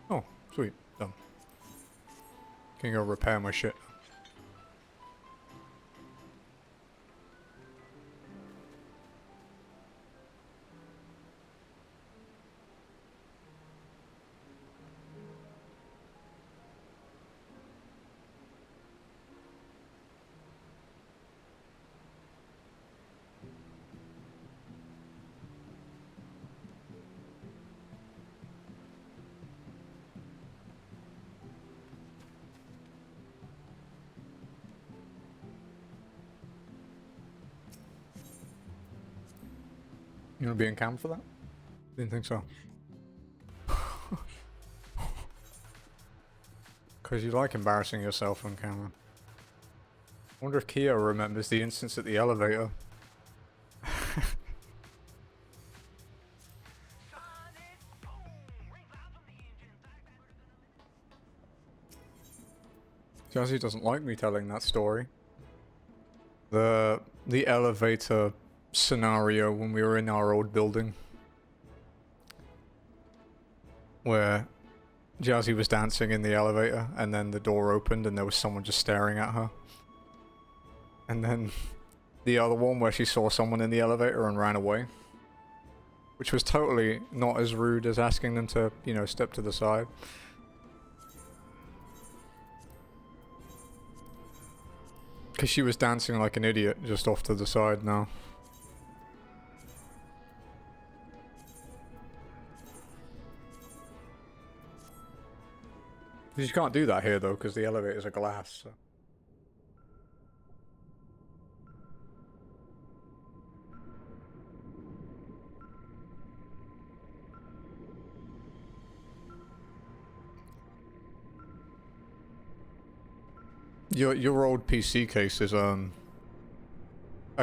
A: Oh, sweet. Done. Can go repair my shit. You want to be in cam for that? Didn't think so. Because you like embarrassing yourself on camera. I wonder if Kia remembers the instance at the elevator. Jazzy doesn't like me telling that story. The elevator scenario when we were in our old building. Where Jazzy was dancing in the elevator and then the door opened and there was someone just staring at her. And then the other one where she saw someone in the elevator and ran away. Which was totally not as rude as asking them to, you know, step to the side. Because she was dancing like an idiot just off to the side now. You can't do that here though, because the elevators are glass. So. Your old PC case is a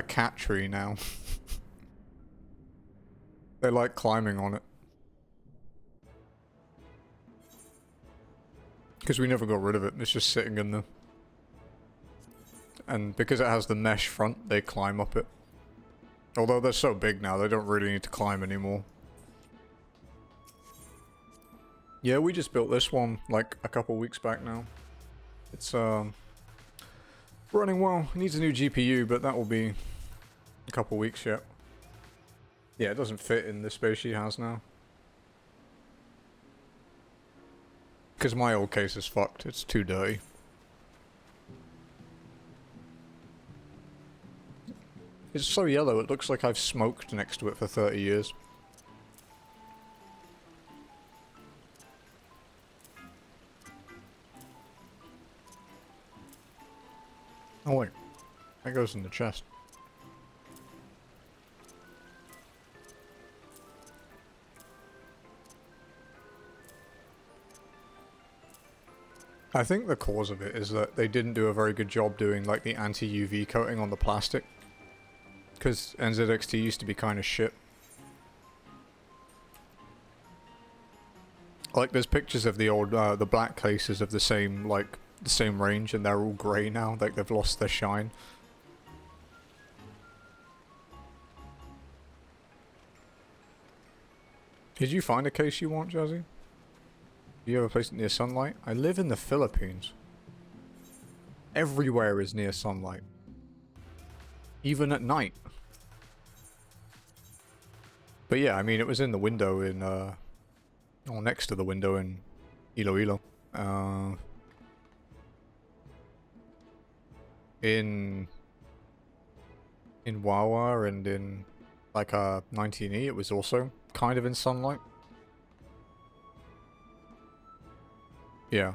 A: cat tree now. They like climbing on it. Because we never got rid of it, it's just sitting in there. And because it has the mesh front, they climb up it. Although they're so big now, they don't really need to climb anymore. Yeah, we just built this one like a couple weeks back now. It's running well. It needs a new GPU, but that will be a couple weeks yet. Yeah, it doesn't fit in the space she has now. Because my old case is fucked. It's too dirty. It's so yellow, it looks like I've smoked next to it for 30 years. Oh wait, that goes in the chest. I think the cause of it is that they didn't do a very good job doing like the anti-UV coating on the plastic. Because NZXT used to be kind of shit. Like there's pictures of the old, the black cases of the same, like, the same range and they're all grey now, like they've lost their shine. Did you find a case you want, Jazzy? Do you have a place near sunlight? I live in the Philippines. Everywhere is near sunlight. Even at night. But yeah, I mean, it was in the window in, or next to the window in Iloilo. In Wawa and in, like, 19E, it was also kind of in sunlight. Yeah.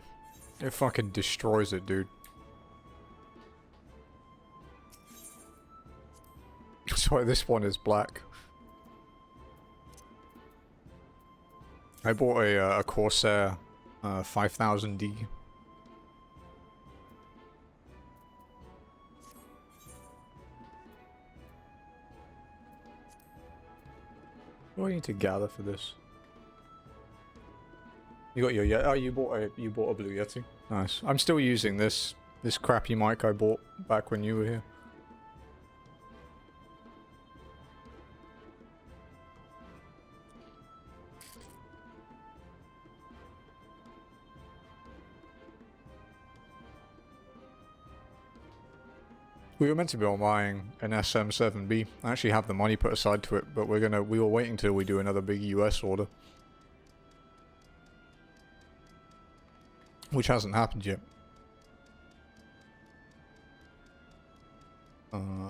A: It fucking destroys it, dude. That's why this one is black. I bought a Corsair 5000D. What do I need to gather for this? You got your Yeti? Oh, you bought a Blue Yeti. Nice. I'm still using this crappy mic I bought back when you were here. We were meant to be buying an SM7B. I actually have the money put aside to it, but we were waiting till we do another big US order. Which hasn't happened yet. Uh...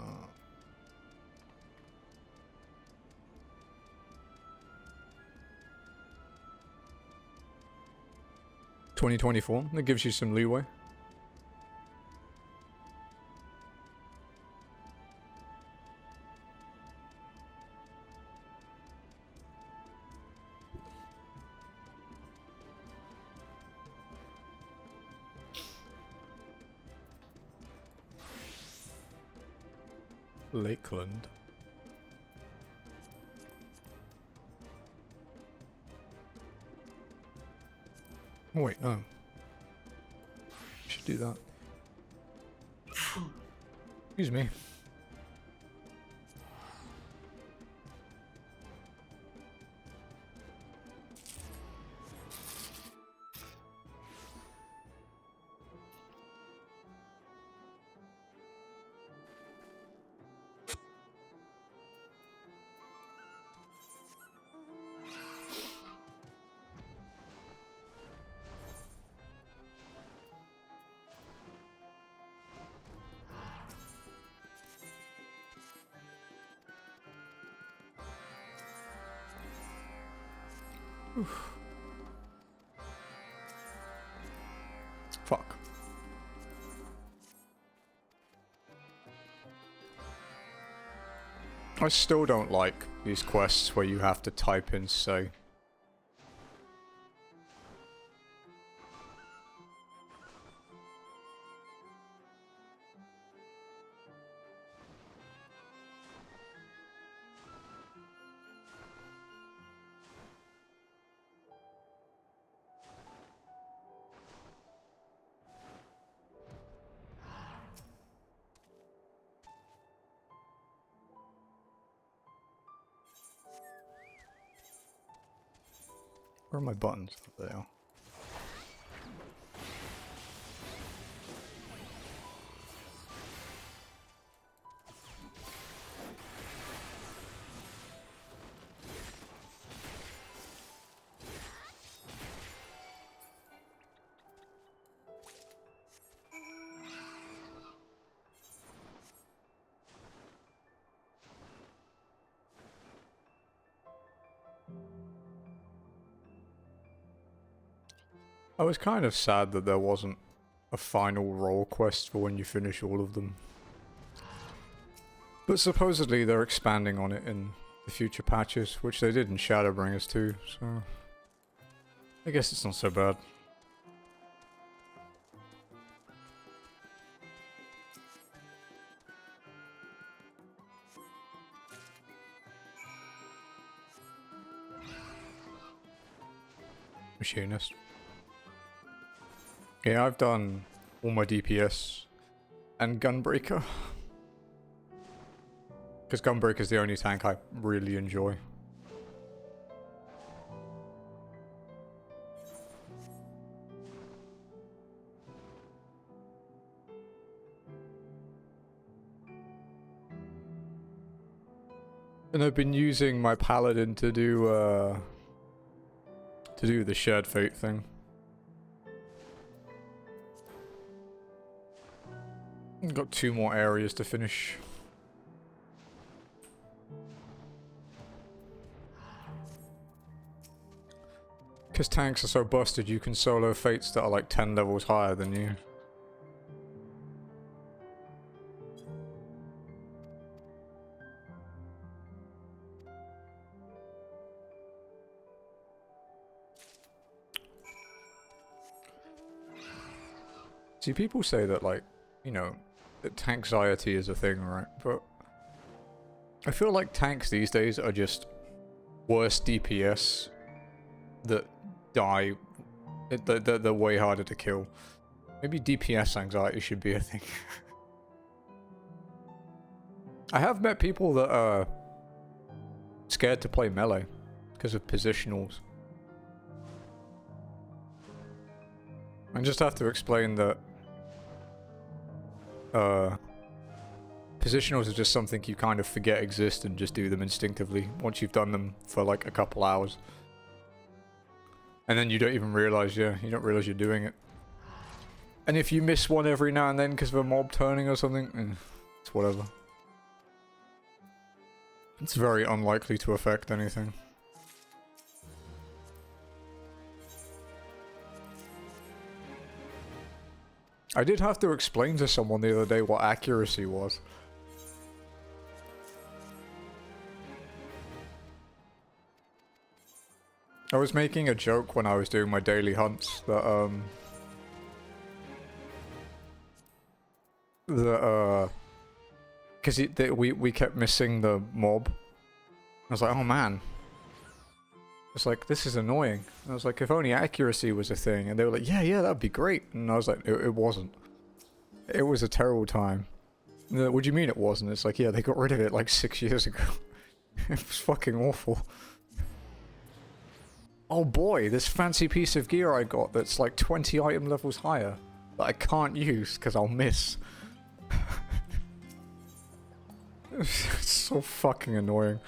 A: 2024, that gives you some leeway. Lakeland. Oh wait, no. Should do that. Excuse me. Oof. Fuck. I still don't like these quests where you have to type in say. Where are my buttons? There they are. I was kind of sad that there wasn't a final role quest for when you finish all of them. But supposedly they're expanding on it in the future patches, which they did in Shadowbringers too, so I guess it's not so bad. Machinist. Yeah, I've done all my DPS and Gunbreaker. Because Gunbreaker is the only tank I really enjoy. And I've been using my Paladin to do the shared fate thing. I've got 2 more areas to finish. Because tanks are so busted, you can solo fates that are like 10 levels higher than you. See, people say that, like, you know, that tanxiety is a thing, right? But I feel like tanks these days are just worse DPS that die. They're way harder to kill. Maybe DPS anxiety should be a thing. I have met people that are scared to play melee because of positionals. I just have to explain that positionals are just something you kind of forget exist and just do them instinctively once you've done them for like a couple hours. And then you don't even realize, you don't realize you're doing it. And if you miss one every now and then because of a mob turning or something, it's whatever. It's very unlikely to affect anything. I did have to explain to someone the other day what accuracy was. I was making a joke when I was doing my daily hunts that because we kept missing the mob. I was like, oh man. It's like, this is annoying. And I was like, if only accuracy was a thing. And they were like, yeah, that'd be great. And I was like, it wasn't. It was a terrible time. No, what do you mean it wasn't? It's like, yeah, they got rid of it like 6 years ago. It was fucking awful. Oh boy, this fancy piece of gear I got that's like 20 item levels higher that I can't use because I'll miss. It's so fucking annoying.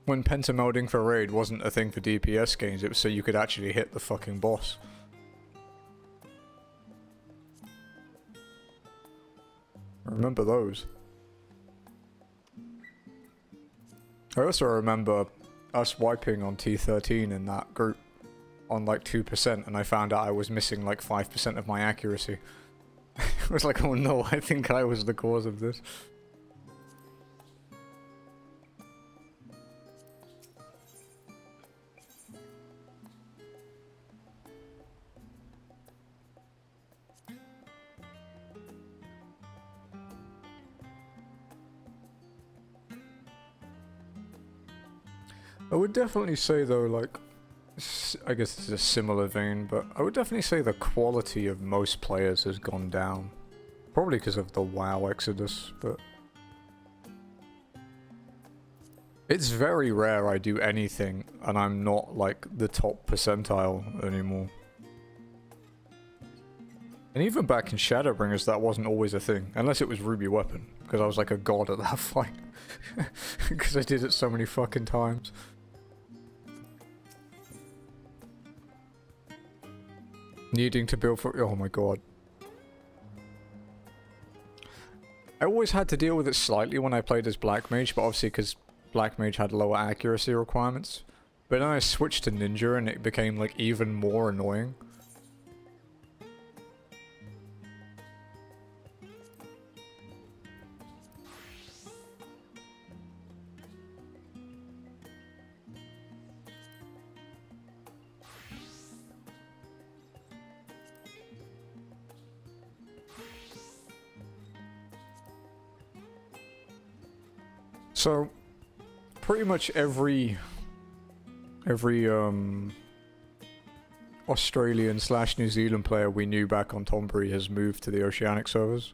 A: When pentamelding for raid wasn't a thing for DPS games, it was so you could actually hit the fucking boss. I remember those. I also remember us wiping on T13 in that group on like 2%, and I found out I was missing like 5% of my accuracy. I was like, oh no, I think I was the cause of this. I would definitely say though, like, I guess it's a similar vein, but I would definitely say the quality of most players has gone down. Probably because of the WoW exodus, but... It's very rare I do anything and I'm not like the top percentile anymore. And even back in Shadowbringers that wasn't always a thing, unless it was Ruby Weapon, because I was like a god at that fight. Because I did it so many fucking times. Needing to build for... oh my god. I always had to deal with it slightly when I played as Black Mage, but obviously because Black Mage had lower accuracy requirements. But then I switched to Ninja and it became like even more annoying. So, pretty much every Australian / New Zealand player we knew back on Tonbury has moved to the Oceanic servers.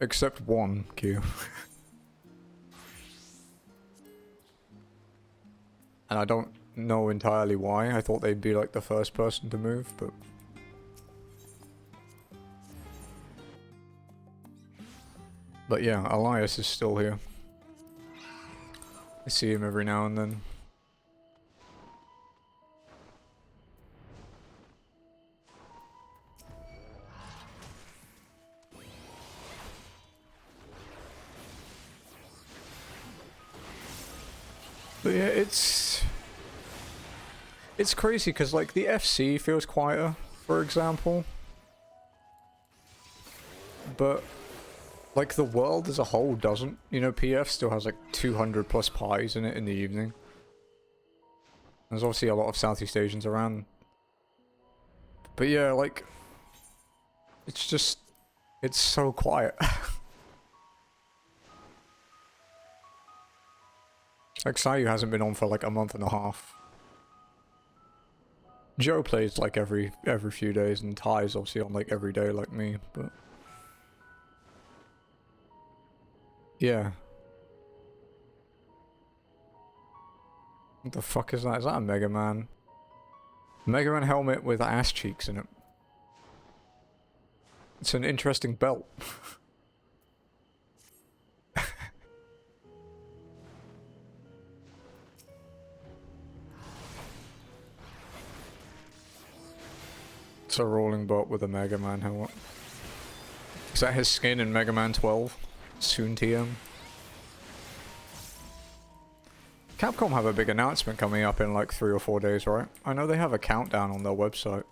A: Except one, Q. And I don't know entirely why. I thought they'd be like the first person to move, but... But yeah, Elias is still here. I see him every now and then. But yeah, it's crazy because like the FC feels quieter, for example. But like the world as a whole doesn't. You know, PF still has like 200 plus pies in it in the evening. There's obviously a lot of Southeast Asians around. But yeah, like it's just, it's so quiet. Like Sayu hasn't been on for like a month and a half. Joe plays like every few days, and Ty's obviously on like every day like me, but yeah. What the fuck is that? Is that a Mega Man? Mega Man helmet with ass cheeks in it. It's an interesting belt. It's a rolling bot with a Mega Man helmet. Is that his skin in Mega Man 12? Soon TM. Capcom have a big announcement coming up in like 3 or 4 days, right? I know they have a countdown on their website.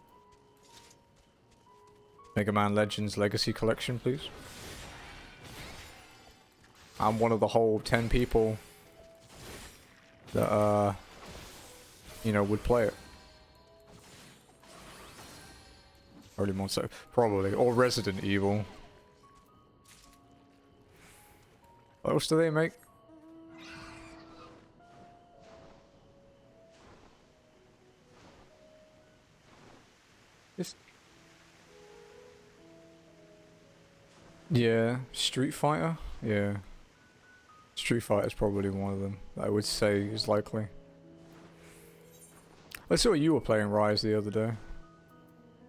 A: Mega Man Legends Legacy Collection, please. I'm one of the whole 10 people that, you know, would play it. Early Monster, probably. Or Resident Evil. What else do they make? It's... Yeah, Street Fighter? Yeah. Street Fighter is probably one of them that I would say is likely. I saw you were playing Rise the other day.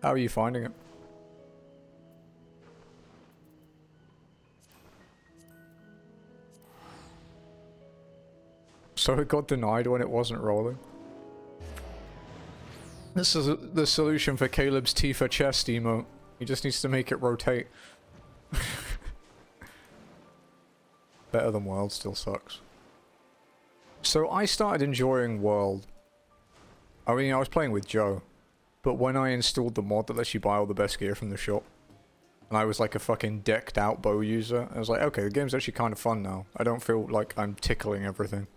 A: How are you finding it? So it got denied when it wasn't rolling. This is the solution for Caleb's Tifa chest emote. He just needs to make it rotate. Better than World still sucks. So I started enjoying World. I mean, I was playing with Joe. But when I installed the mod that lets you buy all the best gear from the shop, and I was like a fucking decked out bow user, I was like, okay, the game's actually kind of fun now. I don't feel like I'm tickling everything.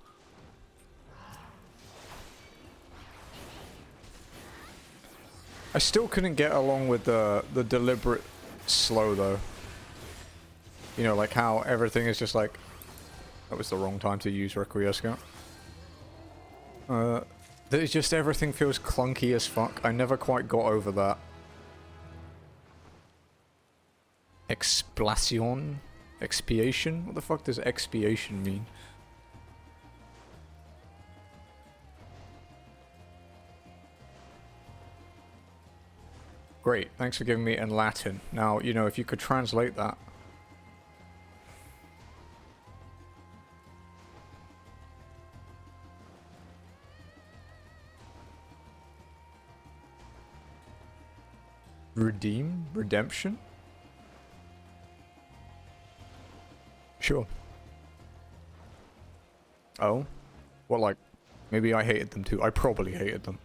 A: I still couldn't get along with the deliberate slow though. You know, like how everything is just like... That was the wrong time to use Requiescat. There's just everything feels clunky as fuck. I never quite got over that. Expiation? Expiation? What the fuck does expiation mean? Great, thanks for giving me in Latin. Now, you know, if you could translate that. Redeem? Redemption? Sure. Oh? Well, like, maybe I hated them too. I probably hated them.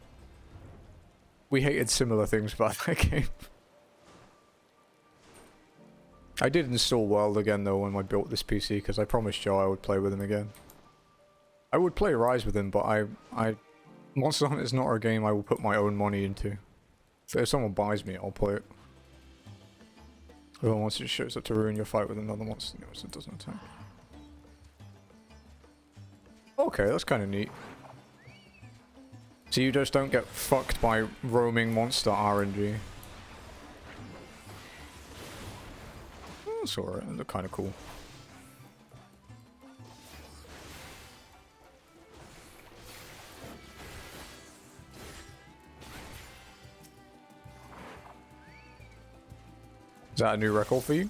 A: We hated similar things about that game. I did install World again though when I built this PC because I promised Joe I would play with him again. I would play Rise with him, but Monster Hunter is not a game I will put my own money into. So if someone buys me, I'll play it. If a monster shows up to ruin your fight with another monster, it doesn't attack. Okay, that's kind of neat. So you just don't get fucked by roaming monster RNG. That's alright, they look kind of cool. Is that a new record for you?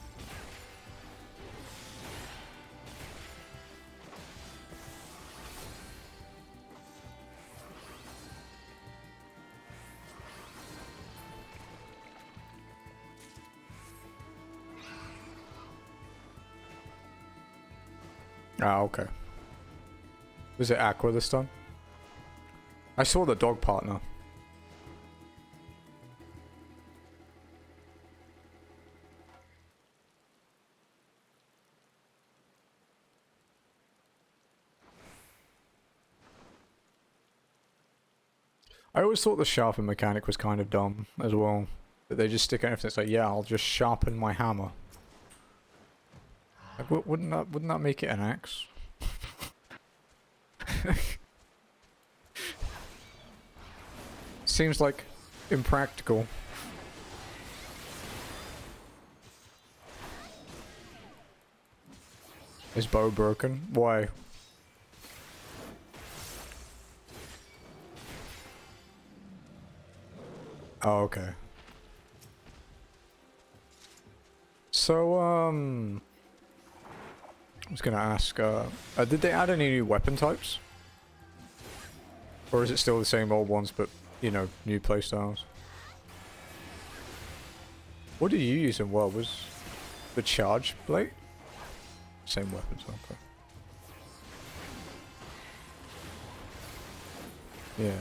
A: Ah, okay. Was it Aqua this time? I saw the dog partner. I always thought the sharpen mechanic was kind of dumb as well. That they just stick anything. It's like, yeah, I'll just sharpen my hammer. Like, wouldn't that make it an axe? Seems like impractical. Is bow broken? Why? Oh, okay. So, I was gonna ask, did they add any new weapon types? Or is it still the same old ones, but, you know, new playstyles? What did you use in World? Was the charge blade? Same weapons, okay. Yeah.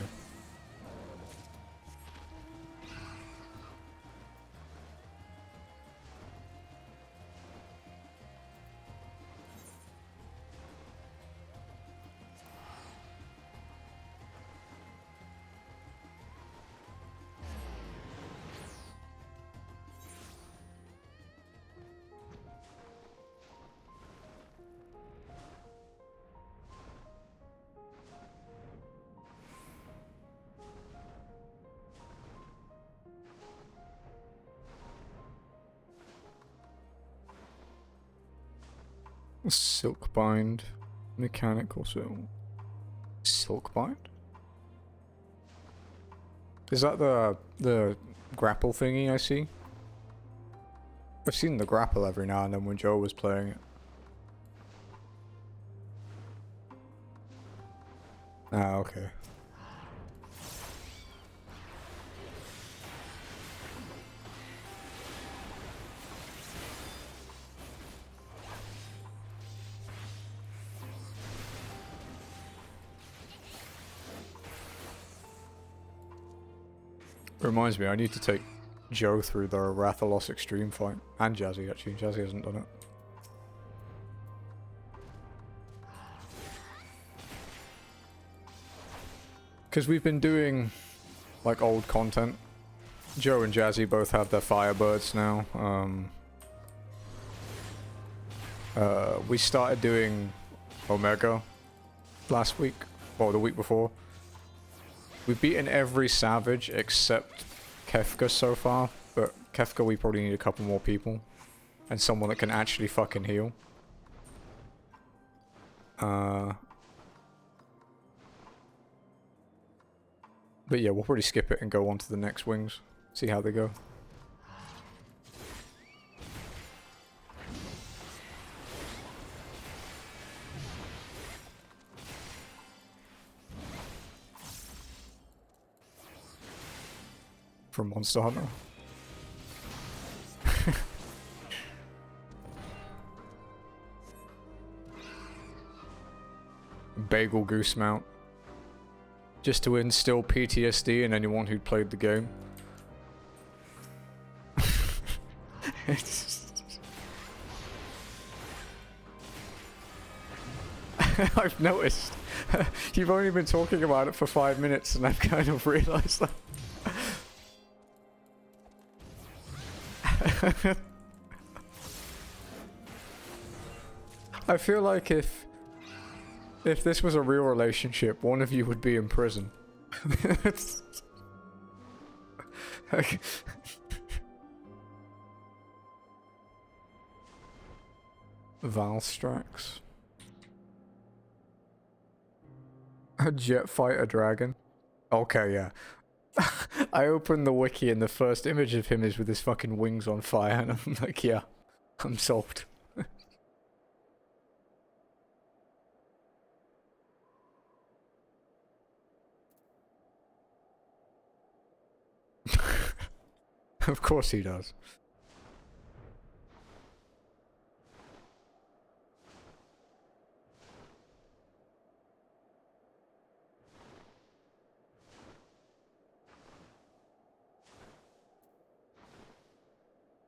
A: Silkbind. Mechanical silk. Silkbind? Is that the grapple thingy I see? I've seen the grapple every now and then when Joe was playing it. Ah, okay. Reminds me, I need to take Joe through the Rathalos Extreme fight. And Jazzy, actually. Jazzy hasn't done it. Because we've been doing, like, old content. Joe and Jazzy both have their Firebirds now. We started doing Omega last week, or the week before. We've beaten every Savage except Kefka so far, but Kefka we probably need a couple more people. And someone that can actually fucking heal. But yeah, we'll probably skip it and go on to the next wings. See how they go. From Monster Hunter. Bagel Goose Mount. Just to instill PTSD in anyone who'd played the game. I've noticed. You've only been talking about it for 5 minutes and I've kind of realized that. I feel like if this was a real relationship, one of you would be in prison. Like, Valstrax. A jet fighter dragon. Okay, yeah. I opened the wiki and the first image of him is with his fucking wings on fire and I'm like, yeah, I'm sold. Of course he does.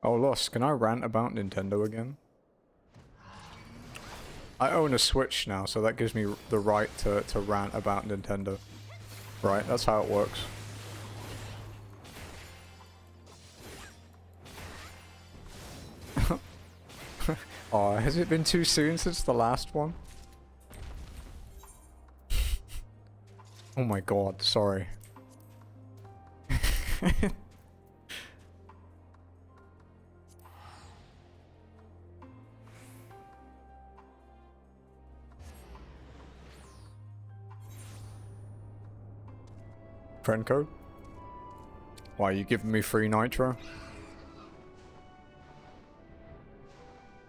A: Oh, Lost, can I rant about Nintendo again? I own a Switch now, so that gives me the right to rant about Nintendo. Right, that's how it works. Oh, has it been too soon since the last one? Oh my god, sorry. Friend code? Why, are you giving me free nitro?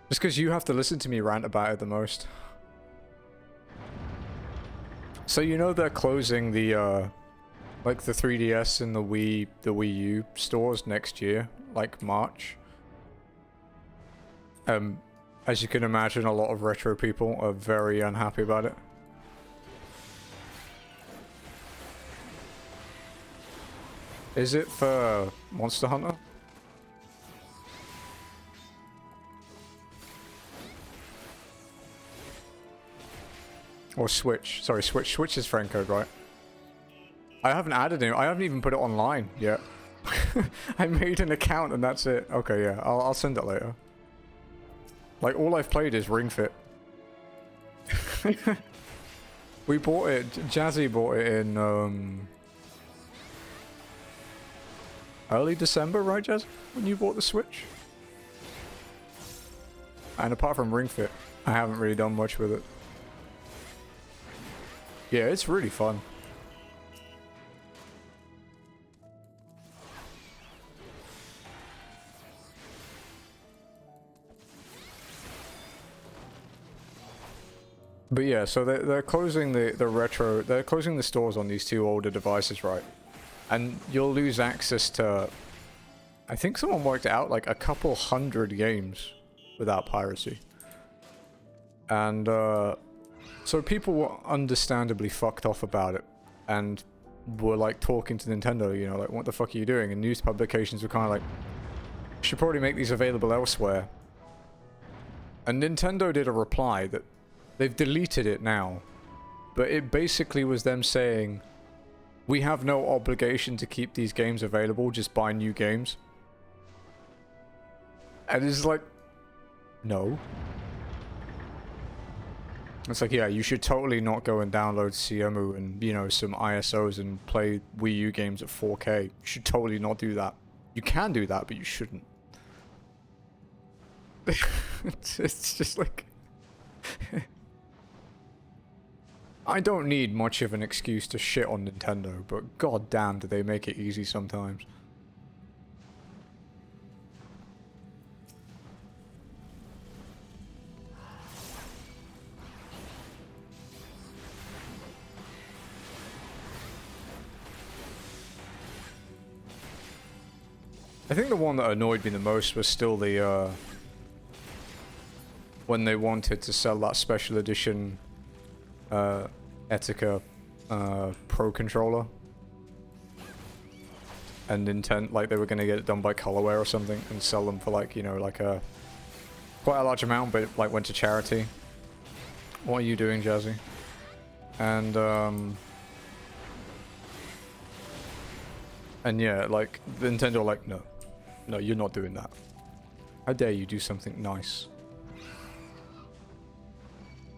A: Just because you have to listen to me rant about it the most. So you know they're closing the, like the 3DS and the Wii U stores next year, like March. As you can imagine, a lot of retro people are very unhappy about it. Is it for Monster Hunter? Or Switch. Sorry, Switch. Switch is friend code, right? I haven't added him. I haven't even put it online yet. I made an account and that's it. Okay, yeah. I'll send it later. Like, all I've played is Ring Fit. We bought it. Jazzy bought it in, early December, right, Jazz? When you bought the Switch? And apart from Ring Fit, I haven't really done much with it. Yeah, it's really fun. But yeah, so they're closing they're closing the stores on these two older devices, right? And you'll lose access to, I think someone worked it out, like a couple hundred games without piracy. And so people were understandably fucked off about it and were like talking to Nintendo, you know, like, what the fuck are you doing? And news publications were kind of like, should probably make these available elsewhere. And Nintendo did a reply that they've deleted it now, but it basically was them saying, we have no obligation to keep these games available, just buy new games. And it's like, no. It's like, yeah, you should totally not go and download CMU and, you know, some ISOs and play Wii U games at 4K. You should totally not do that. You can do that, but you shouldn't. It's just like... I don't need much of an excuse to shit on Nintendo, but god damn do they make it easy sometimes. I think the one that annoyed me the most was still the, when they wanted to sell that special edition, Etika, Pro controller. And Nintendo, like, they were gonna get it done by Colorware or something and sell them for, like, you know, like a, quite a large amount, but it, like, went to charity. What are you doing, Jazzy? And yeah, like, Nintendo were like, no. No, you're not doing that. How dare you do something nice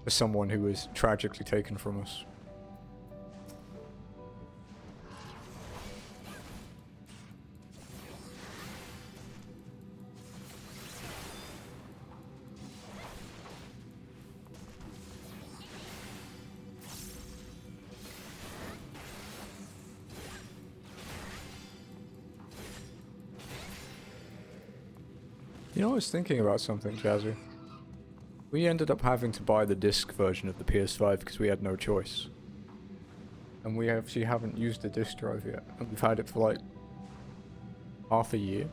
A: for someone who was tragically taken from us. You know, I was thinking about something, Jazzy. We ended up having to buy the disc version of the PS5 because we had no choice. And we actually haven't used the disc drive yet. And we've had it for like half a year.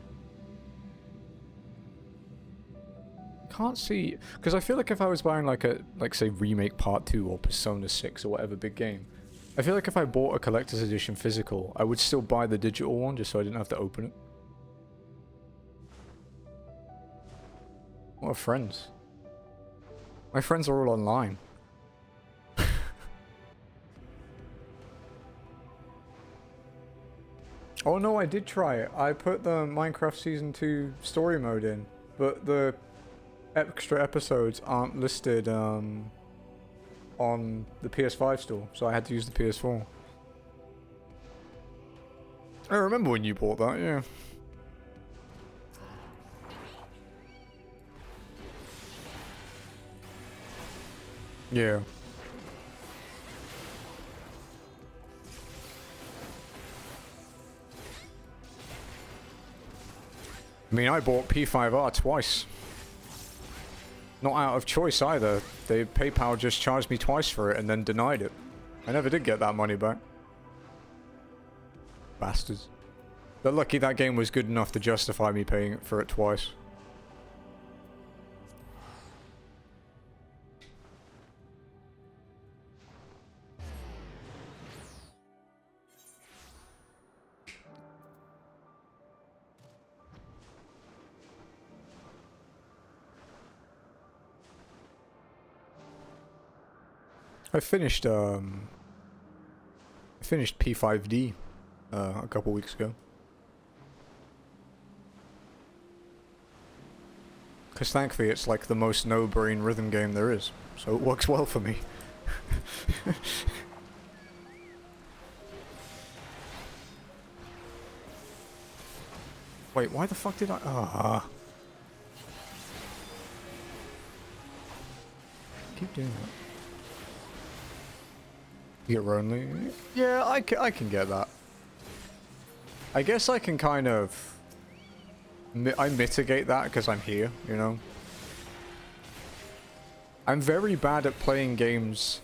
A: Can't see, because I feel like if I was buying like a, like say Remake Part 2 or Persona 6 or whatever big game, I feel like if I bought a collector's edition physical, I would still buy the digital one just so I didn't have to open it. What are friends? My friends are all online. Oh no, I did try it. I put the Minecraft Season 2 story mode in, but the extra episodes aren't listed on the PS5 store, so I had to use the PS4. I remember when you bought that, yeah. Yeah. I mean, I bought P5R twice. Not out of choice either. PayPal just charged me twice for it and then denied it. I never did get that money back. Bastards. But lucky that game was good enough to justify me paying for it twice. I finished P5D a couple weeks ago. Because thankfully it's like the most no-brain rhythm game there is, so it works well for me. Wait, why the fuck did I... Ah. Keep doing that. You're lonely? Yeah, I can get that. I guess I can kind of... I mitigate that because I'm here, you know? I'm very bad at playing games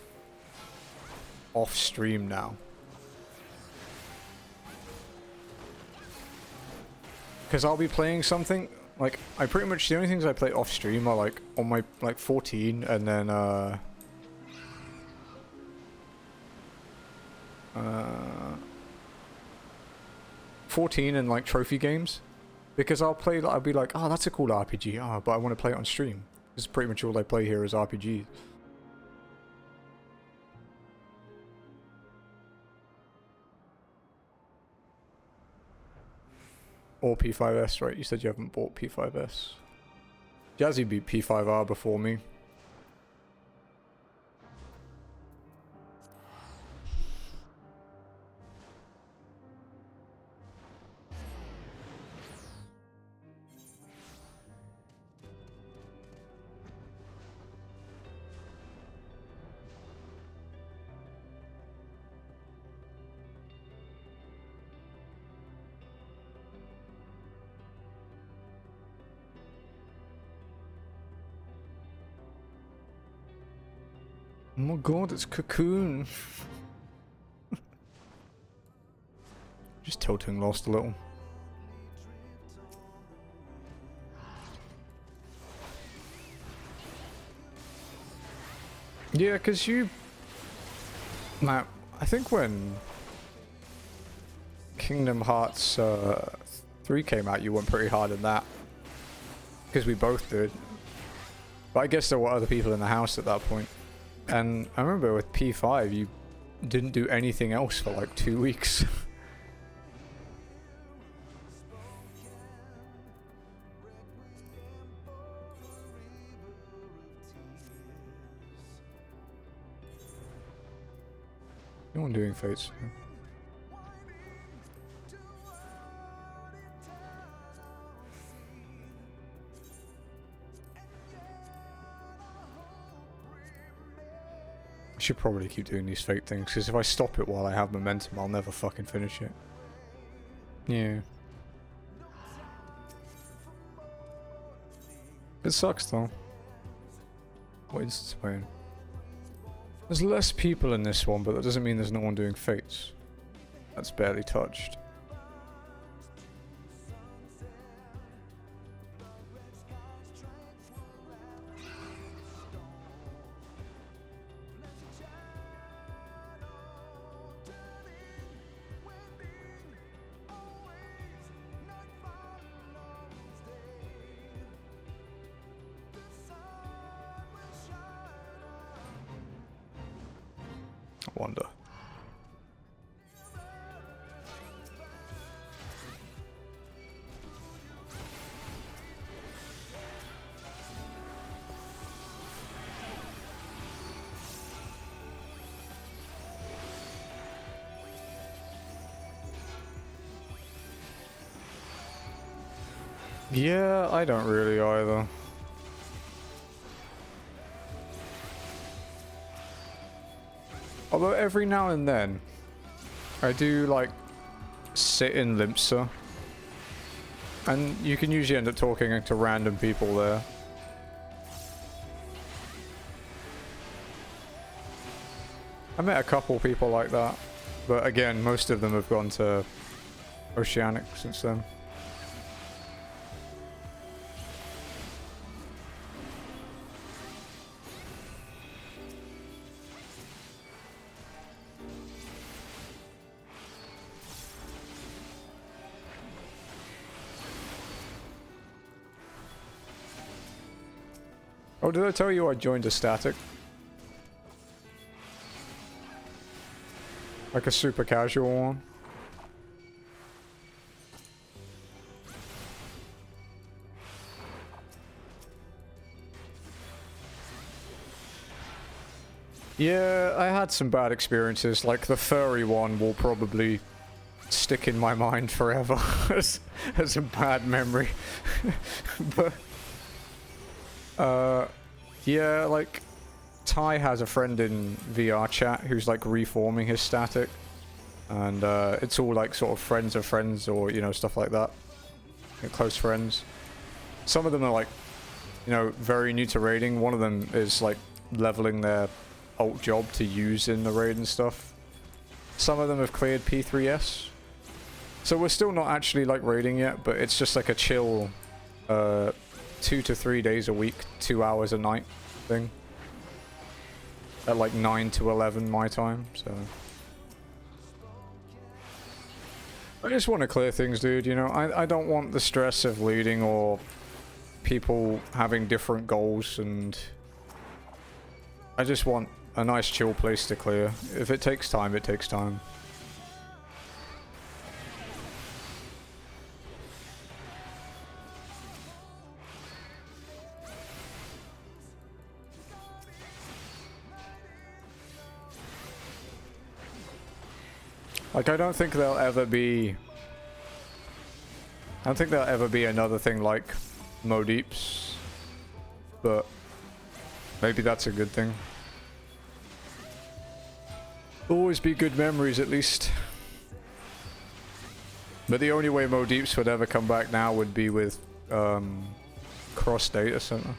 A: off stream now. Because I'll be playing something, like, I pretty much, the only things I play off stream are like, on my, like, 14 and then, 14 and like trophy games. Because I'll be like, oh, that's a cool RPG, oh, but I want to play it on stream. This is pretty much all I play here is RPGs. Or P5S, right? You said you haven't bought P5S. Jazzy beat P5R before me. Oh my god, it's Cocoon. Just tilting lost a little. Yeah, because you... Matt, I think when Kingdom Hearts 3 came out, you went pretty hard in that. Because we both did. But I guess there were other people in the house at that point. And I remember with P5, you didn't do anything else for like 2 weeks. No one doing Fates. I should probably keep doing these fate things, because if I stop it while I have momentum, I'll never fucking finish it. Yeah. It sucks though. What is it? There's less people in this one, but that doesn't mean there's no one doing fates. That's barely touched. I wonder. Yeah, I don't really either. Although every now and then, I do like sit in Limpsa, and you can usually end up talking to random people there. I met a couple people like that, but again, most of them have gone to Oceanic since then. Oh, did I tell you I joined a static? Like a super casual one? Yeah, I had some bad experiences. Like the furry one will probably stick in my mind forever as a bad memory. But yeah, like Ty has a friend in VR chat who's like reforming his static, and it's all like sort of friends of friends, or you know, stuff like that, close friends. Some of them are like, you know, very new to raiding. One of them is like leveling their alt job to use in the raid and stuff. Some of them have cleared P3S, so we're still not actually like raiding yet, but it's just like a chill 2 to 3 days a week, 2 hours a night thing at like 9 to 11 my time. So I just want to clear things, dude. You know, I don't want the stress of leading or people having different goals, and I just want a nice chill place to clear. If it takes time, it takes time. Like, I don't think there'll ever be another thing like Modeeps, but maybe that's a good thing. Always be good memories, at least. But the only way Modeeps would ever come back now would be with cross data center.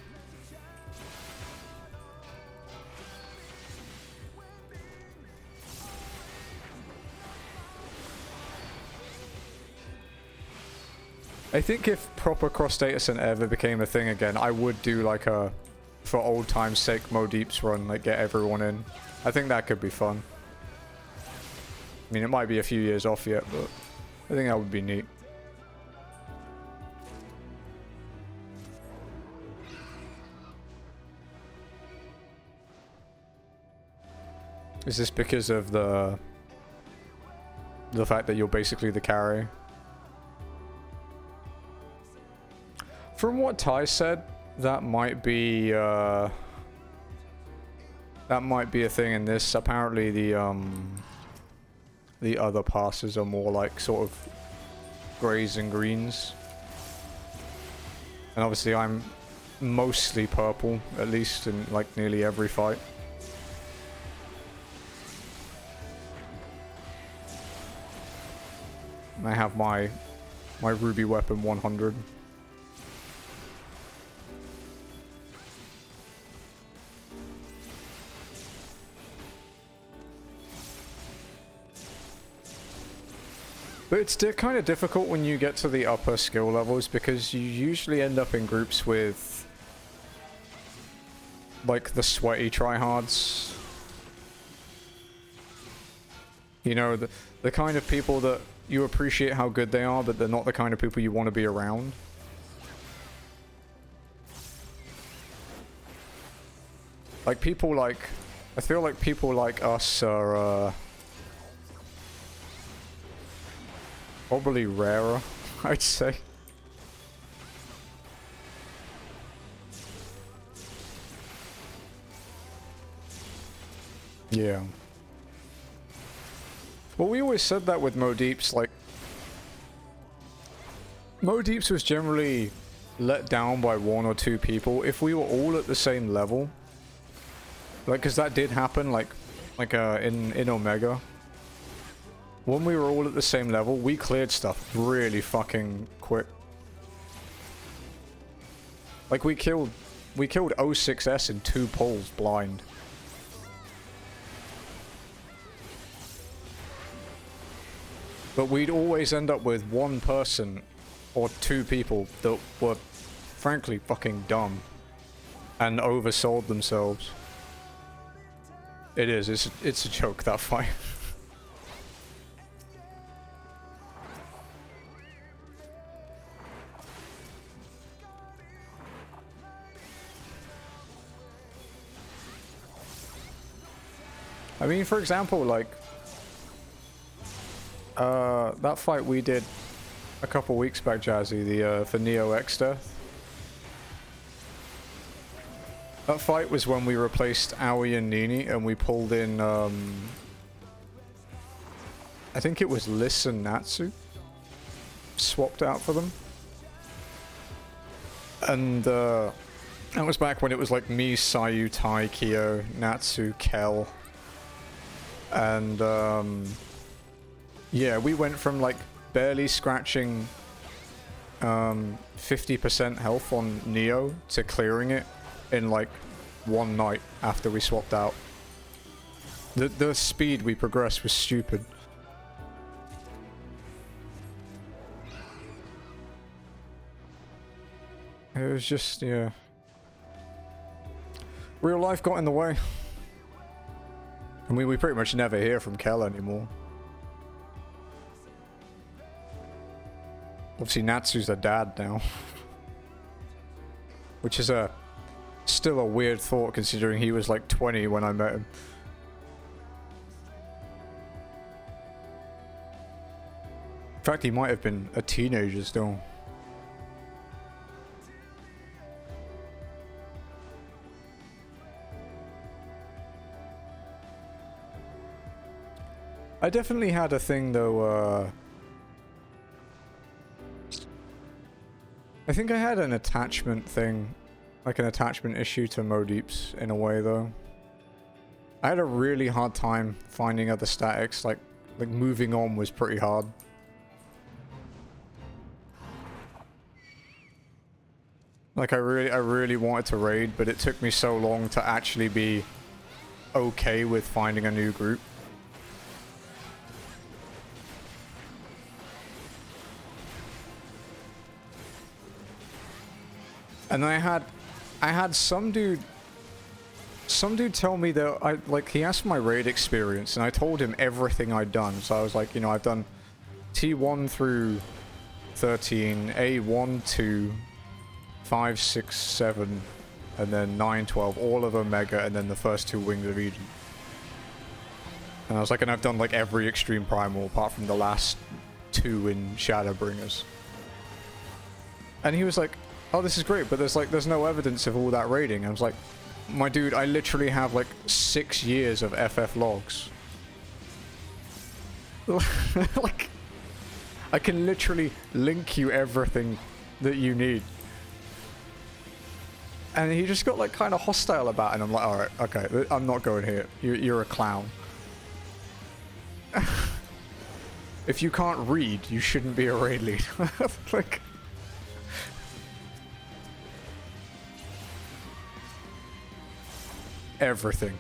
A: I think if proper cross data center ever became a thing again, I would do like a, for old time's sake, Modeeps run, like get everyone in. I think that could be fun. I mean, it might be a few years off yet, but I think that would be neat. Is this because of the fact that you're basically the carry? From what Ty said, that might be a thing in this. Apparently the other passes are more like sort of greys and greens. And obviously I'm mostly purple, at least in like nearly every fight. And I have my ruby weapon 100. But it's kind of difficult when you get to the upper skill levels, because you usually end up in groups with like the sweaty tryhards. You know, the kind of people that you appreciate how good they are, but they're not the kind of people you want to be around. Like people like, I feel like people like us are probably rarer, I'd say. Yeah. Well, we always said that with Modeeps, like, Modeeps was generally let down by 1 or 2 people. If we were all at the same level, like, because that did happen, like in Omega. When we were all at the same level, we cleared stuff really fucking quick. Like, we killed 06S in 2 pulls blind. But we'd always end up with 1 person or 2 people that were frankly fucking dumb and oversold themselves. It is, it's a joke, that fight. I mean, for example, like, that fight we did a couple weeks back, Jazzy, the for Neo X Death. That fight was when we replaced Aoi and Nini, and we pulled in, I think it was Liss and Natsu, swapped out for them. And That was back when it was like me, Sayu, Tai, Kyo, Natsu, Kel. And yeah, we went from like barely scratching 50% health on Neo to clearing it in like one night after we swapped out. The speed we progressed was stupid. It was just, yeah. Real life got in the way. I mean, we pretty much never hear from Kel anymore. Obviously, Natsu's a dad now. Which is still a weird thought considering he was like 20 when I met him. In fact, he might have been a teenager still. I definitely had a thing though, I think I had an attachment thing, like an attachment issue to Modeeps in a way though. I had a really hard time finding other statics, like moving on was pretty hard. Like I really wanted to raid, but it took me so long to actually be okay with finding a new group. And I had some dude tell me that he asked for my raid experience and I told him everything I'd done. So I was like, you know, I've done T1 through 13, A1, 2, 5, 6, 7, and then 9, 12, all of Omega, and then the first 2 Wings of Eden. And I was like, and I've done like every extreme primal apart from the last 2 in Shadowbringers. And he was like, oh, this is great, but there's no evidence of all that raiding. I was like, my dude, I literally have like 6 years of FF logs. Like, I can literally link you everything that you need. And he just got like kind of hostile about it, and I'm like, alright, okay, I'm not going here. You're a clown. If you can't read, you shouldn't be a raid leader. Like... everything.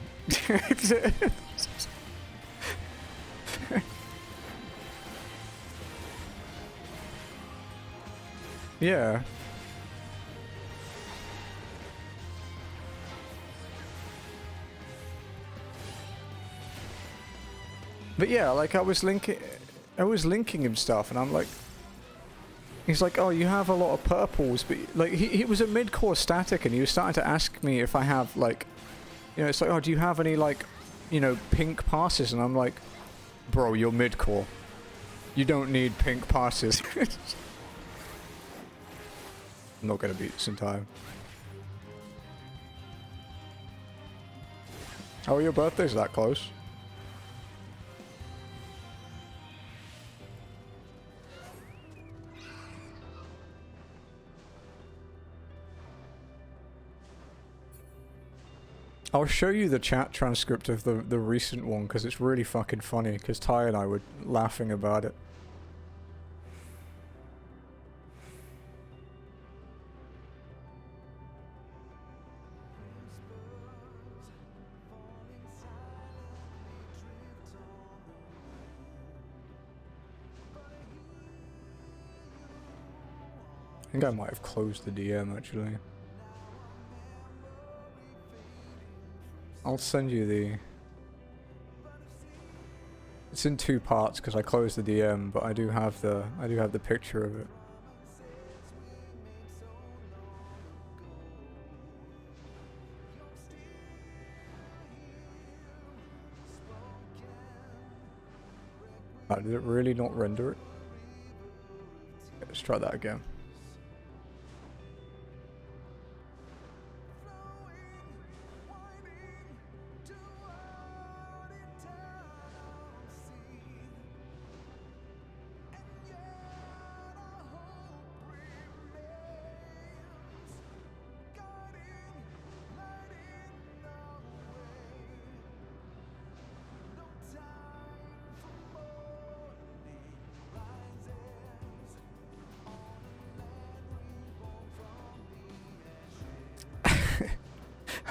A: Yeah. But yeah, like I was linking him stuff, and I'm like, he's like, oh, you have a lot of purples, but like he was a mid-core static, and he was starting to ask me if I have like, you know, it's like, oh, do you have any like, you know, pink passes? And I'm like, bro, you're mid-core. You don't need pink passes. I'm not gonna beat this in time. Oh, your birthday's that close. I'll show you the chat transcript of the recent one because it's really fucking funny because Ty and I were laughing about it. I think I might have closed the DM actually. I'll send you the... It's in 2 parts because I closed the DM, but I do have the picture of it. Oh, did it really not render it? Let's try that again.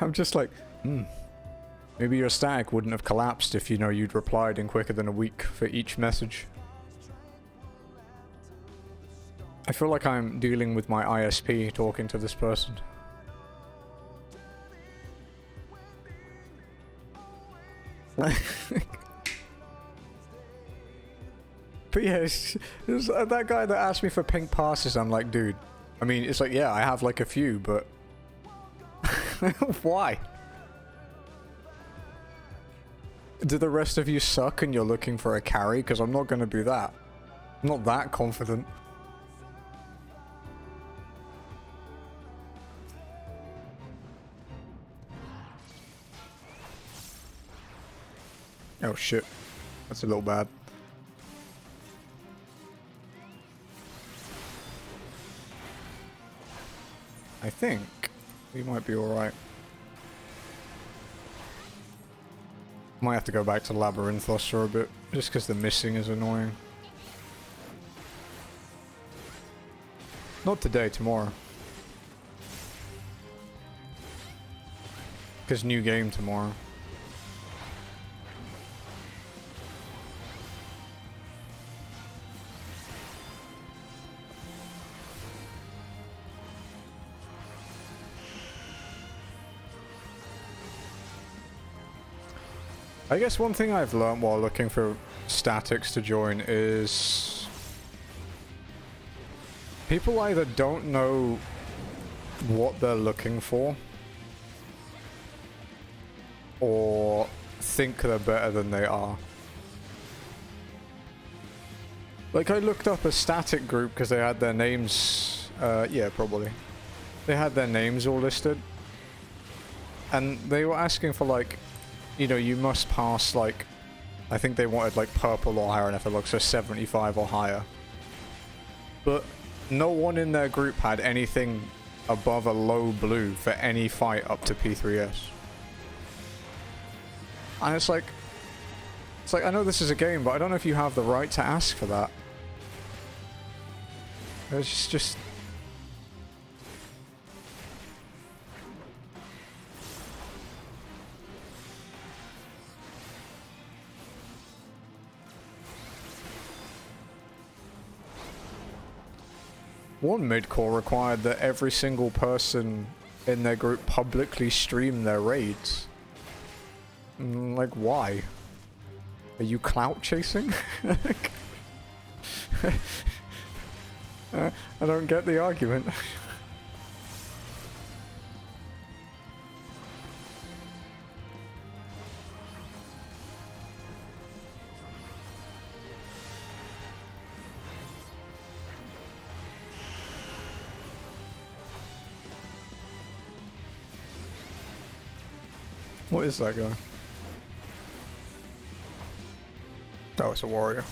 A: I'm just like, maybe your stack wouldn't have collapsed if, you know, you'd replied in quicker than a week for each message. I feel like I'm dealing with my ISP talking to this person. But yeah, it's that guy that asked me for pink passes, I'm like, dude, I mean, it's like, yeah, I have like a few, but why? Do the rest of you suck and you're looking for a carry? Because I'm not going to be that. I'm not that confident. Oh shit. That's a little bad. I think we might be alright. Might have to go back to Labyrinthos for a bit, just because the missing is annoying. Not today, tomorrow. Because new game tomorrow. I guess one thing I've learned while looking for statics to join is people either don't know what they're looking for or think they're better than they are. Like, I looked up a static group because they had their names, yeah, probably. They had their names all listed. And they were asking for, like, you know, you must pass, like, I think they wanted, like, purple or higher in FF, so 75 or higher. But no one in their group had anything above a low blue for any fight up to P3S. And it's like, I know this is a game, but I don't know if you have the right to ask for that. It's just... One mid-core required that every single person in their group publicly stream their raids. Like, why? Are you clout chasing? I don't get the argument. What is that guy? Oh, it's a warrior.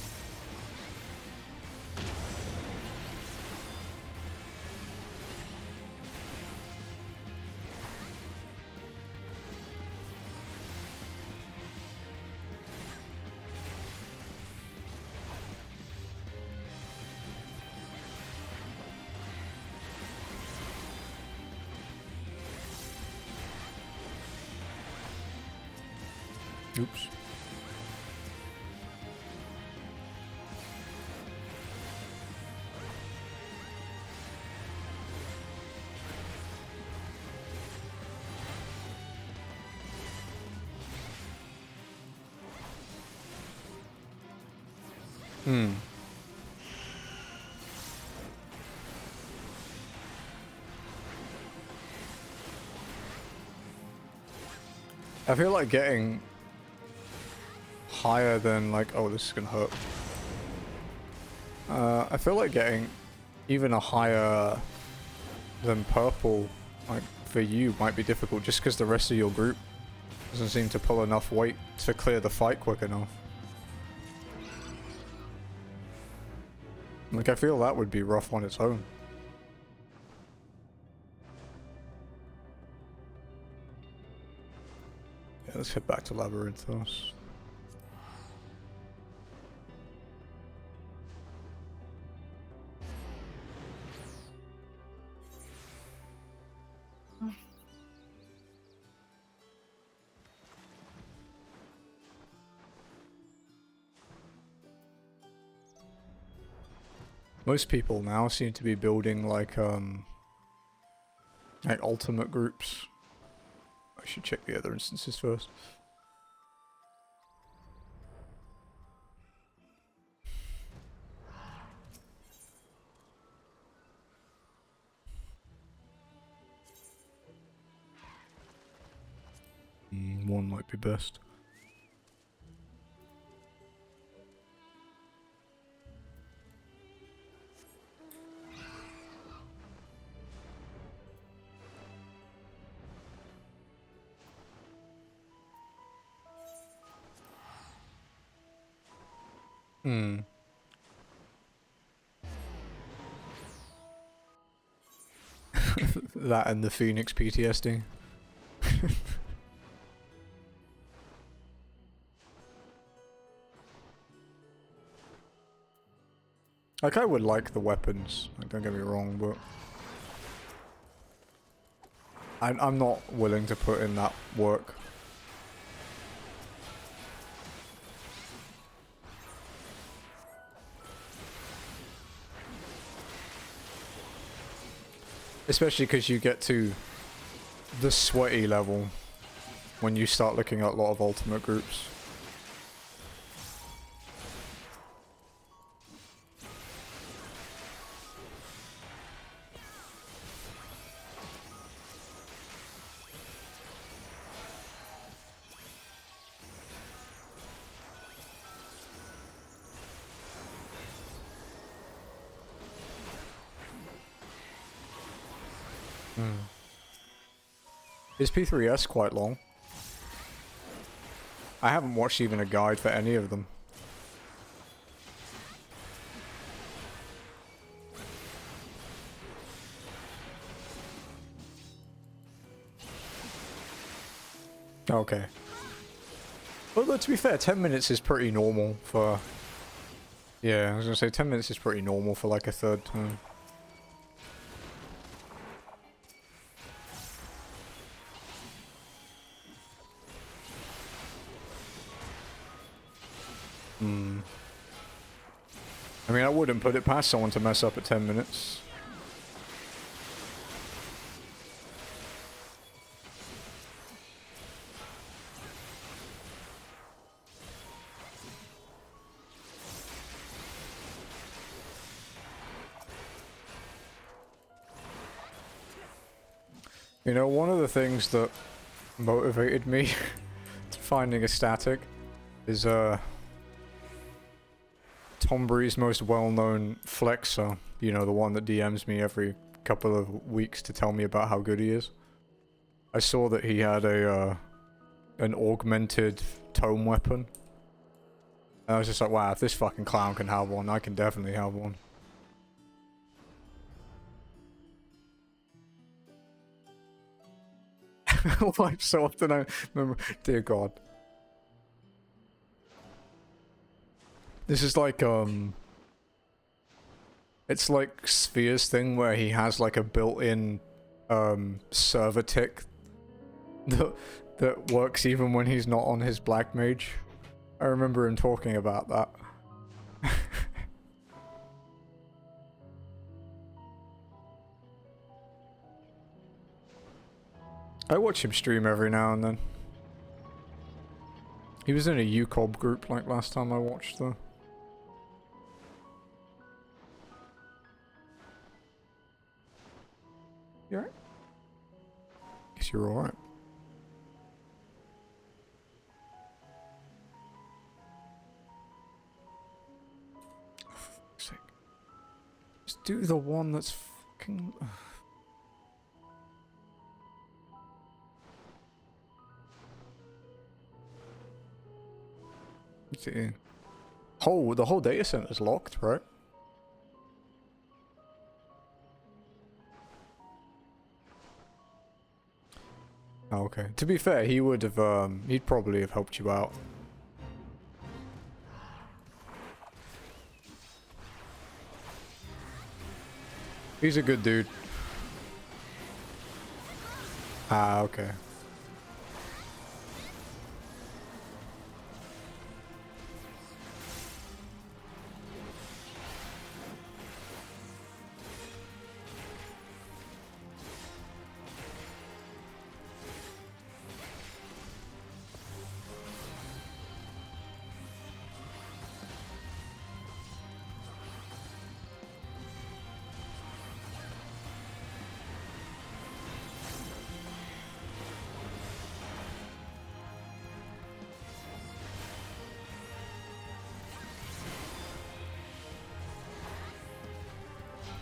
A: Oops. I feel like getting higher than, like, oh, this is gonna hurt. I feel like getting even a higher than purple, like, for you might be difficult just because the rest of your group doesn't seem to pull enough weight to clear the fight quick enough. Like, I feel that would be rough on its own. Yeah, let's head back to Labyrinthos. Most people now seem to be building like ultimate groups. I should check the other instances first. One might be best. That and the Phoenix PTSD. Like, I would like the weapons, like, don't get me wrong, but I'm not willing to put in that work. Especially because you get to the sweaty level when you start looking at a lot of ultimate groups. Is P3S quite long? I haven't watched even a guide for any of them. Okay. Although, to be fair, 10 minutes is pretty normal for... Yeah, I was gonna say 10 minutes is pretty normal for like a third time. I mean, I wouldn't put it past someone to mess up at 10 minutes. You know, one of the things that motivated me to finding a static is Tombree's most well-known flexer, you know, the one that DMs me every couple of weeks to tell me about how good he is. I saw that he had a an augmented tome weapon. And I was just like, wow, if this fucking clown can have one, I can definitely have one. Why so often I remember, dear God. This is like, it's like Sphere's thing where he has like a built-in, server tick that works even when he's not on his black mage. I remember him talking about that. I watch him stream every now and then. He was in a UCOB group like last time I watched though. You alright? Guess you're alright. Oh, for fuck's sake. Just do the one that's fucking... Let's see. Oh, the whole data center's locked, right? Oh, okay. To be fair, he would have, he'd probably have helped you out. He's a good dude. Ah, okay.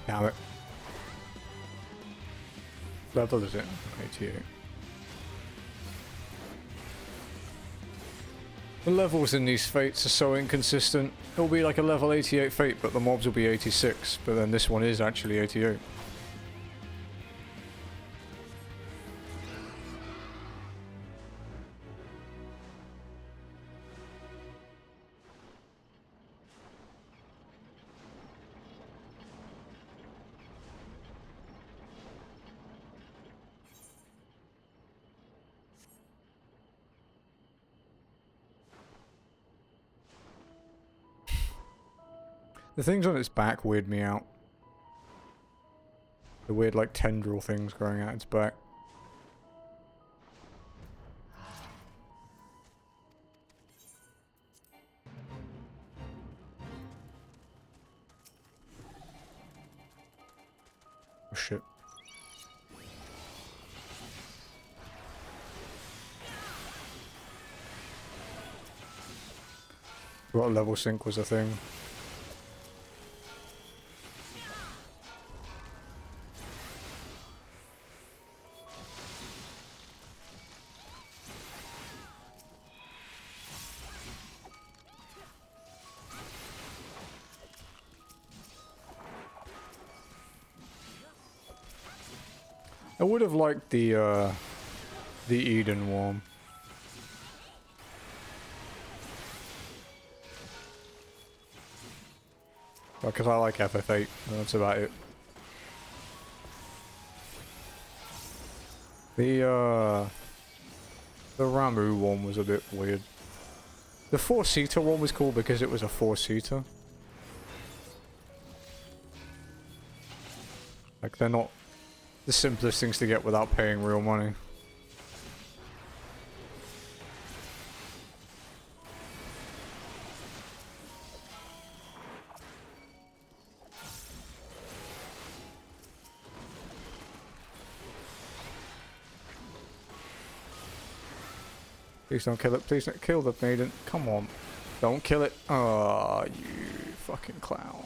A: Damn it. Level is it? 88. The levels in these fates are so inconsistent. It'll be like a level 88 fate, but the mobs will be 86. But then this one is actually 88. The things on its back weird me out. The weird, like, tendril things growing out its back. Oh shit. What level sync was a thing. I would have liked the Eden one. Because I like FF8, and that's about it. The Ramu one was a bit weird. The 4-seater one was cool because it was a 4-seater. Like, they're not the simplest things to get without paying real money. Please don't kill it. Please don't kill the maiden. Come on. Don't kill it. Oh, you fucking clown.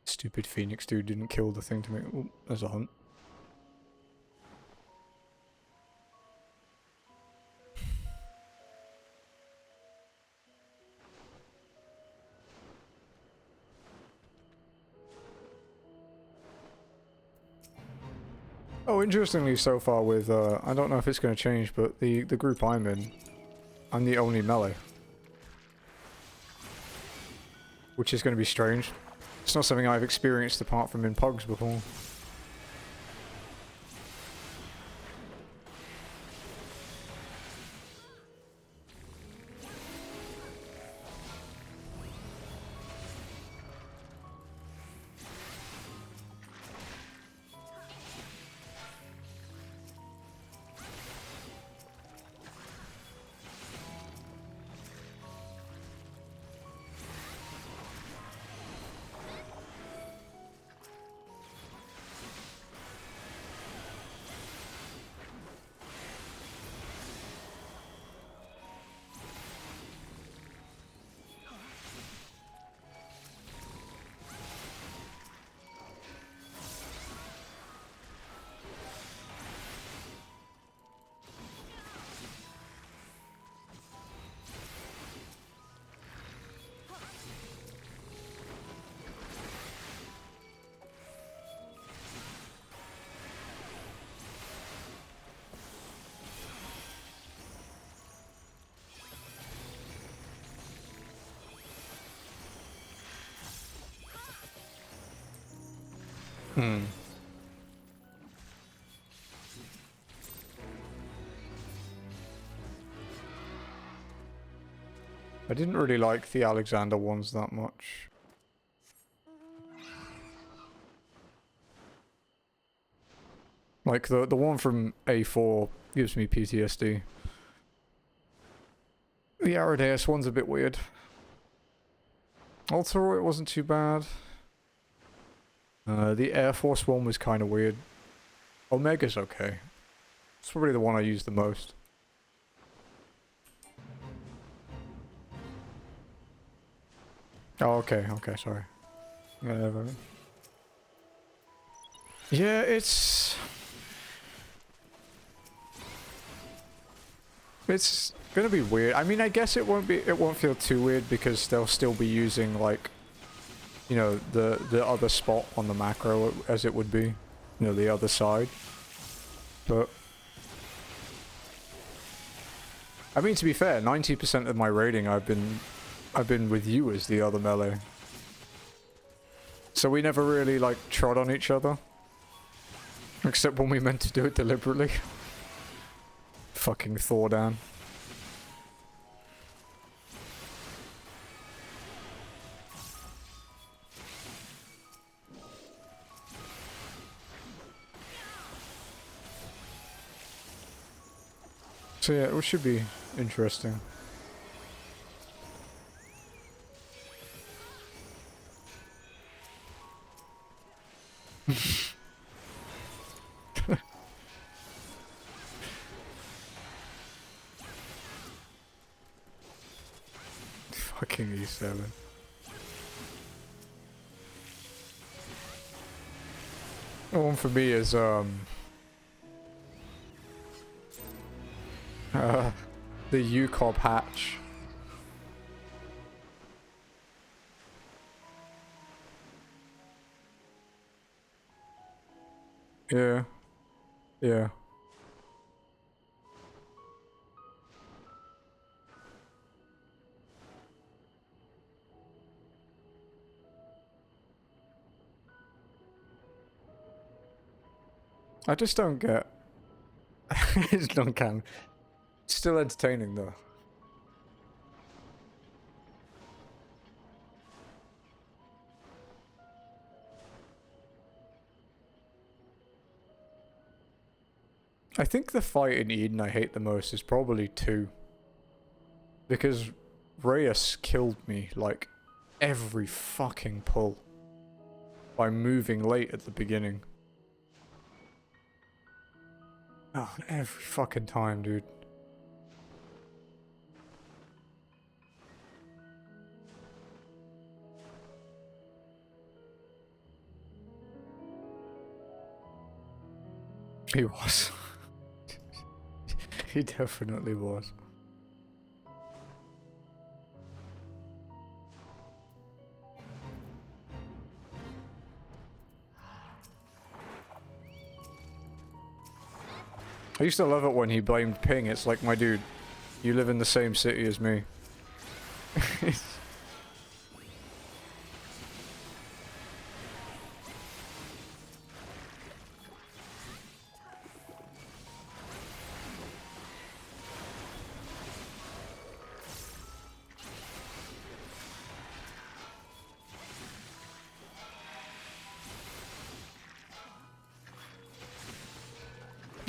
A: Stupid Phoenix dude didn't kill the thing to me. Oh, there's a hunt. Oh, interestingly so far with, I don't know if it's going to change, but the group I'm in, I'm the only melee. Which is going to be strange. It's not something I've experienced apart from in Pogs before. I didn't really like the Alexander ones that much. Like the one from A4 gives me PTSD. The Aradeus one's a bit weird. Although it wasn't too bad. The Air Force one was kind of weird. Omega's okay. It's probably the one I use the most. Oh, okay, okay, sorry. Whatever. Yeah, it's gonna be weird. I mean, I guess it won't feel too weird because they'll still be using like, you know, the other spot on the macro as it would be, you know, the other side. But I mean, to be fair, 90% of my raiding I've been with you as the other melee. So we never really like trod on each other. Except when we meant to do it deliberately. Fucking Thordan. So yeah, it should be interesting. Fucking E7. One for me is the UCOB hatch. Yeah. Yeah. I just don't get. It's non-canon. It's still entertaining though. I think the fight in Eden I hate the most is probably 2. Because Reyes killed me like every fucking pull by moving late at the beginning. Oh, every fucking time, dude. He was. He definitely was. I used to love it when he blamed Ping. It's like, my dude, you live in the same city as me.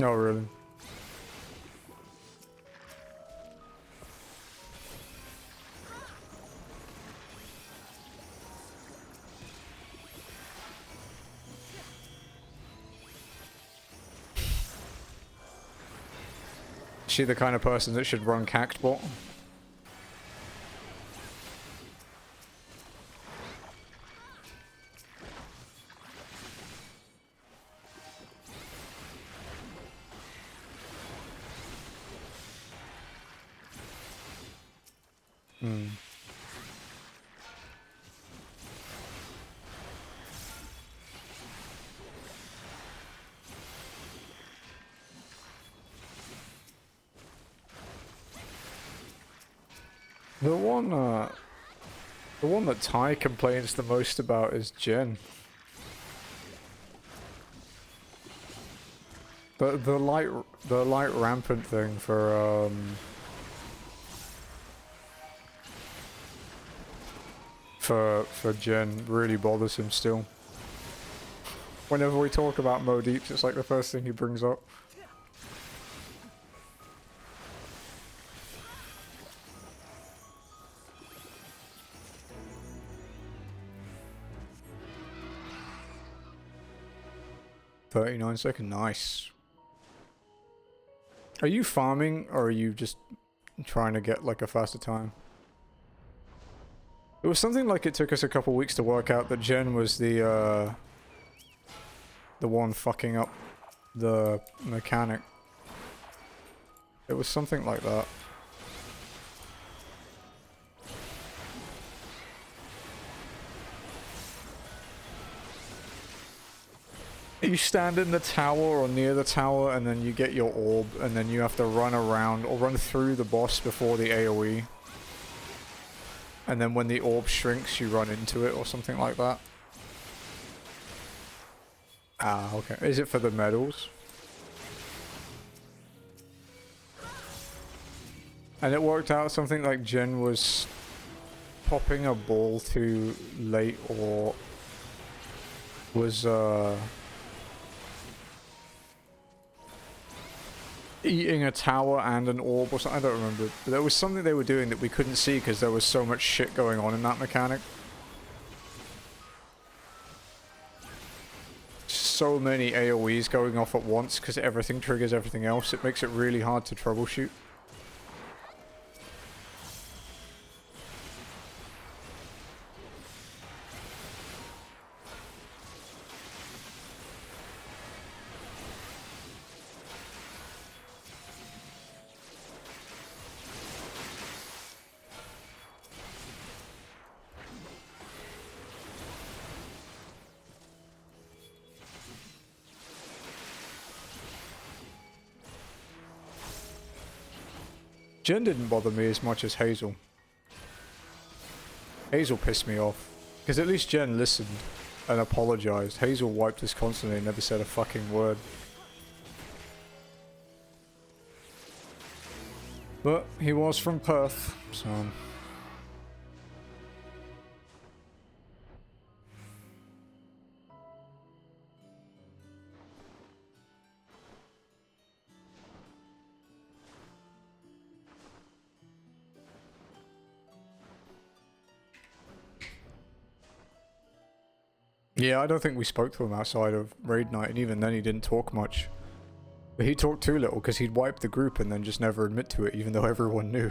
A: Oh, really? Is she the kind of person that should run Cactbot? Hmm. The one that Ty complains the most about is Jen. The light rampant thing for Jen really bothers him still. Whenever we talk about Mo Deeps, it's like the first thing he brings up. $39 nice. Are you farming or are you just trying to get like a faster time? It was something like it took us a couple weeks to work out that Jen was the one fucking up the mechanic. It was something like that. You stand in the tower or near the tower and then you get your orb and then you have to run around or run through the boss before the AoE. And then when the orb shrinks you run into it or something like that. Ah, okay. Is it for the medals? And it worked out something like Jen was popping a ball too late or was eating a tower and an orb or something. I don't remember. But there was something they were doing that we couldn't see because there was so much shit going on in that mechanic. So many AoEs going off at once because everything triggers everything else. It makes it really hard to troubleshoot. Jen didn't bother me as much as Hazel. Hazel pissed me off. Because at least Jen listened and apologized. Hazel wiped us constantly and never said a fucking word. But he was from Perth, so... Yeah, I don't think we spoke to him outside of raid night, and even then he didn't talk much. But he talked too little because he'd wipe the group and then just never admit to it, even though everyone knew.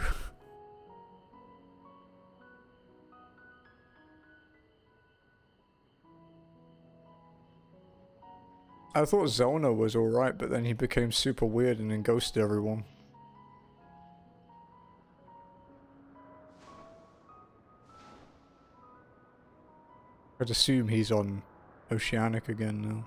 A: I thought Zona was alright, but then he became super weird and then ghosted everyone. I'd assume he's on Oceanic again now.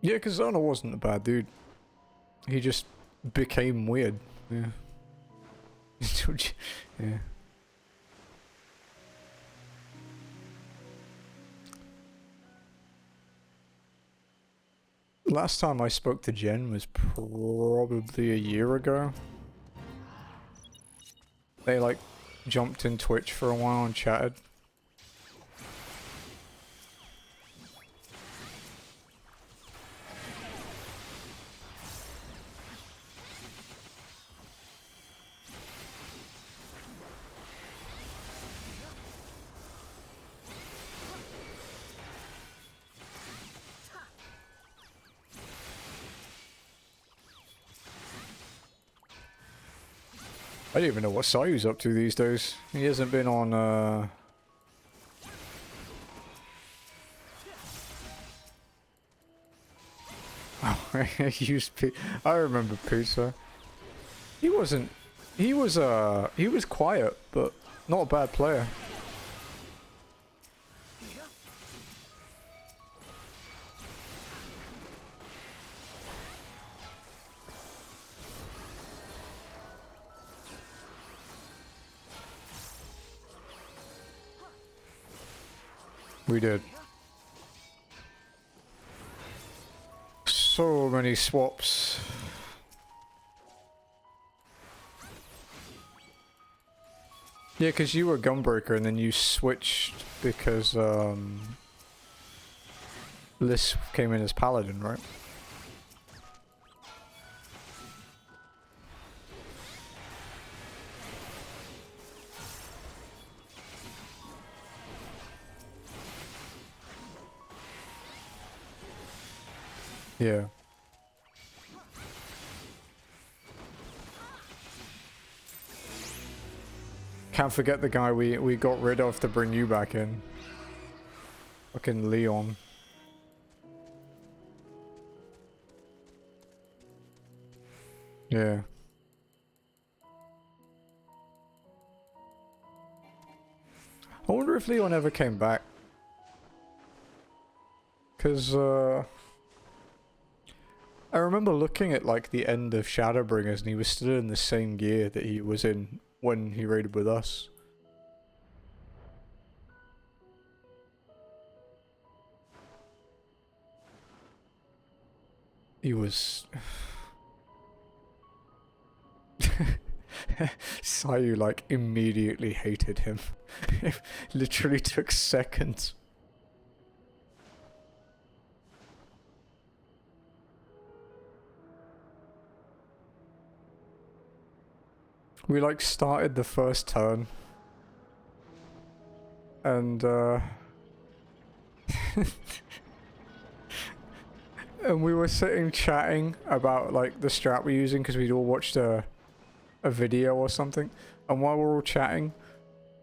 A: Yeah, because Zona wasn't a bad dude. He just became weird. Yeah. Yeah. Last time I spoke to Jen was probably a year ago. They like jumped in Twitch for a while and chatted. I don't even know what Sayu's up to these days. He hasn't been on, Oh, I used I remember Pizza. He wasn't... he was quiet, but not a bad player. We did. So many swaps. Yeah, because you were Gunbreaker and then you switched because Liz came in as Paladin, right? Yeah. Can't forget the guy we got rid of to bring you back in. Fucking Leon. Yeah. I wonder if Leon ever came back. Because, I remember looking at, like, the end of Shadowbringers and he was still in the same gear that he was in when he raided with us. He was... Sayu, like, immediately hated him. It literally took seconds. We, like, started the first turn. And, and we were sitting chatting about, like, the strat we're using because we'd all watched a video or something. And while we're all chatting,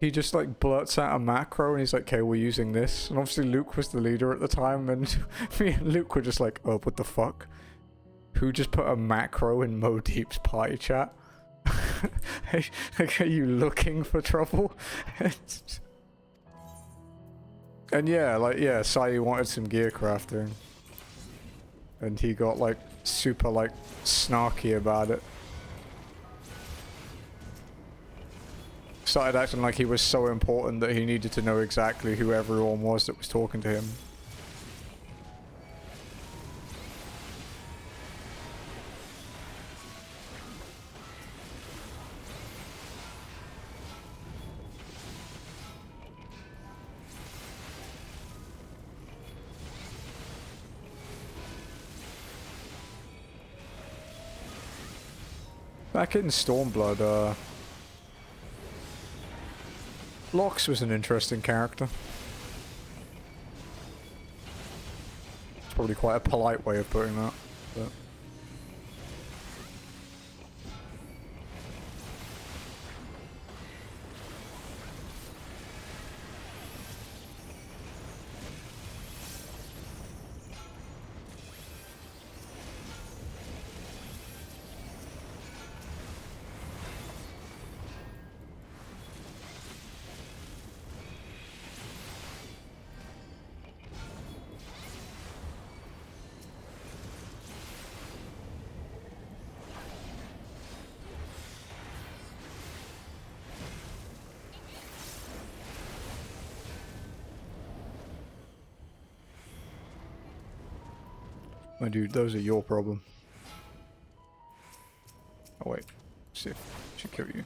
A: he just, like, blurts out a macro and he's like, okay, we're using this. And obviously Luke was the leader at the time and me and Luke were just like, oh, what the fuck? Who just put a macro in Mo Deep's party chat? Like, are you looking for trouble? And yeah, like, yeah, Sayu wanted some gear crafting. And he got, like, super, like, snarky about it. Started acting like he was so important that he needed to know exactly who everyone was that was talking to him. Back in Stormblood, Lox was an interesting character. It's probably quite a polite way of putting that, but... My dude, those are your problem. Oh wait, see if I should kill you.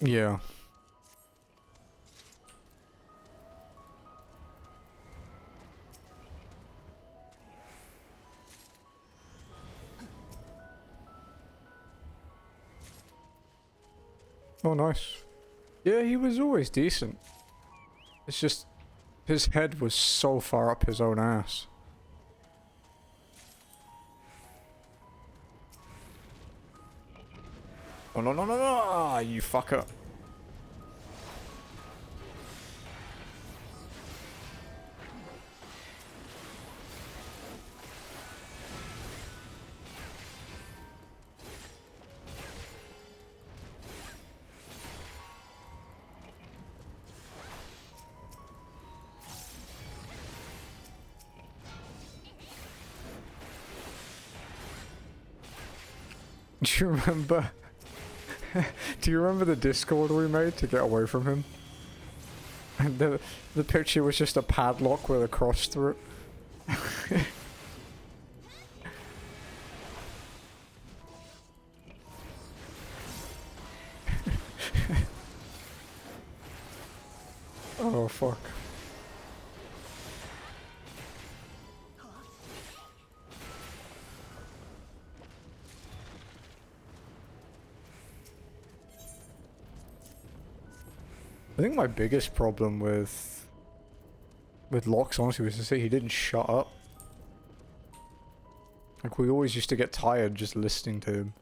A: Yeah. Oh, nice. Yeah, he was always decent. It's just his head was so far up his own ass. Oh no no no no! You fucker! Do you remember? Do you remember the Discord we made to get away from him? And the picture was just a padlock with a cross through it. Oh fuck. I think my biggest problem with Locks, honestly, was to say he didn't shut up. Like, we always used to get tired just listening to him.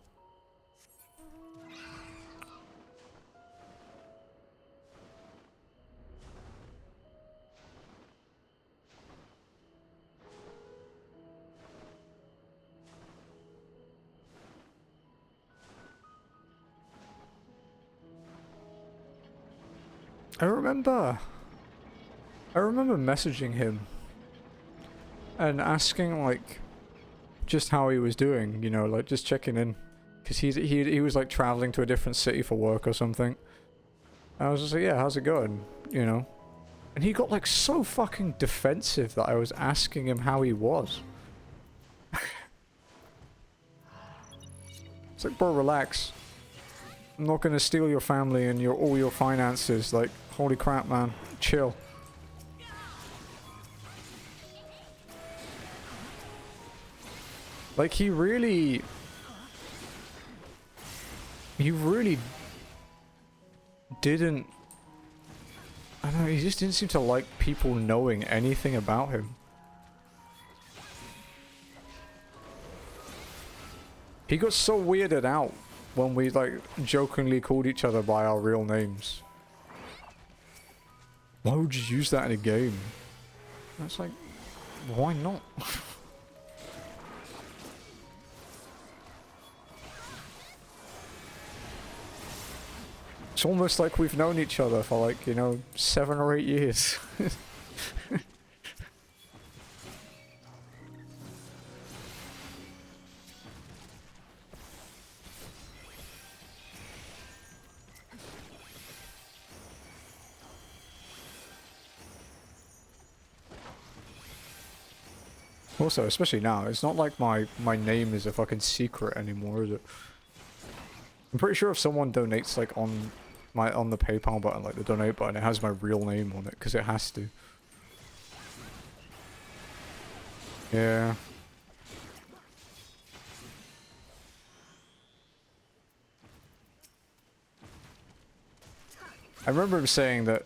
A: I remember messaging him and asking, like, just how he was doing, you know, like, just checking in. Because he was, like, traveling to a different city for work or something. And I was just like, yeah, how's it going? You know? And he got, like, so fucking defensive that I was asking him how he was. It's like, bro, relax. I'm not gonna steal your family and all your finances. Like, holy crap, man. Chill. Like, he really didn't... I don't know, he just didn't seem to like people knowing anything about him. He got so weirded out when we, like, jokingly called each other by our real names. Why would you use that in a game? That's like, why not? It's almost like we've known each other for, like, you know, 7 or 8 years. Also, especially now, it's not like my name is a fucking secret anymore, is it? I'm pretty sure if someone donates, like, on the PayPal button, like the donate button, it has my real name on it, because it has to. Yeah. I remember him saying that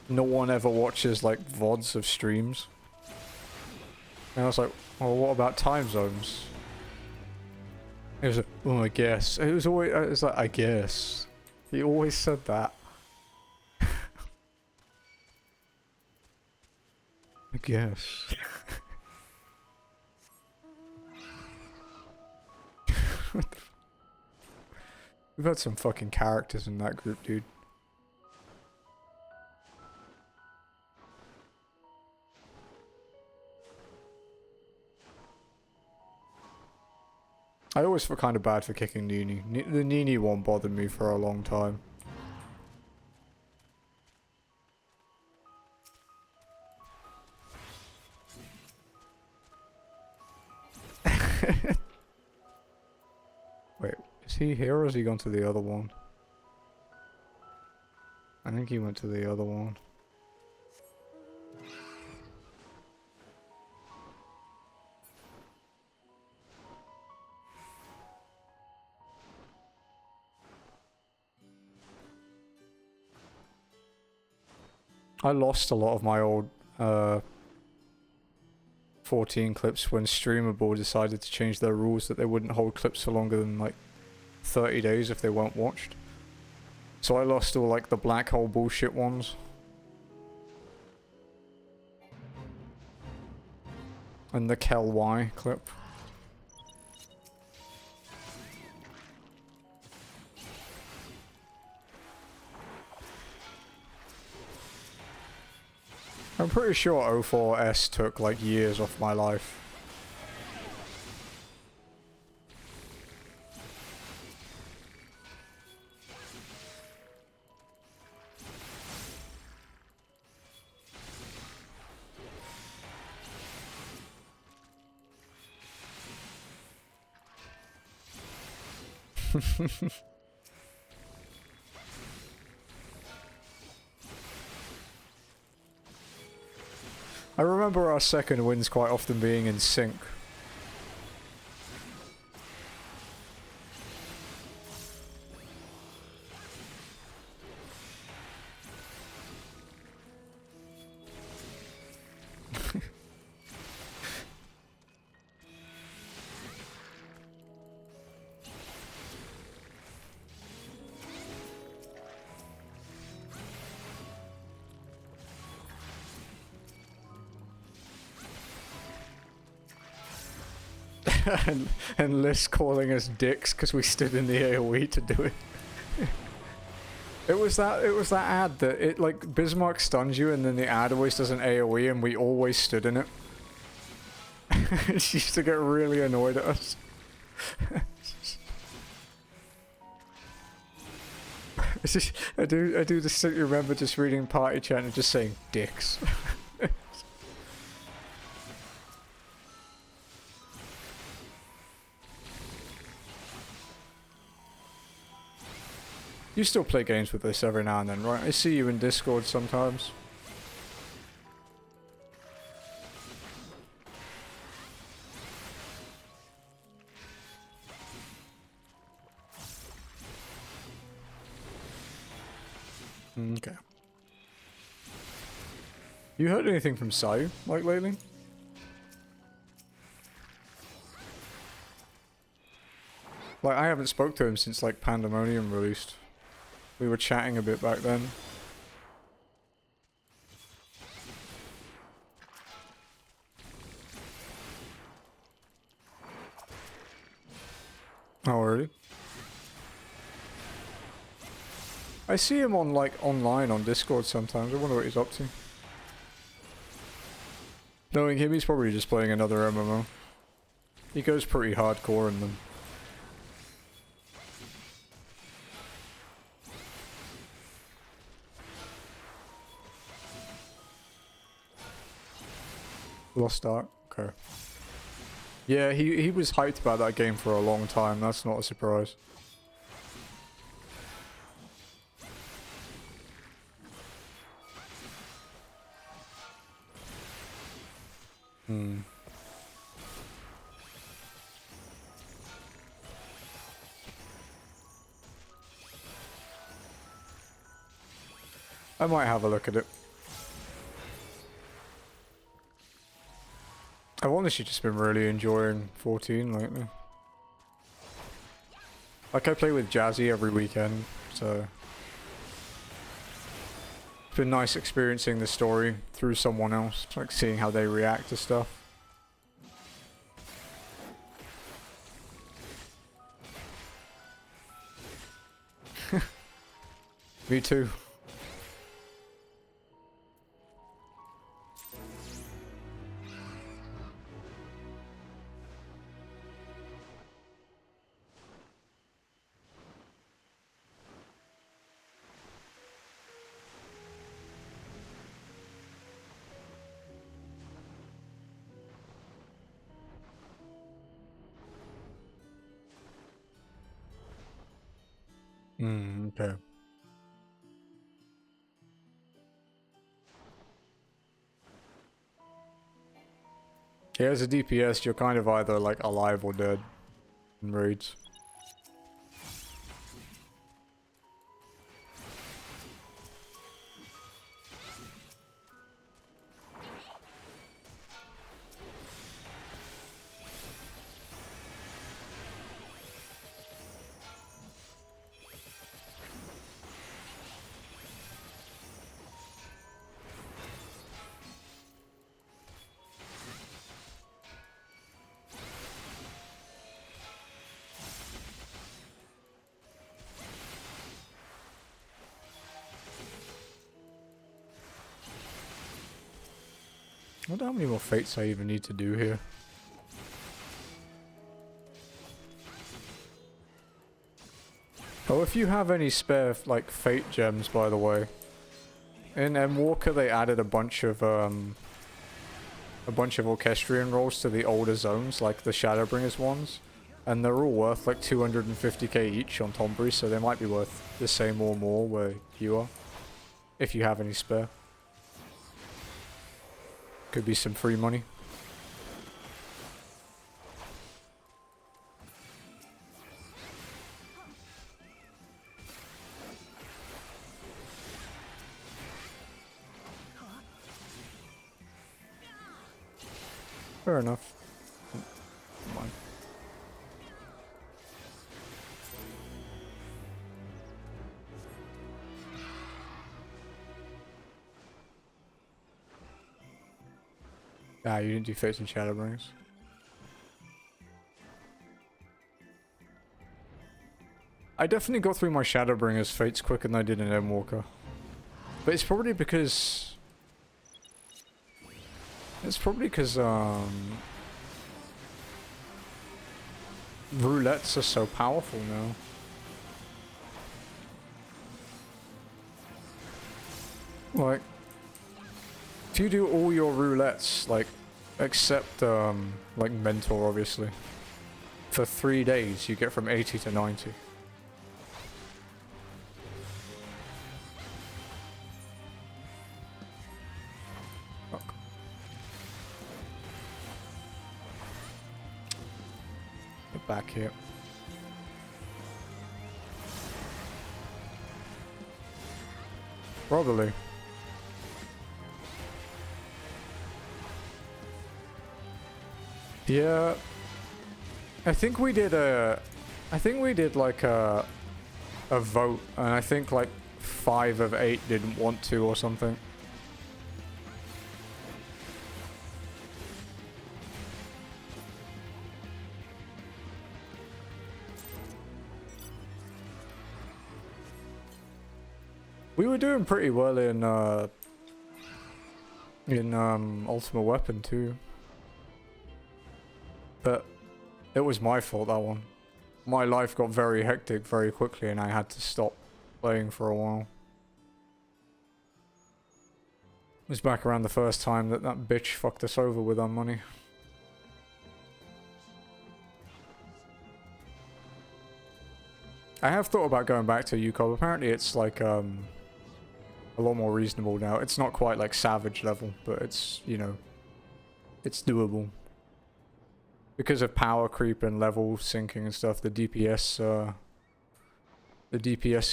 A: no one ever watches, like, VODs of streams. And I was like, well, what about time zones? He was like, oh, I guess. It was like, I guess. He always said that. I guess. We've had some fucking characters in that group, dude. I always feel kind of bad for kicking Nini. The Nini one bothered me for a long time. Wait, is he here or has he gone to the other one? I think he went to the other one. I lost a lot of my old 14 clips when Streamable decided to change their rules that they wouldn't hold clips for longer than like 30 days if they weren't watched. So I lost all like the black hole bullshit ones. And the Kel Y clip. I'm pretty sure 04S took like years off my life. I remember our second wins quite often being in sync. and Liz calling us dicks because we stood in the AoE to do it. It was that ad that it like Bismarck stuns you and then the ad always does an AoE and we always stood in it. She used to get really annoyed at us. It's just, I do distinctly remember just reading party chat and just saying dicks. You still play games with this every now and then, right? I see you in Discord sometimes. Okay. You heard anything from Sayu, like, lately? Like, I haven't spoke to him since, like, Pandemonium released. We were chatting a bit back then. Oh, really? I see him on, like, online on Discord sometimes. I wonder what he's up to. Knowing him, he's probably just playing another MMO. He goes pretty hardcore in them. Lost Ark? Okay. Yeah, he was hyped about that game for a long time. That's not a surprise. I might have a look at it. I've honestly just been really enjoying 14 lately. Like, I play with Jazzy every weekend, so... It's been nice experiencing the story through someone else, like seeing how they react to stuff. Me too. Okay. Yeah, as a DPS, you're kind of either like alive or dead in raids. I wonder how many more fates I even need to do here. Oh, if you have any spare, like, fate gems, by the way. In M-Walker, they added a bunch of Orchestrion rolls to the older zones, like the Shadowbringers ones. And they're all worth, like, 250k each on Tombury, so they might be worth the same or more where you are. If you have any spare. Could be some free money. Fair enough. Come on. Ah, you didn't do Fates and Shadowbringers. I definitely got through my Shadowbringers fates quicker than I did in Endwalker. But it's probably because... roulettes are so powerful now. Like, if you do all your roulettes, like, except, like, Mentor, obviously, for 3 days, you get from 80 to 90. Fuck. Get back here. Probably. Yeah, I think we did like a vote, and I think like 5 of 8 didn't want to or something. We were doing pretty well in Ultimate Weapon too. But it was my fault, that one. My life got very hectic very quickly and I had to stop playing for a while. It was back around the first time that that bitch fucked us over with our money. I have thought about going back to UCOB. Apparently it's like a lot more reasonable now. It's not quite like Savage level, but it's, you know, it's doable. Because of power creep and level syncing and stuff, the DPS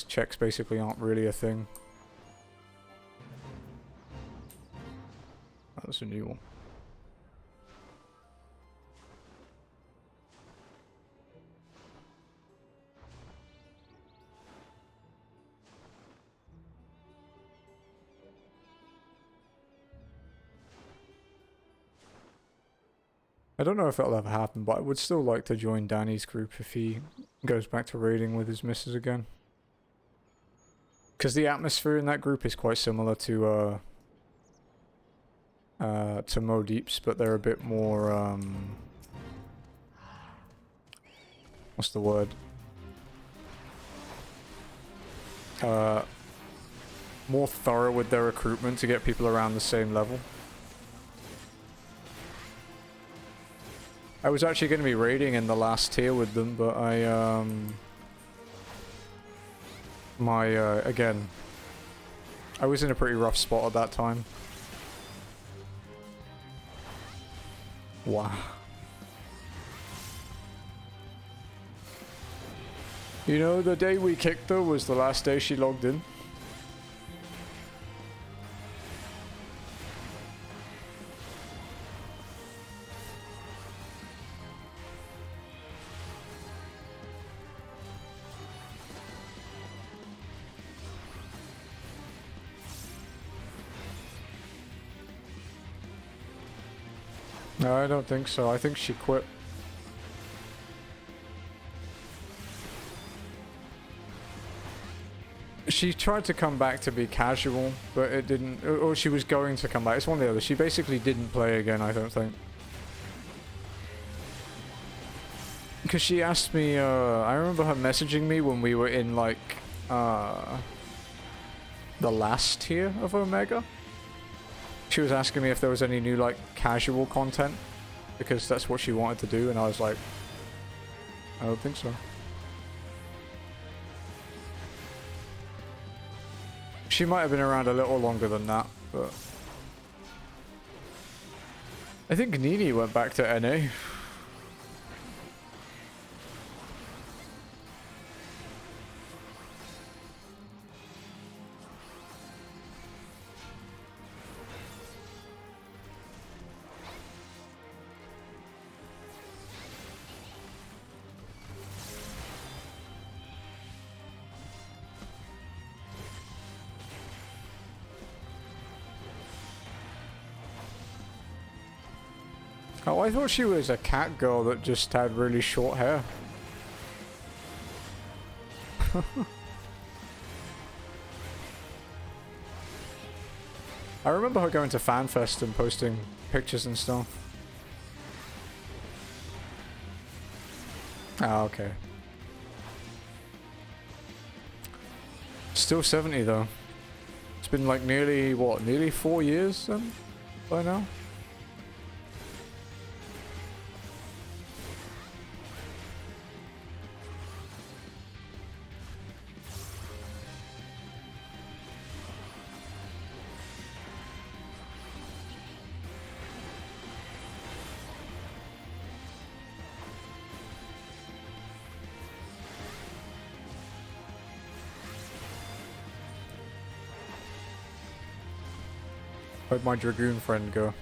A: checks basically aren't really a thing. Oh, that's a new one. I don't know if it'll ever happen, but I would still like to join Danny's group if he goes back to raiding with his missus again. Because the atmosphere in that group is quite similar to Modeep's, but they're a bit more, what's the word? More thorough with their recruitment to get people around the same level. I was actually going to be raiding in the last tier with them, but I, again, I was in a pretty rough spot at that time. Wow. You know, the day we kicked her was the last day she logged in. No, I don't think so. I think she quit. She tried to come back to be casual, but it didn't... Or she was going to come back. It's one or the other. She basically didn't play again, I don't think. Because she asked me... I remember her messaging me when we were in, like... the last tier of Omega. She was asking me if there was any new, like, casual content, because that's what she wanted to do, and I was like, I don't think so. She might have been around a little longer than that, but... I think Nini went back to NA. Oh, I thought she was a cat girl that just had really short hair. I remember her going to FanFest and posting pictures and stuff. Ah, okay. Still 70 though. It's been like nearly, what, nearly 4 years then? By now? Where'd my Dragoon friend go?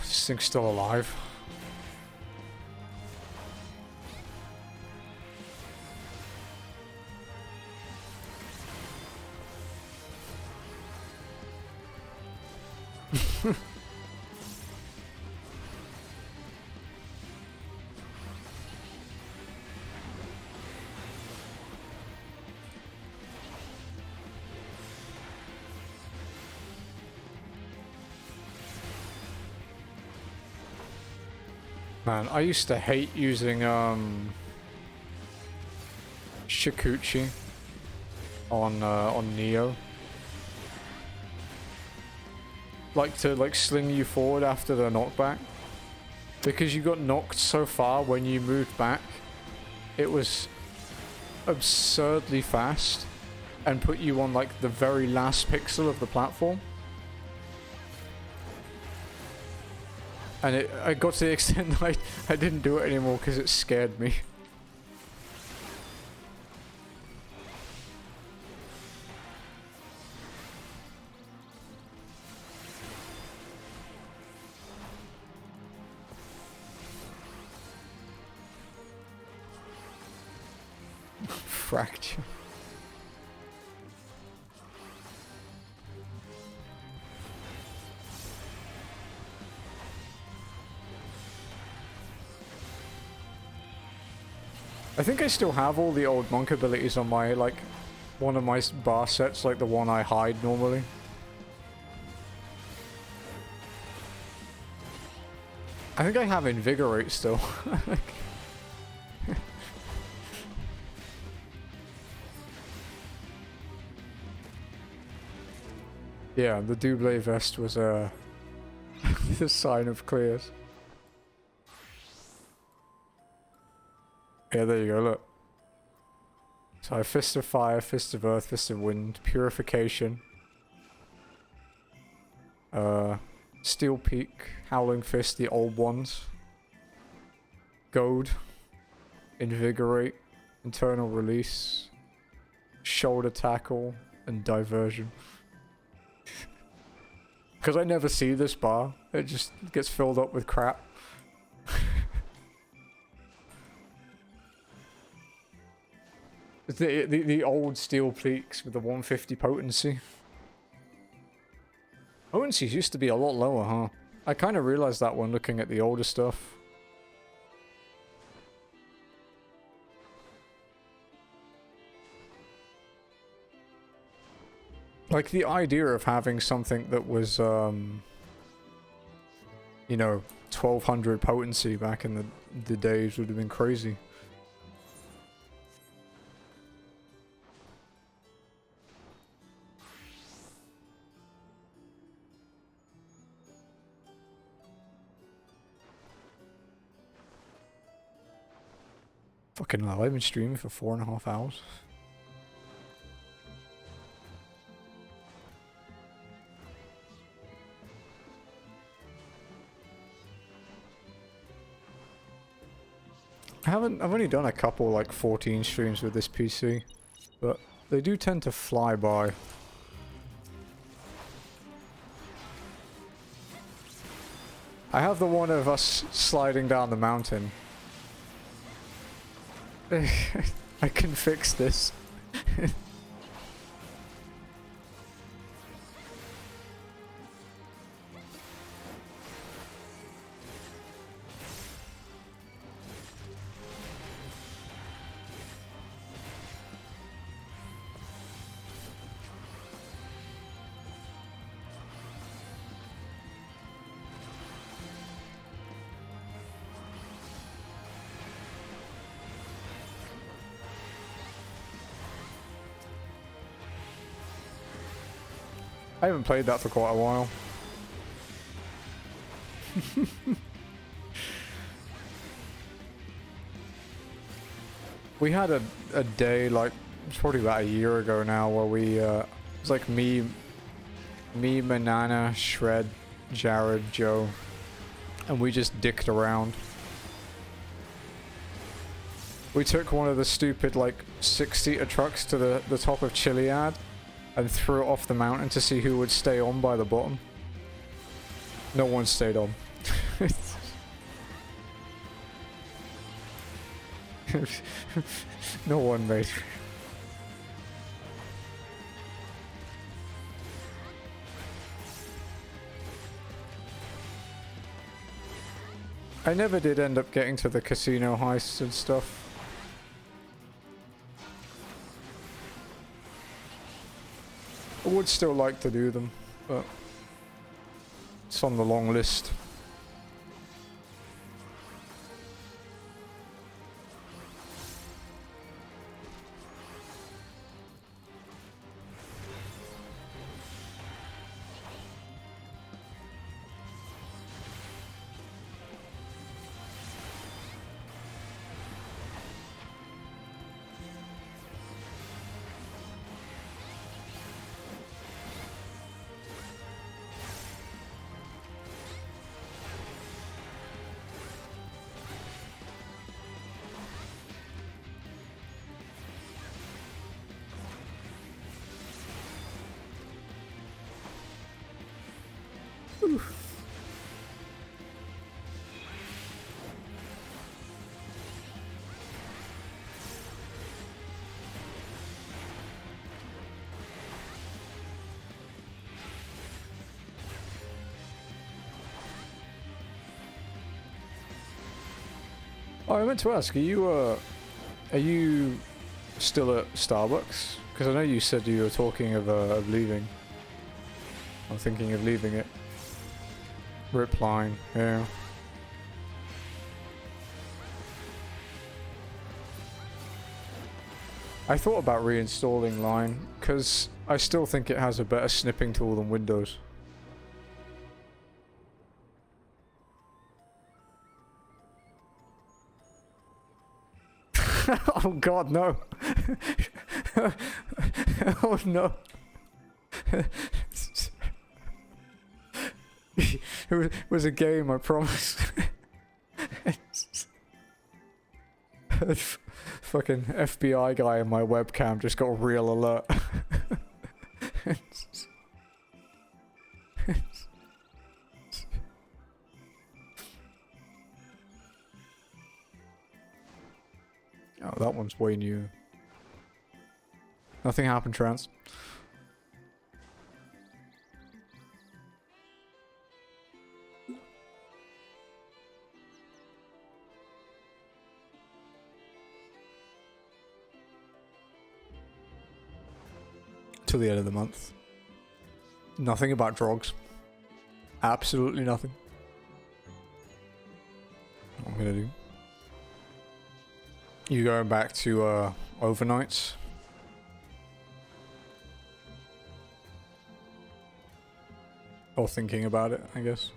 A: This thing's still alive. Man, I used to hate using Shikuchi on Neo. Like to sling you forward after the knockback. Because you got knocked so far when you moved back. It was absurdly fast and put you on like the very last pixel of the platform. And I got to the extent that I didn't do it anymore because it scared me. Fracture. I think I still have all the old monk abilities on my, like, one of my bar sets, like the one I hide normally. I think I have Invigorate still. Yeah, the double vest was the sign of clears. Yeah, there you go, look. So I have Fist of Fire, Fist of Earth, Fist of Wind, Purification. Steel Peak, Howling Fist, the old ones. Goad. Invigorate. Internal Release. Shoulder Tackle. And Diversion. Because I never see this bar. It just gets filled up with crap. The old steel pleats with the 150 potency. Potencies used to be a lot lower, huh? I kind of realized that when looking at the older stuff. Like the idea of having something that was, you know, 1200 potency back in the days would have been crazy. Fucking hell, I've been streaming for 4.5 hours. I've only done a couple like 14 streams with this PC, but they do tend to fly by. I have the one of us sliding down the mountain. I can fix this. I haven't played that for quite a while. We had a day, like, it's probably about a year ago now, where we, it was like me, Manana, Shred, Jared, Joe, and we just dicked around. We took one of the stupid, like, 6-seater trucks to the top of Chiliad and threw it off the mountain to see who would stay on by the bottom. No one stayed on. No one made. I never did end up getting to the casino heists and stuff. I would still like to do them, but it's on the long list. Oh, I meant to ask, are you still at Starbucks? Because I know you said you were talking of leaving. I'm thinking of leaving it. Rip line, yeah. I thought about reinstalling Line, because I still think it has a better snipping tool than Windows. Oh god, no. Oh no. It was a game, I promise. Fucking FBI guy in my webcam just got a real alert. Oh, that one's way new. Nothing happened, Trans. Till the end of the month. Nothing about drugs. Absolutely nothing. What I'm gonna do. You going back to overnights? Or thinking about it, I guess.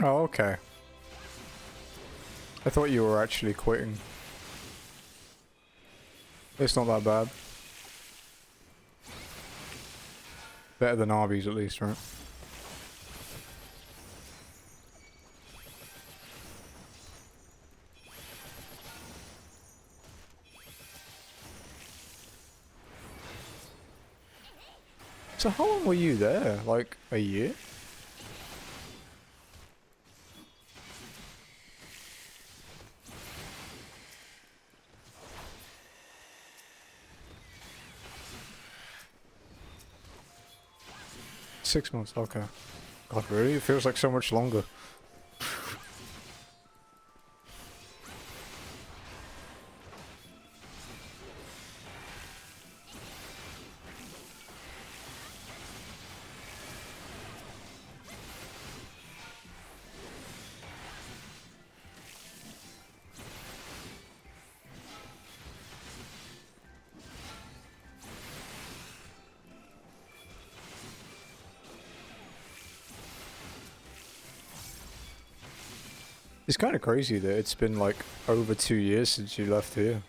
A: Oh, okay. I thought you were actually quitting. It's not that bad. Better than Arby's at least, right? So how long were you there? Like a year? $6 months, okay. God, really? It feels like so much longer. It's kind of crazy that it's been like over 2 years since you left here.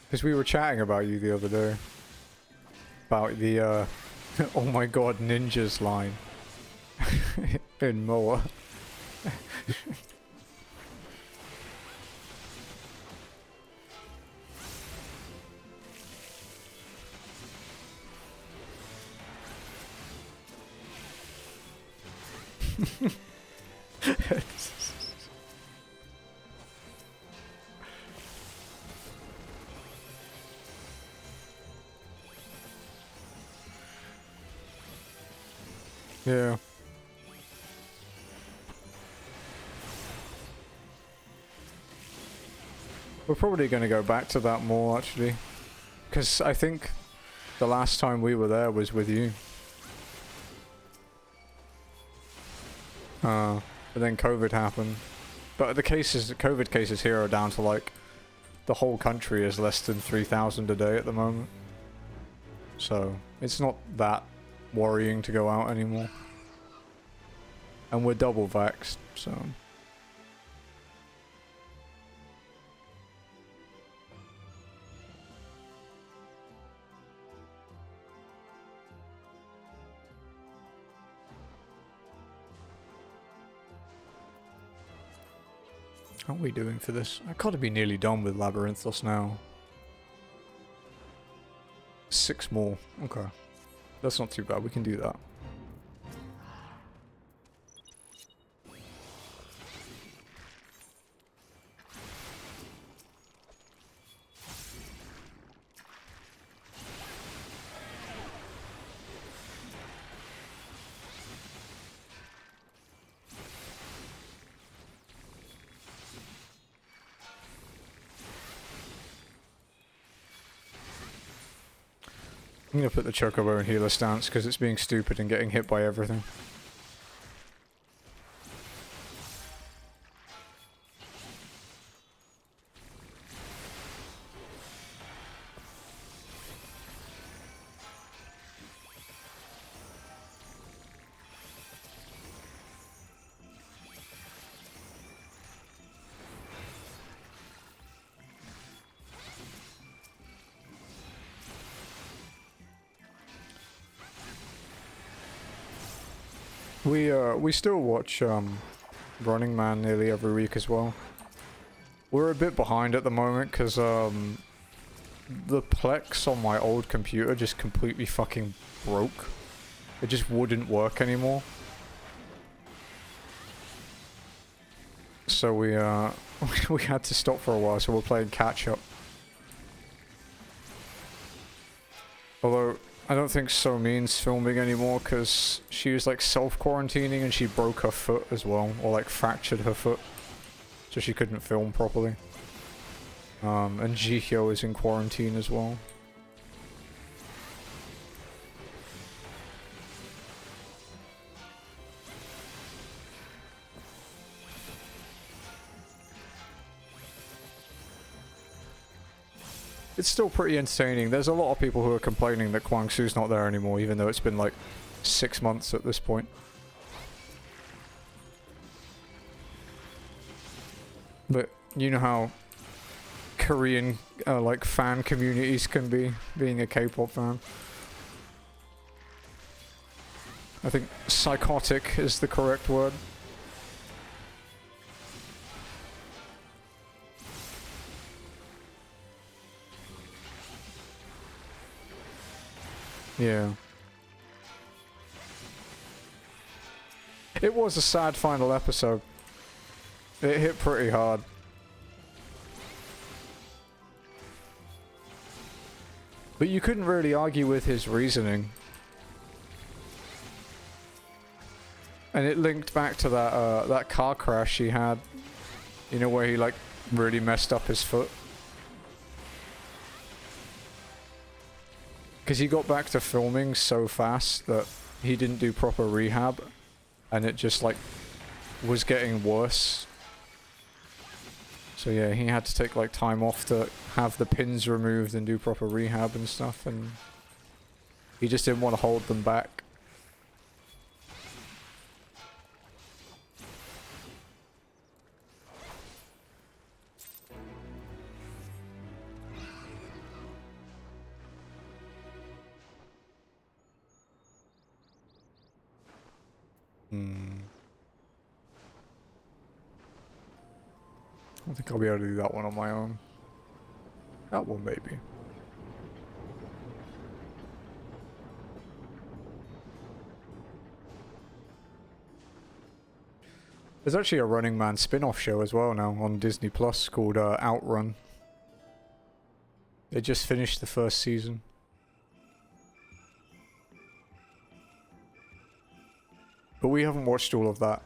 A: Because we were chatting about you the other day. About the, oh my god, ninjas line. In Moa. Yeah. We're probably going to go back to that more, actually. Because I think the last time we were there was with you. But then COVID happened. But the COVID cases here are down to like, the whole country is less than 3,000 a day at the moment. So, it's not that worrying to go out anymore. And we're double vaxxed, so... How are we doing for this? I gotta be nearly done with Labyrinthos now. 6 more. Okay. That's not too bad, we can do that. I'm gonna put the Chocobo in healer stance because it's being stupid and getting hit by everything. We still watch Running Man nearly every week as well. We're a bit behind at the moment because the Plex on my old computer just completely fucking broke. It just wouldn't work anymore. So we we had to stop for a while, so we're playing catch up. Although I don't think So Mean's filming anymore because she was like self-quarantining and she broke her foot as well, or like fractured her foot, so she couldn't film properly. And Jihyo is in quarantine as well. It's still pretty entertaining. There's a lot of people who are complaining that Kwang Su's not there anymore, even though it's been like 6 months at this point. But you know how Korean like fan communities can be, being a K-pop fan. I think psychotic is the correct word. Yeah. It was a sad final episode. It hit pretty hard. But you couldn't really argue with his reasoning. And it linked back to that that car crash he had. You know, where he like really messed up his foot. Because he got back to filming so fast that he didn't do proper rehab. And it just like was getting worse. So yeah, he had to take like time off to have the pins removed and do proper rehab and stuff, and he just didn't want to hold them back. I don't think I'll be able to do that one on my own. That one, maybe. There's actually a Running Man spin-off show as well now on Disney Plus called Outrun. They just finished the first season. But we haven't watched all of that.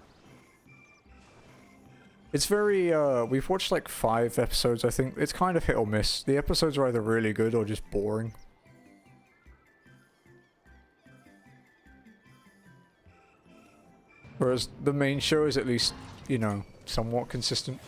A: It's very, we've watched like 5 episodes, I think. It's kind of hit or miss. The episodes are either really good or just boring. Whereas the main show is at least, you know, somewhat consistent.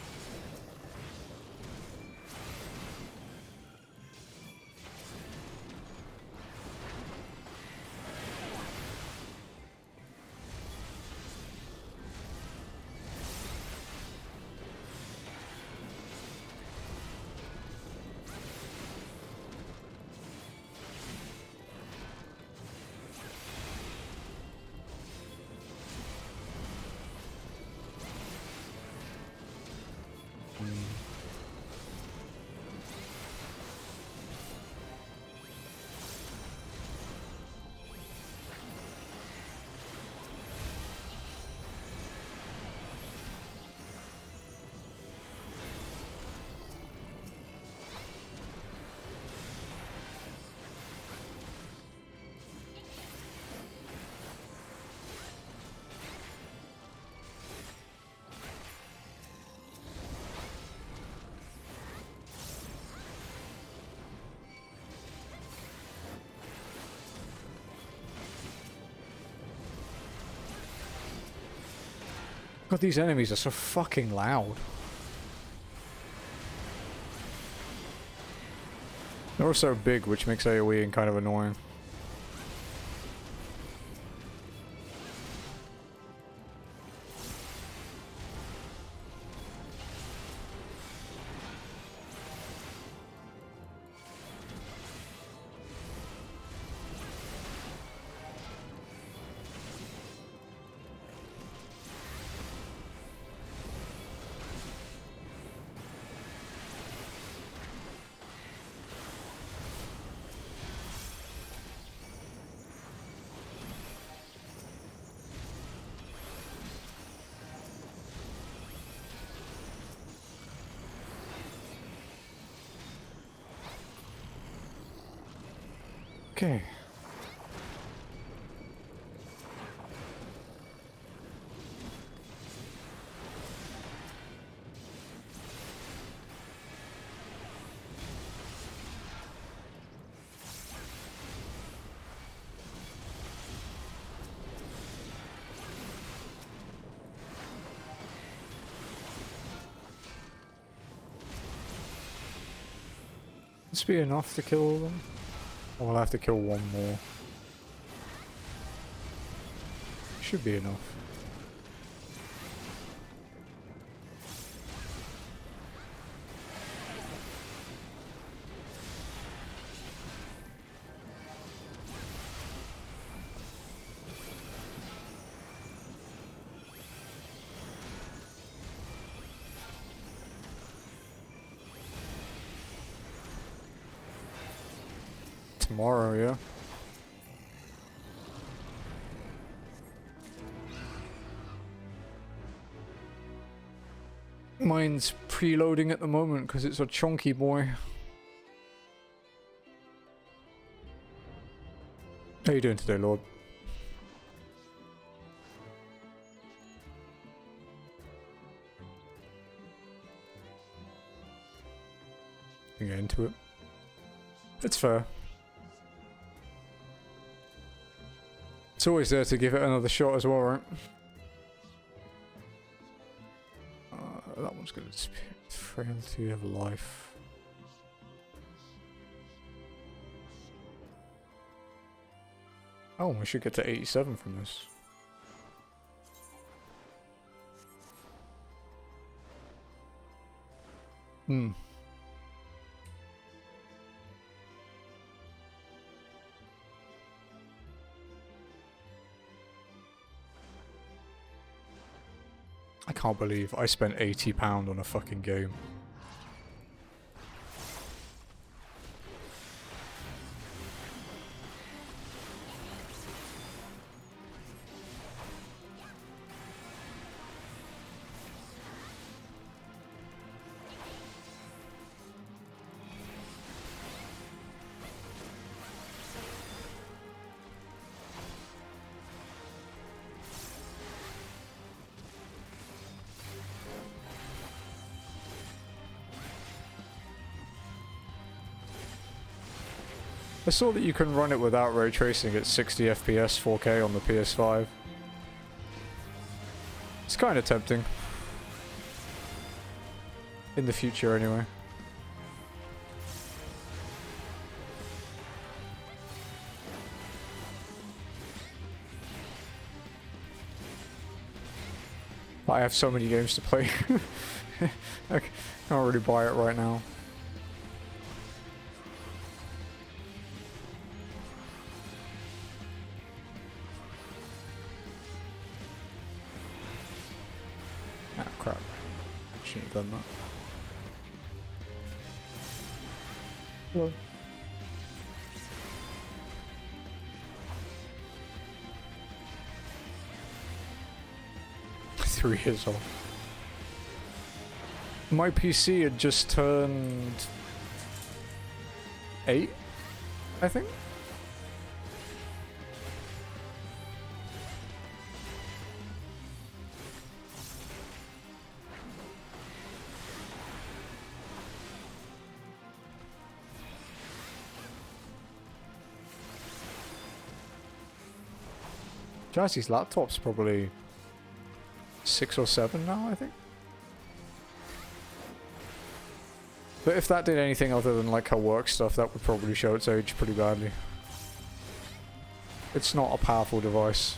A: God, these enemies are so fucking loud. They're also big, which makes AoEing kind of annoying. Okay. This be enough to kill them? Or will I have to kill one more? Should be enough. Tomorrow, yeah. Mine's preloading at the moment because it's a chunky boy. How you doing today, Lord? You get into it. It's fair. It's always there to give it another shot as well, right? That one's gonna disappear. Frailty of life. Oh, we should get to 87 from this. Hmm. I can't believe I spent £80 on a fucking game. I saw that you can run it without ray tracing at 60 FPS 4K on the PS5. It's kind of tempting. In the future, anyway. I have so many games to play. I can't really buy it right now. Ah, crap. Shouldn't have done that. Hello. 3 years old. My PC had just turned 8, I think. Jazzy's laptop's probably 6 or 7 now, I think. But if that did anything other than like her work stuff, that would probably show its age pretty badly. It's not a powerful device.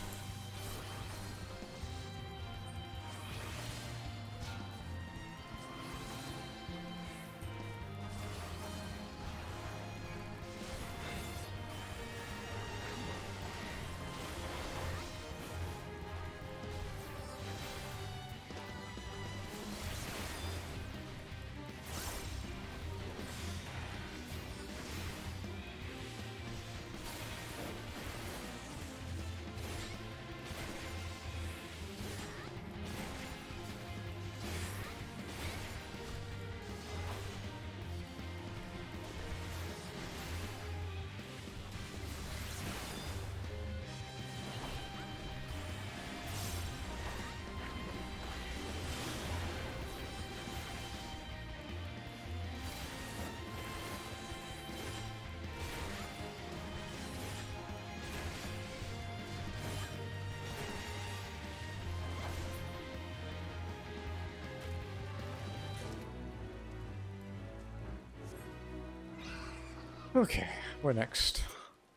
A: Okay, where next?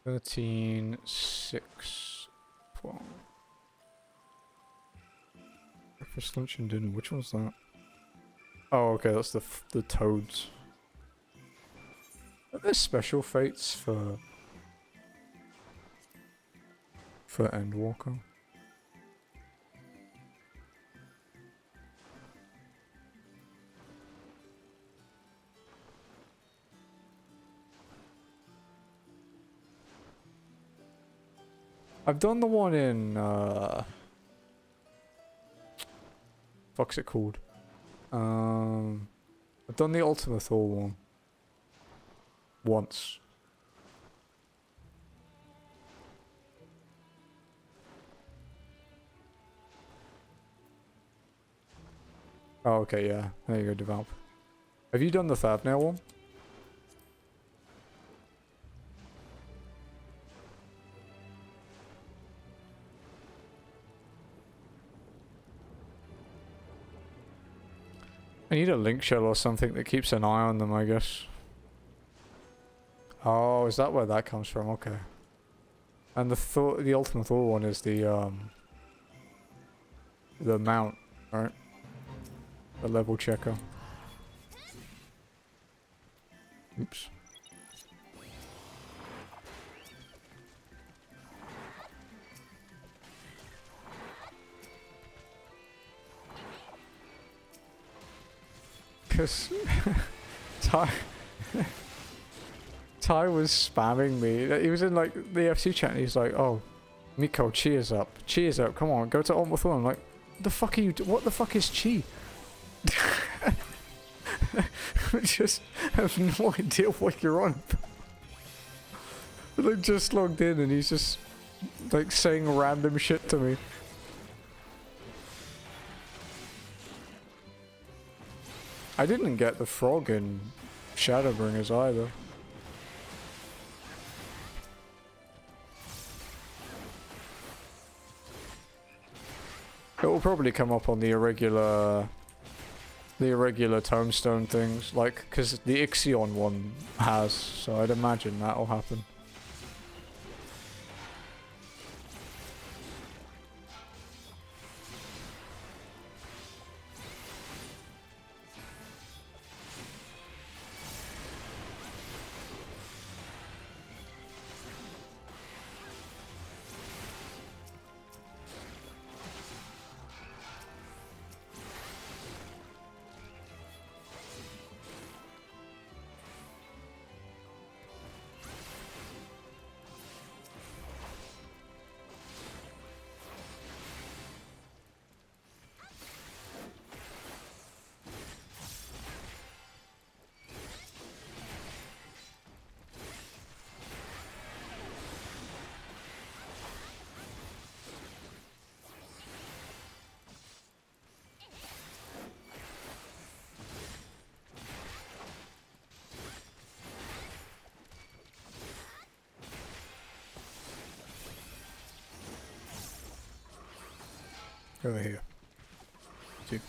A: 13, 6, 12. Breakfast, lunch, and dinner. Which one's that? Oh, okay, that's the toads. Are there special fates for Endwalker? I've done the one in fuck's it called? I've done the Ultima Thor one once. Oh, okay, yeah. There you go, develop. Have you done the Thavnail one? I need a link shell or something that keeps an eye on them, I guess. Oh, is that where that comes from? Okay. And the Ultimate Thor one is the mount, right? The level checker. Oops. Because Ty was spamming me. He was in like the FC chat and he's like, "Oh, Miko, cheers up, come on, go to Ultimate Thor." I'm like, what the fuck is chi? I just have no idea what you're on about. I just logged in and he's just like saying random shit to me. I didn't get the frog in Shadowbringers either. It will probably come up on the irregular tombstone things, like, because the Ixion one has, so I'd imagine that'll happen. Over here. See.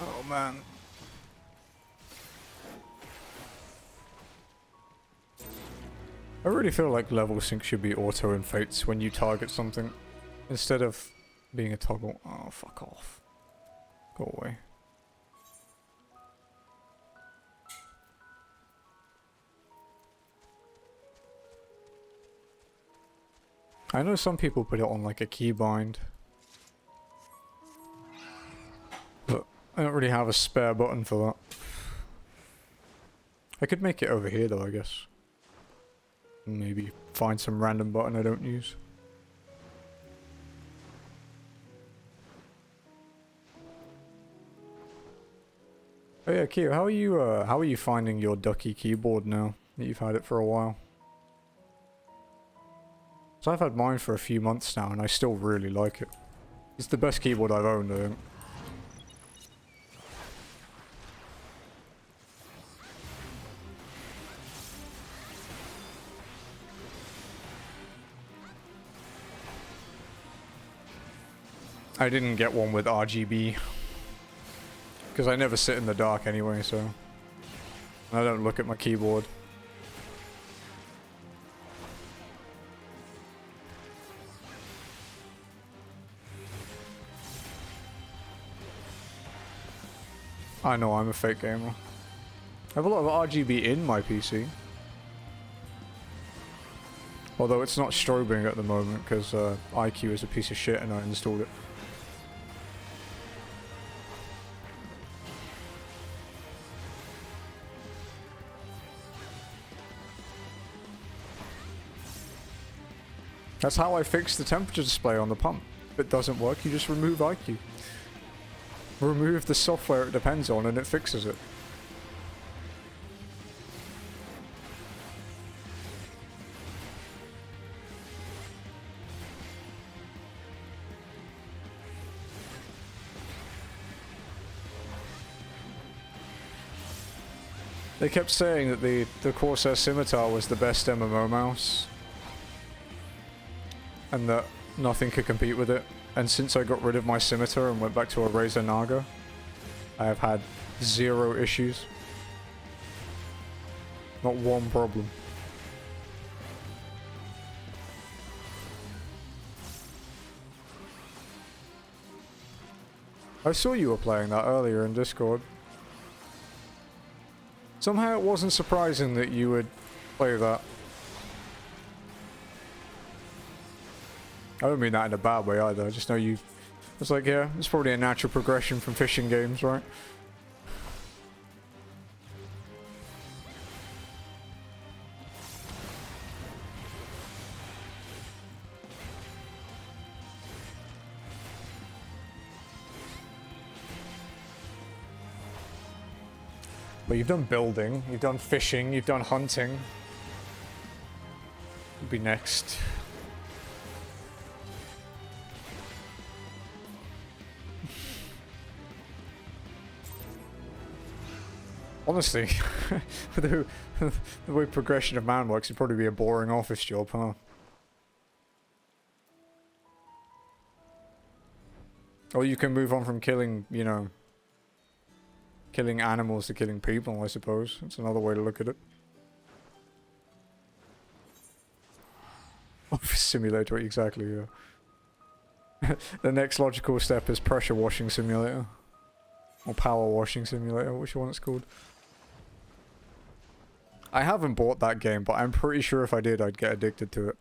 A: Oh man. I really feel like level sync should be auto in Fates when you target something, instead of being a toggle. Oh, fuck off. Go away. I know some people put it on like a keybind, but I don't really have a spare button for that. I could make it over here though, I guess. Maybe find some random button I don't use. Oh yeah, Keo, how are you finding your ducky keyboard now that you've had it for a while? So I've had mine for a few months now and I still really like it. It's the best keyboard I've owned, I think. I didn't get one with RGB because I never sit in the dark anyway, so I don't look at my keyboard. I know I'm a fake gamer. I have a lot of RGB in my PC. Although it's not strobing at the moment because IQ is a piece of shit and I installed it. That's how I fix the temperature display on the pump. If it doesn't work, you just remove IQ. Remove the software it depends on and it fixes it. They kept saying that the Corsair Scimitar was the best MMO mouse. And that nothing could compete with it. And since I got rid of my Scimitar and went back to a Razer Naga, I have had 0 issues. Not one problem. I saw you were playing that earlier in Discord. Somehow it wasn't surprising that you would play that. I don't mean that in a bad way either, I just know you... It's like, yeah, it's probably a natural progression from fishing games, right? But you've done building, you've done fishing, you've done hunting. You'll be next. Honestly, the way progression of man works, it'd probably be a boring office job, huh? Or you can move on from killing, you know, killing animals to killing people, I suppose. That's another way to look at it. Office simulator, exactly, yeah. The next logical step is pressure washing simulator. Or power washing simulator, which one it's called. I haven't bought that game, but I'm pretty sure if I did, I'd get addicted to it.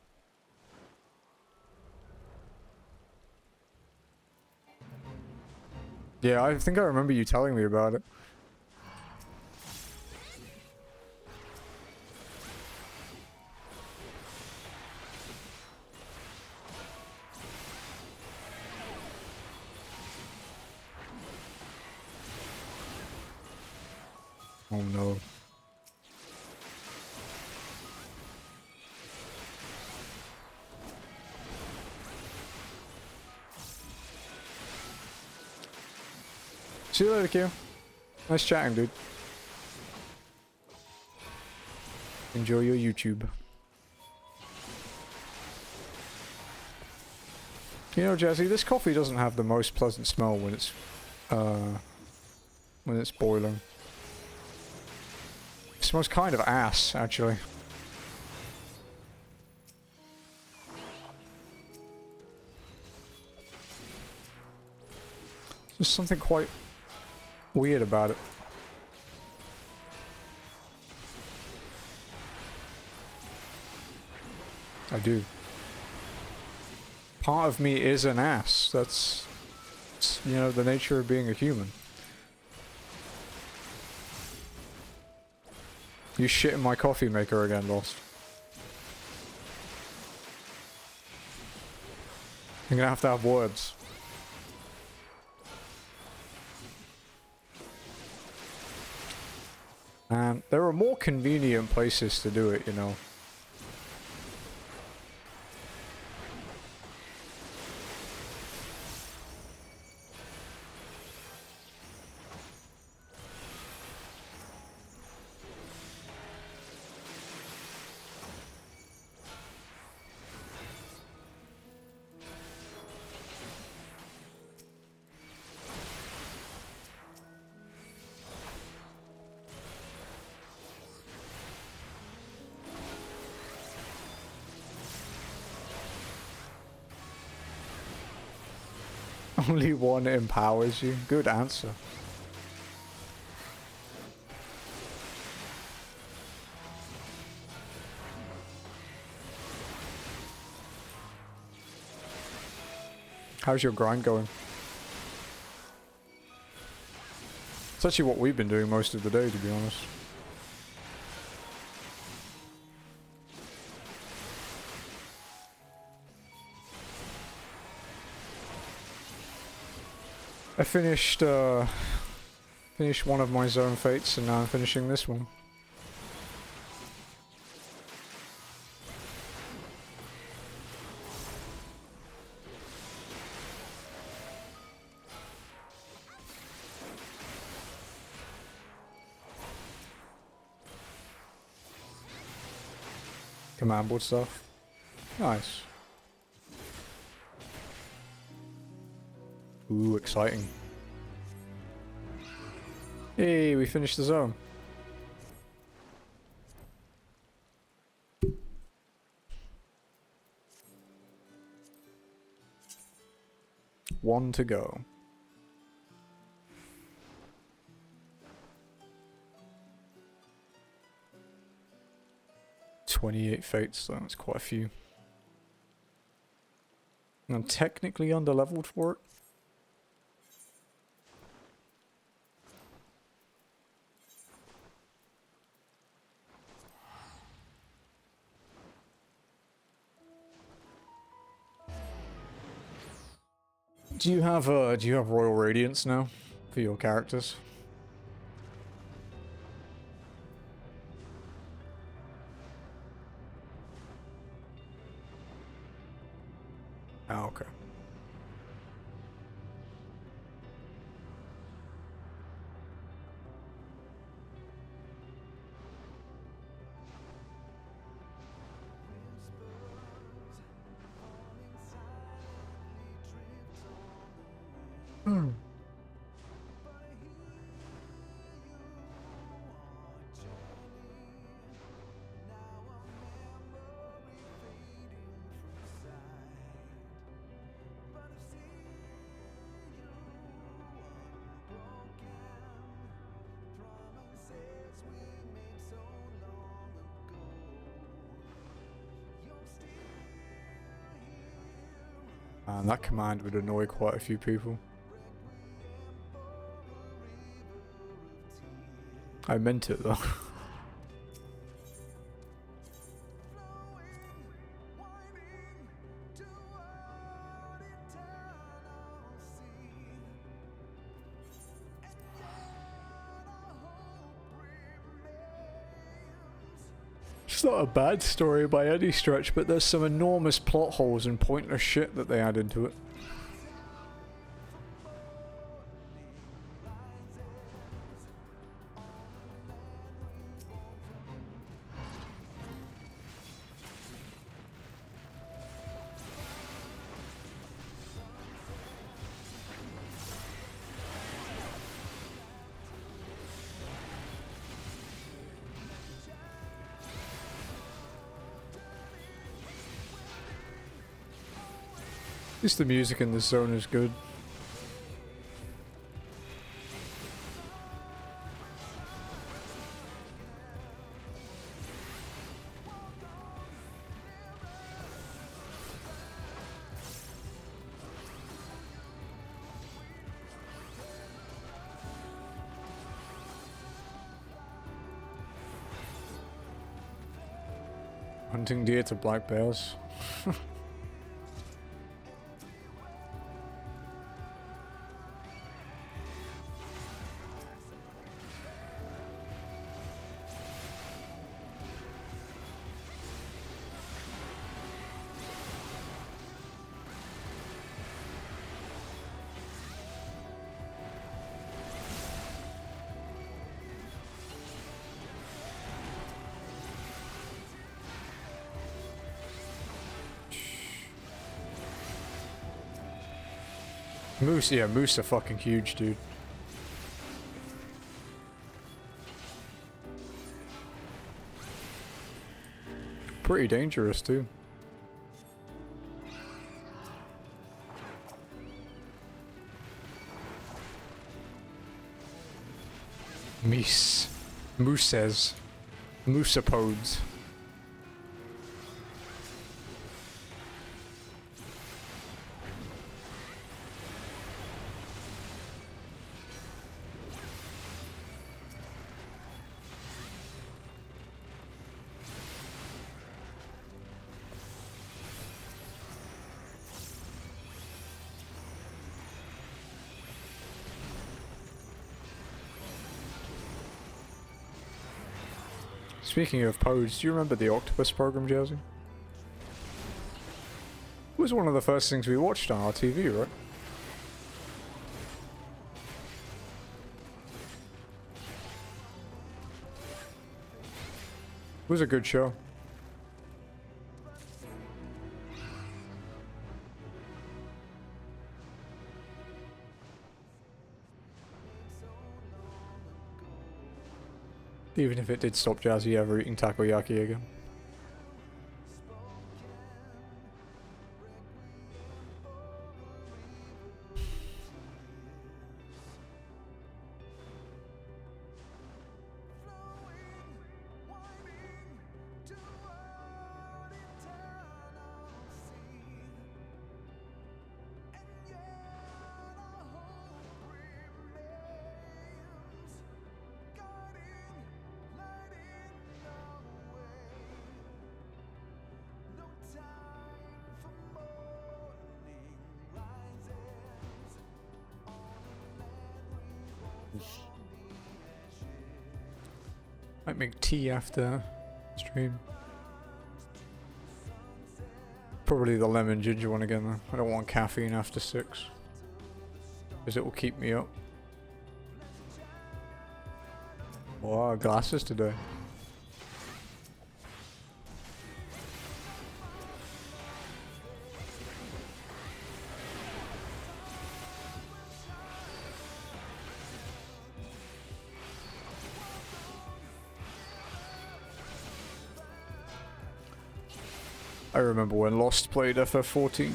A: Yeah, I think I remember you telling me about it. Oh no. See you later, Q. Nice chatting, dude. Enjoy your YouTube. You know, Jazzy, this coffee doesn't have the most pleasant smell when it's boiling. It smells kind of ass, actually. There's something quite weird about it. I do. Part of me is an ass. That's, you know, the nature of being a human. You shit in my coffee maker again, Lost. You're gonna have to have words. And there are more convenient places to do it, you know. Only one empowers you. Good answer. How's your grind going? It's actually what we've been doing most of the day, to be honest. I finished one of my zone fates and now I'm finishing this one. Command board stuff. Nice. Ooh, exciting. Hey, we finished the zone. One to go. $28 fates, so that's quite a few. I'm technically underleveled for it. Do you have Royal Radiance now for your characters? Oh, okay. Hmm. And that command would annoy quite a few people. I meant it though. It's not a bad story by any stretch, but there's some enormous plot holes and pointless shit that they add into it. At least the music in this zone is good. Hunting deer to black bears. Moose, yeah, moose are fucking huge, dude. Pretty dangerous, too. Meese. Mooses. Moosapodes. Speaking of pods, do you remember the Octopus program, Jersey? It was one of the first things we watched on our TV, right? It was a good show. Even if it did stop Jazzy ever eating takoyaki again. Might make tea after stream. Probably the lemon ginger one again though. I don't want caffeine after 6. Because it will keep me up. Wow, glasses today. I remember when Lost played FF14.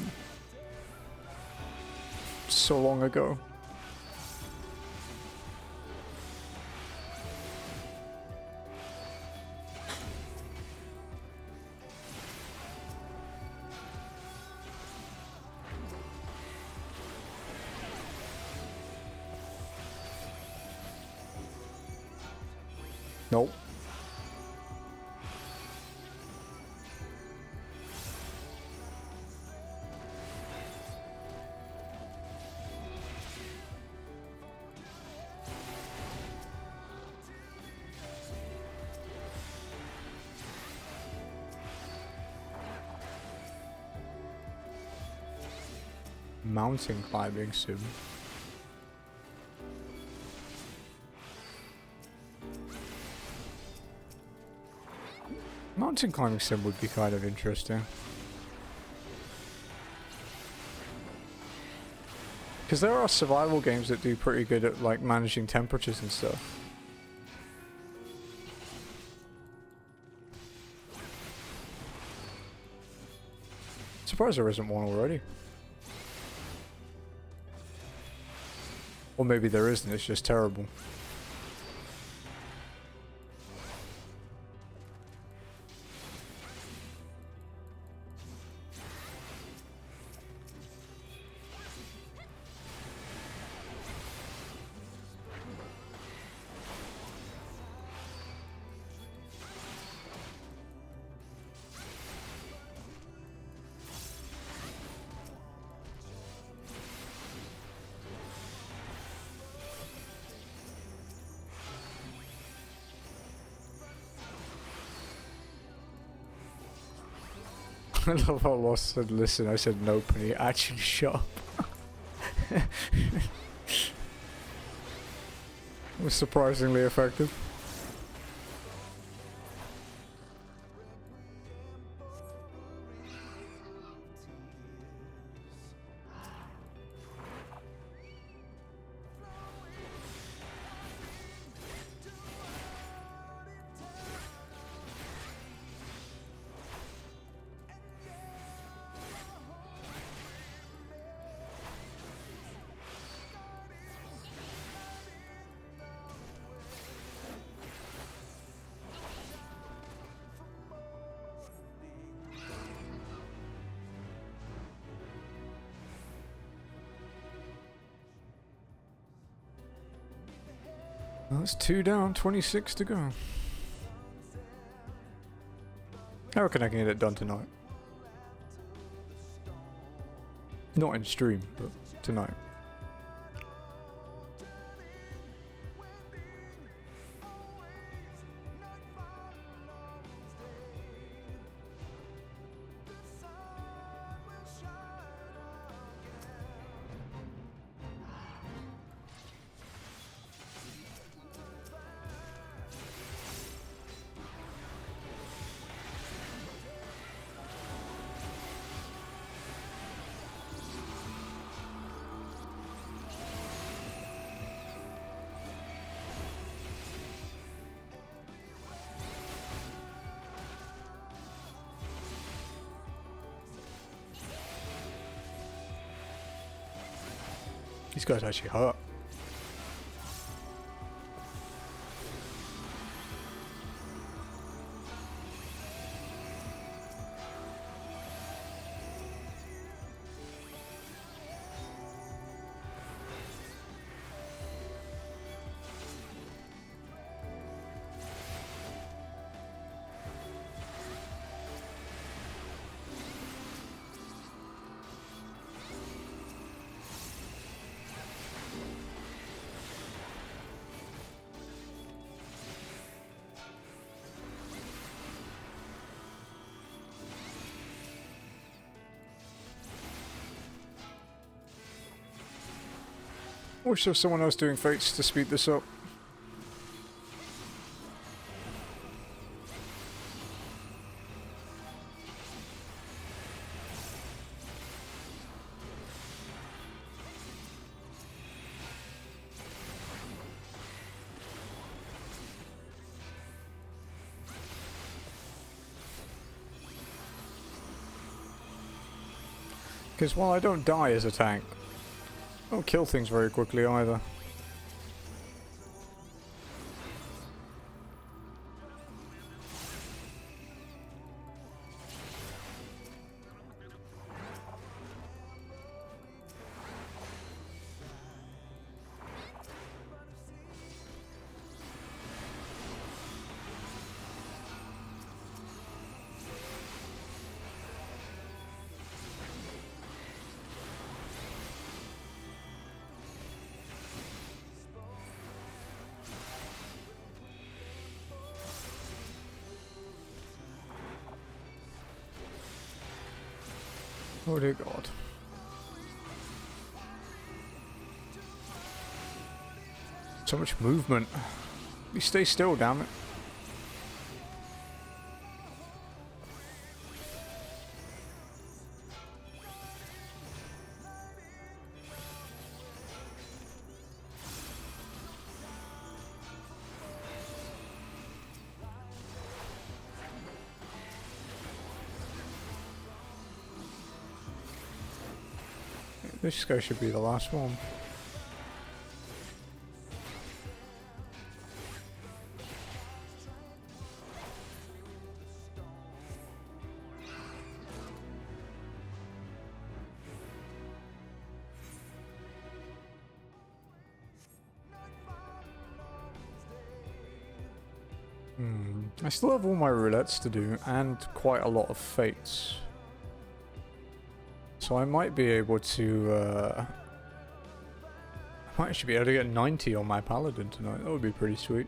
A: So long ago. Nope. Mountain climbing sim. Mountain climbing sim would be kind of interesting. Because there are survival games that do pretty good at like managing temperatures and stuff. Surprised there isn't one already. Or maybe there isn't, it's just terrible. I love how Lost said listen, I said nope, and he actually shut up. It was surprisingly effective. That's 2 down, 26 to go. I reckon I can get it done tonight. Not in stream, but tonight. These guys actually hurt. I wish there was someone else doing fates to speed this up. Because while I don't die as a tank, I don't kill things very quickly either. Oh dear God. So much movement. You stay still, damn it. This guy should be the last one. I still have all my roulettes to do and quite a lot of fates. So I might be able to, I might actually be able to get 90 on my paladin tonight. That would be pretty sweet.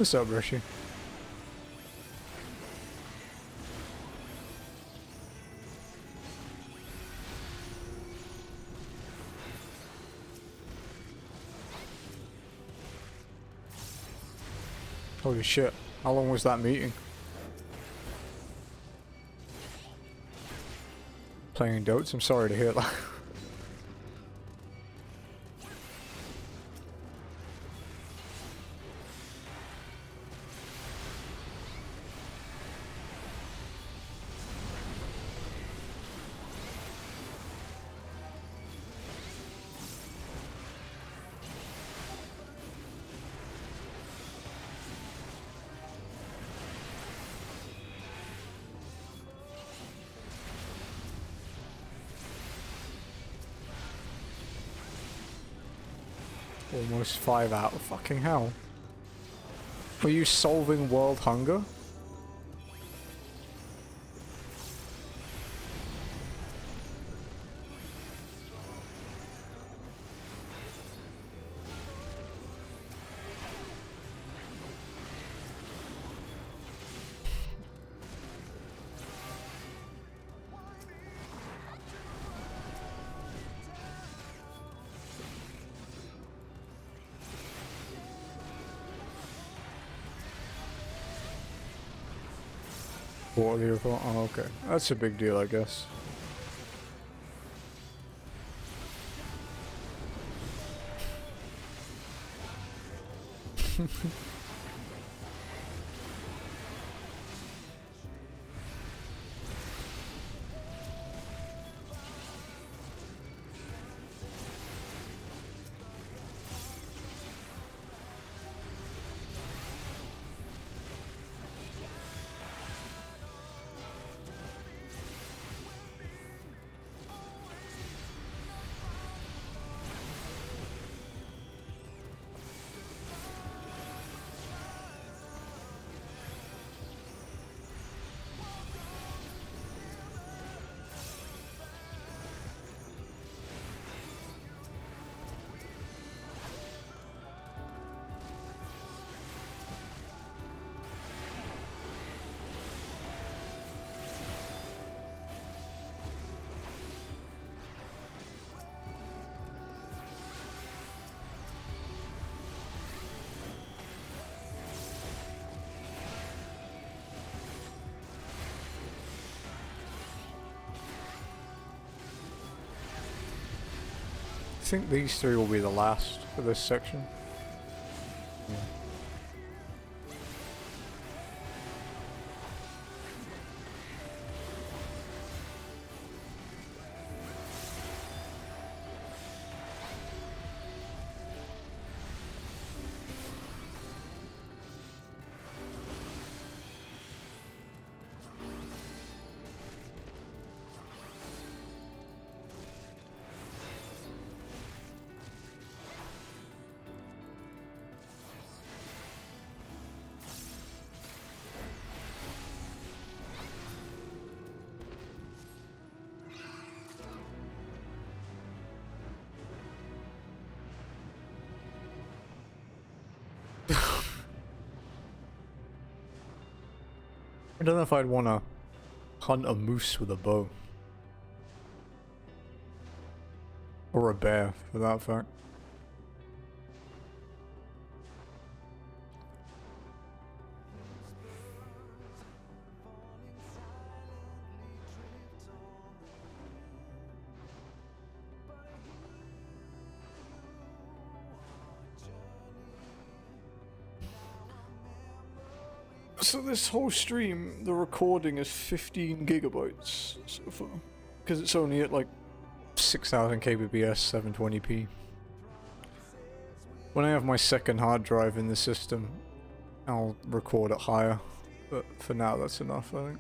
A: What's up, Rishi? Holy shit. How long was that meeting? Playing Dotes? I'm sorry to hear that. Almost 5 out of fucking hell. Were you solving world hunger? What are you? Oh, okay. That's a big deal, I guess. I think these three will be the last for this section. Yeah. I don't know if I'd want to hunt a moose with a bow. Or a bear, for that fact. So this whole stream, the recording is 15 gigabytes so far. Because it's only at like 6000 kbps, 720p. When I have my second hard drive in the system, I'll record it higher. But for now, that's enough, I think.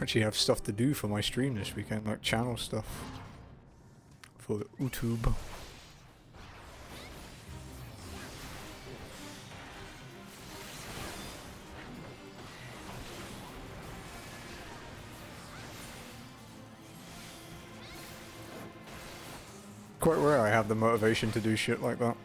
A: Actually have stuff to do for my stream this weekend, like channel stuff. For YouTube. quite rare I have the motivation to do shit like that.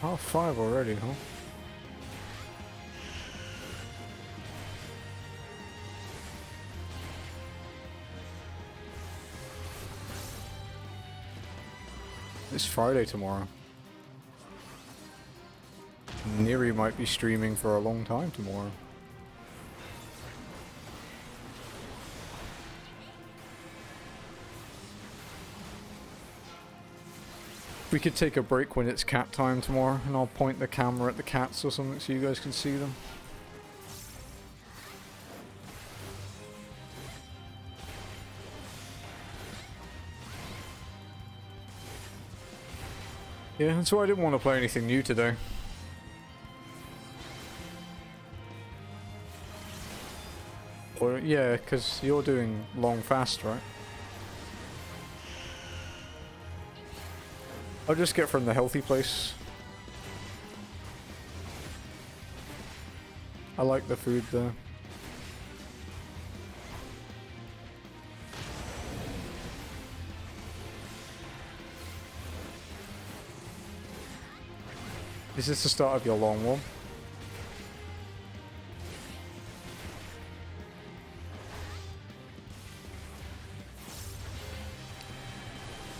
A: Oh, 5 already, huh? It's Friday tomorrow. Neri might be streaming for a long time tomorrow. We could take a break when it's cat time tomorrow, and I'll point the camera at the cats or something so you guys can see them. Yeah, that's why I didn't want to play anything new today. Or, yeah, because you're doing long fast, right? I'll just get from the healthy place. I like the food there. Is this the start of your long one?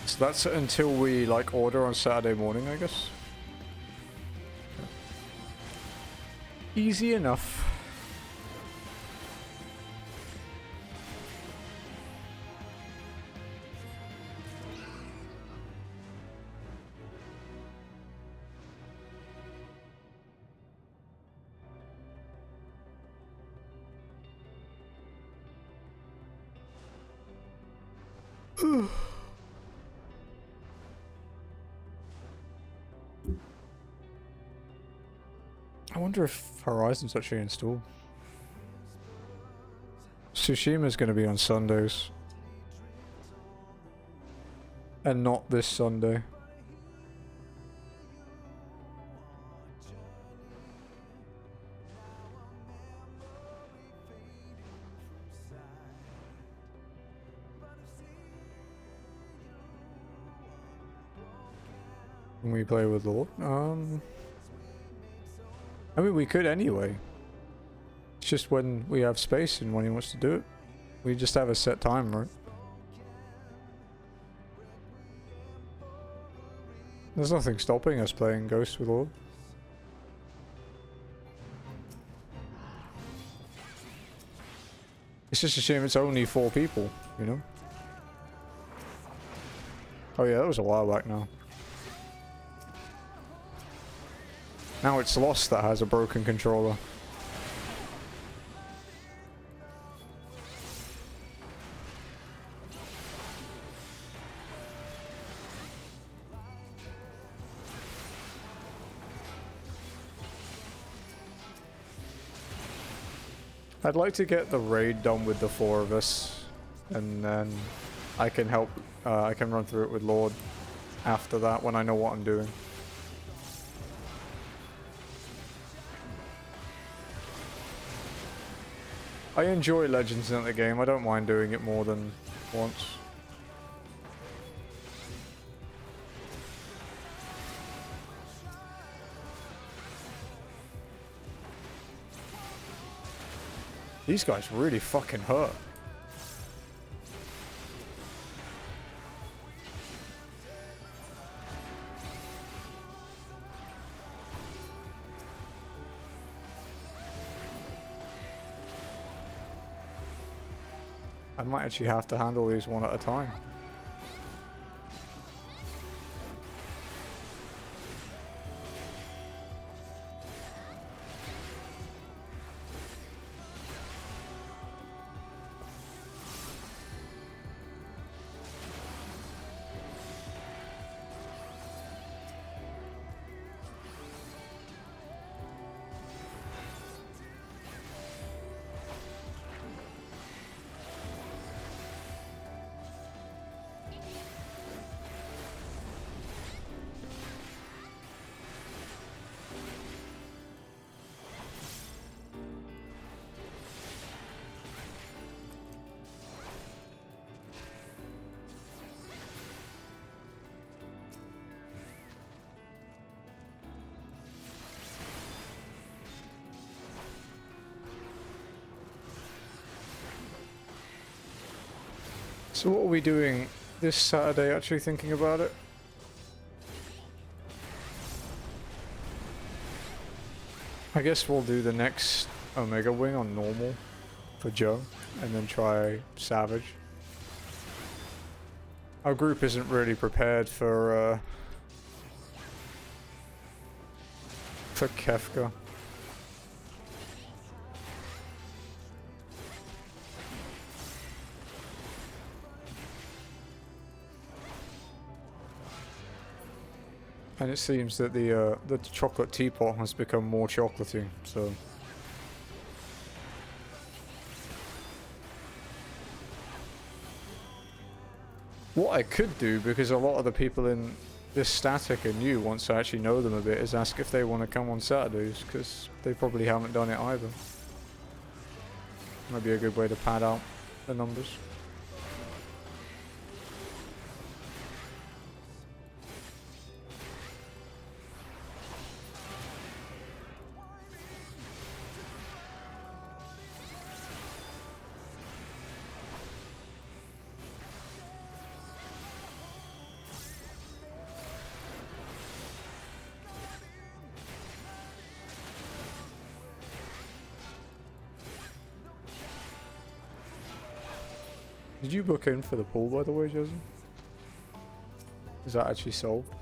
A: So that's until we like order on Saturday morning, I guess. Easy enough. I wonder if Horizon's actually installed. Tsushima's going to be on Sundays. And not this Sunday. When we play with Lord? I mean, we could anyway. It's just when we have space and when he wants to do it. We just have a set time, right? There's nothing stopping us playing Ghost with Lord. It's just a shame it's only 4 people, you know? Oh yeah, that was a while back now. Now it's Lost that has a broken controller. I'd like to get the raid done with the 4 of us, and then I can help, I can run through it with Lord after that when I know what I'm doing. I enjoy Legends in the game, I don't mind doing it more than once. These guys really fucking hurt. I might actually have to handle these one at a time. So what are we doing this Saturday, actually thinking about it? I guess we'll do the next Omega Wing on normal for Joe, and then try Savage. Our group isn't really prepared for Kefka. And it seems that the chocolate teapot has become more chocolatey, so... What I could do, because a lot of the people in this static are new, once I actually know them a bit, is ask if they want to come on Saturdays, because they probably haven't done it either. Might be a good way to pad out the numbers. Did you book in for the pool, by the way, Joseph? Is that actually solved?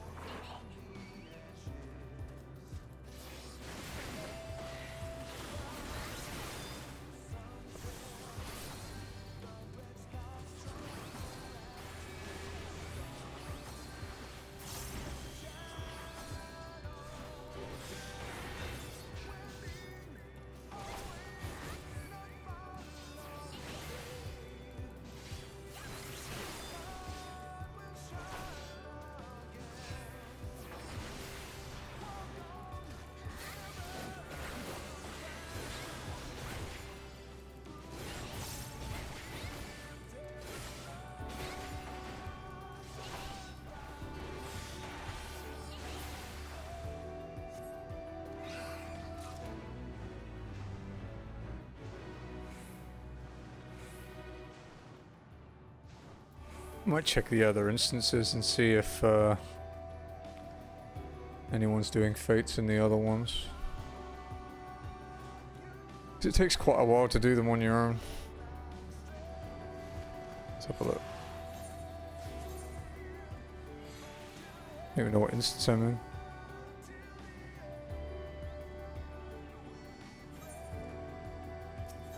A: Might check the other instances and see if anyone's doing fates in the other ones. It takes quite a while to do them on your own. Let's have a look. I don't even know what instance I'm in.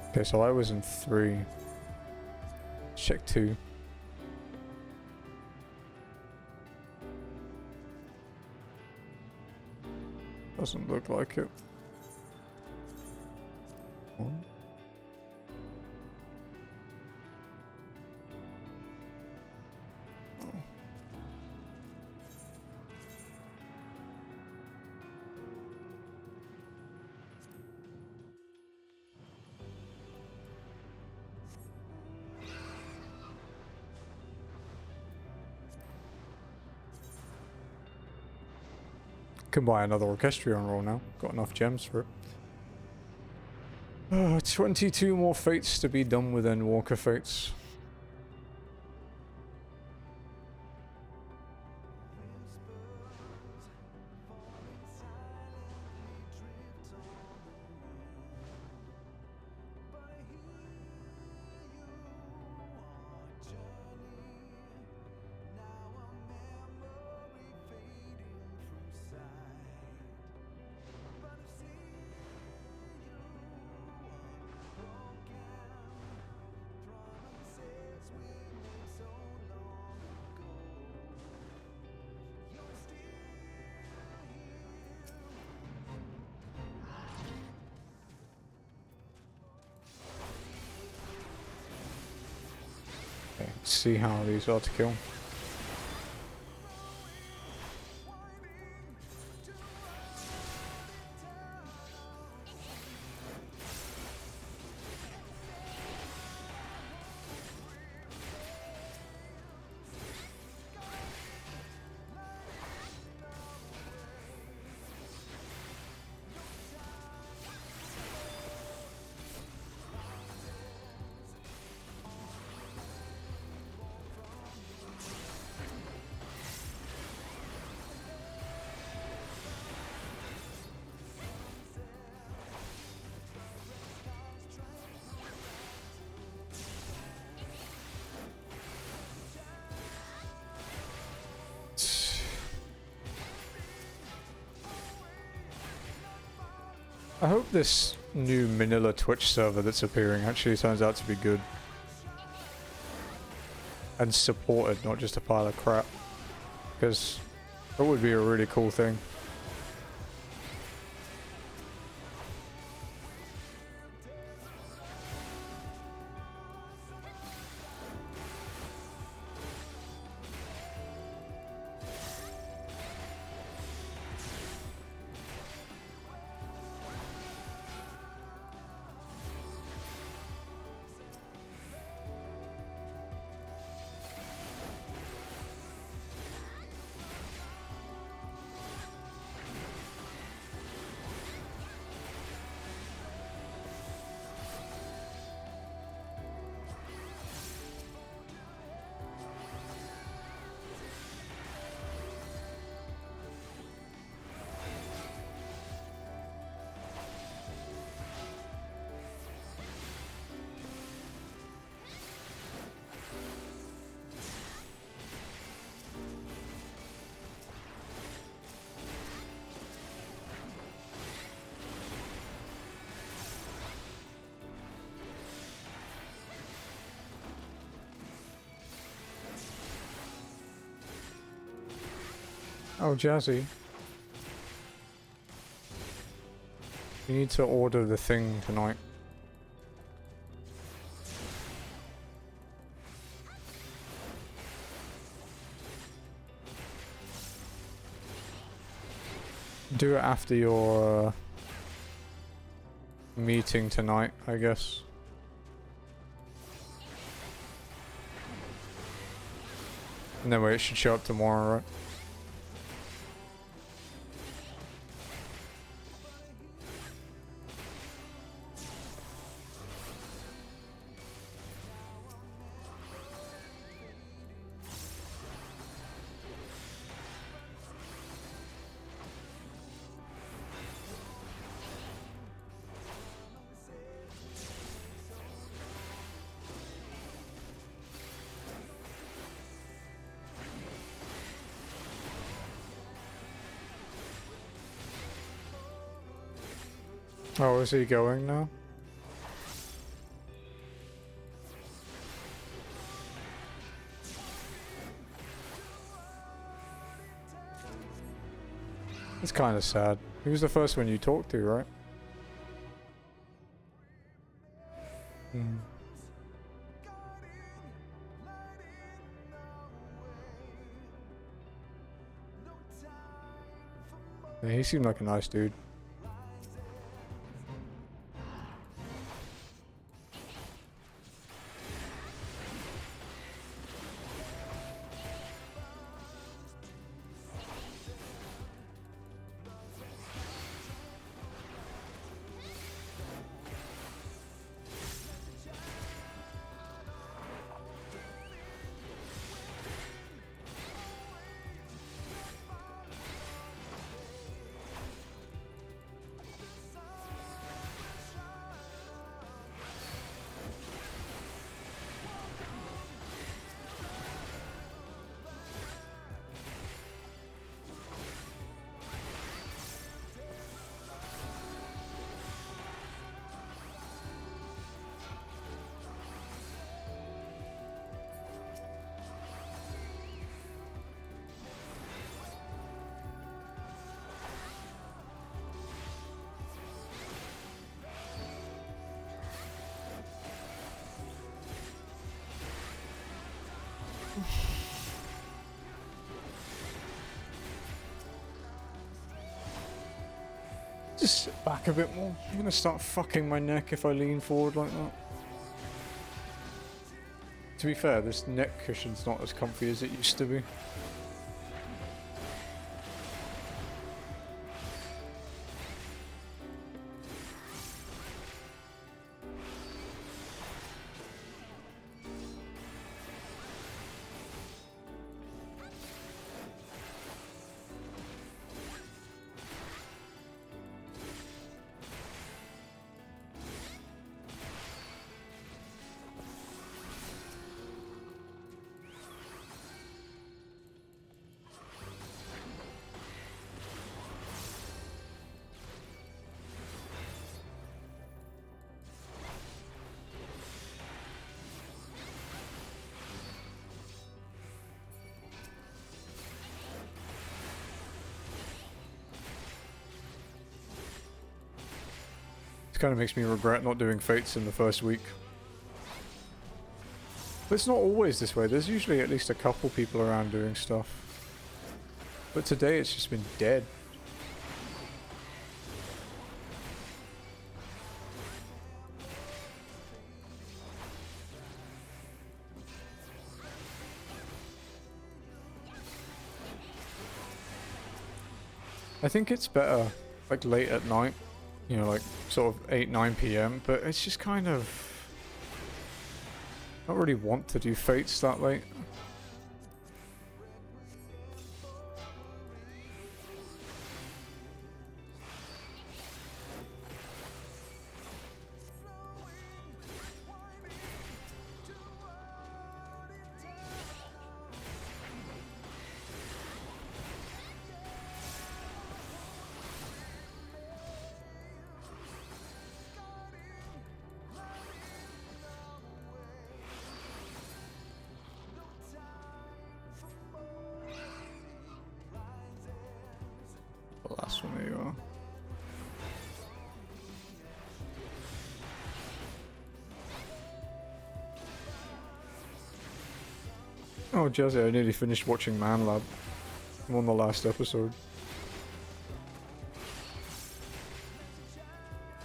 A: Okay, so I was in 3. Check 2. Doesn't look like it. 1. Can buy another Orchestrion roll now. Got enough gems for it. 22 more fates to be done with Endwalker fates. Okay, let's see how these are to kill. I hope this new Manila Twitch server that's appearing actually turns out to be good. And supported, not just a pile of crap. Because that would be a really cool thing. Oh, Jazzy. You need to order the thing tonight. Do it after your meeting tonight, I guess. And then it should show up tomorrow, right? Oh, is he going now? It's kind of sad. He was the first one you talked to, right? Hmm. Yeah, he seemed like a nice dude. just sit back a bit more. I'm gonna start fucking my neck if I lean forward like that. To be fair, this neck cushion's not as comfy as it used to be. It kind of makes me regret not doing fates in the first week. But it's not always this way. There's usually at least a couple people around doing stuff. But today it's just been dead. I think it's better like late at night. You know, like sort of 8, 9 p.m. But it's just kind of... I don't really want to do fates that late. The last one, there you are. Oh, Jazzy, I nearly finished watching Man Lab. I'm on the last episode.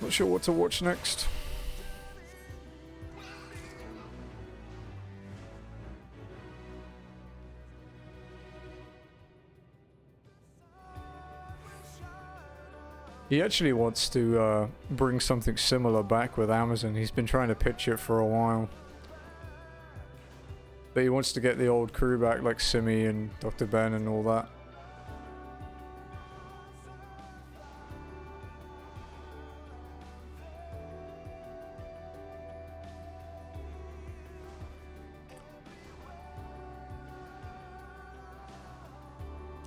A: Not sure what to watch next. He actually wants to bring something similar back with Amazon. He's been trying to pitch it for a while. But he wants to get the old crew back, like Simi and Dr. Ben and all that.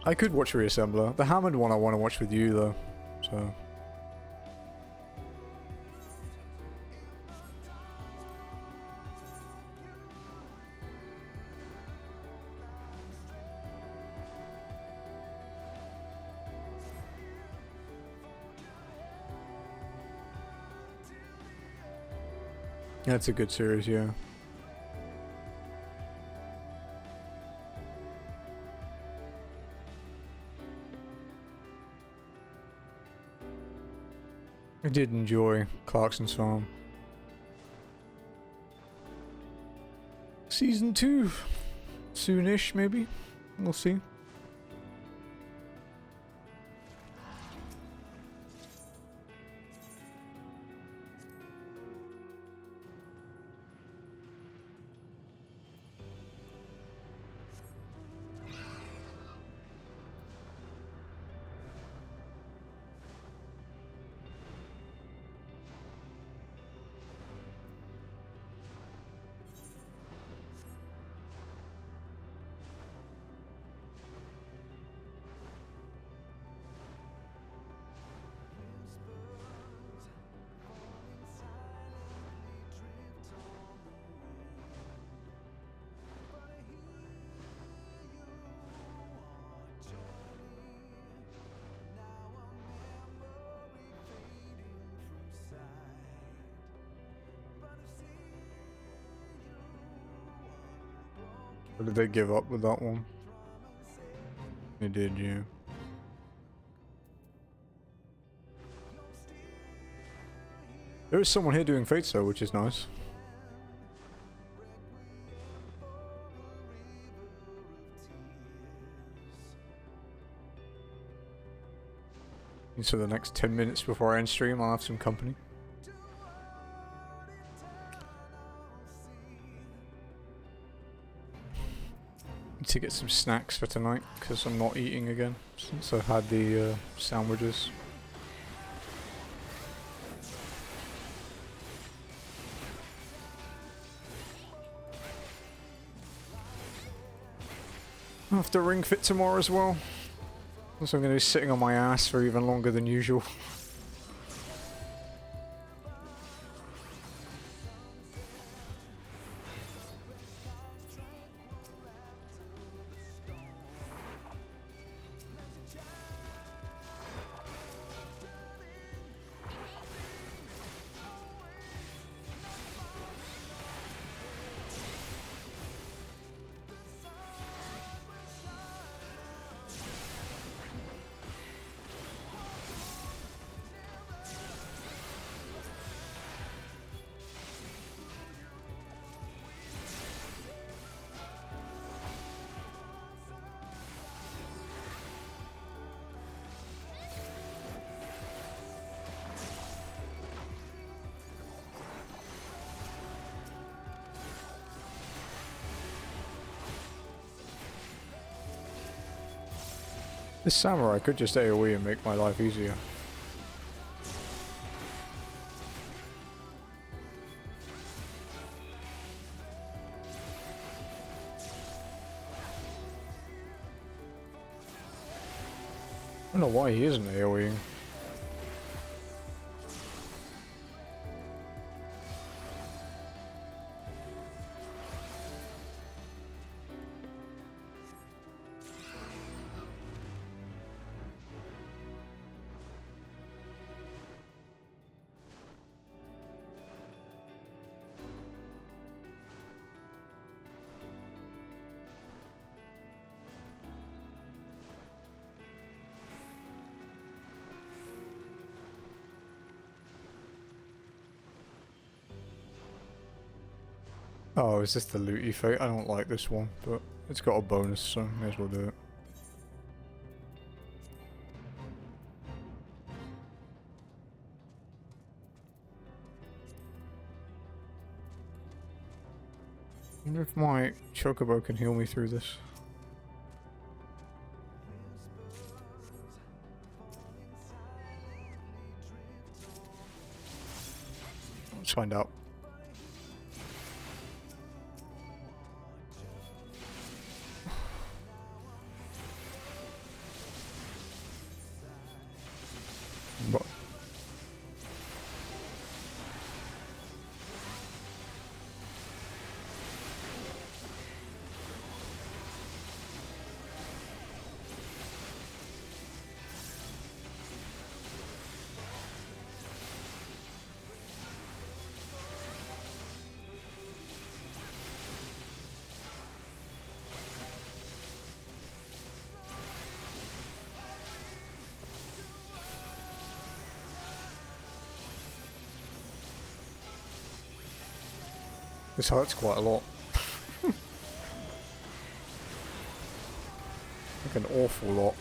A: I could watch Reassembler. The Hammond one I want to watch with you though. So... That's a good series, yeah. I did enjoy Clarkson's Farm. Season 2. Soonish, maybe. We'll see. Or did they give up with that one? They did, yeah. There is someone here doing fates though, which is nice. And so the next 10 minutes before I end stream, I'll have some company. Need to get some snacks for tonight, because I'm not eating again since I've had the sandwiches. I have to ring fit tomorrow as well. So I'm going to be sitting on my ass for even longer than usual. This samurai could just AoE and make my life easier. I don't know why he isn't AoEing. Oh, is this the looty fate? I don't like this one, but it's got a bonus, so may as well do it. I wonder if my chocobo can heal me through this. Let's find out. But this hurts quite a lot. Like an awful lot.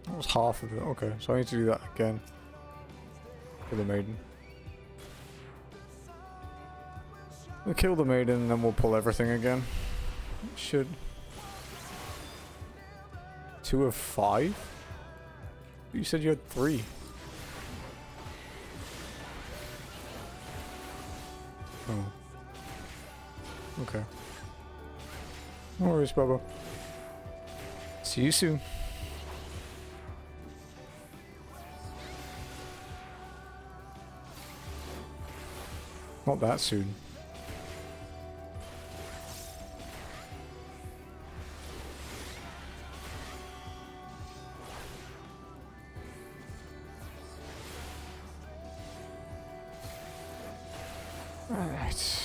A: That was half of it. Okay, so I need to do that again for the maiden. We'll kill the maiden and then we'll pull everything again. It should. 2 of 5? You said you had 3. Oh. Okay. No worries, Bubba. See you soon. Not that soon. Right.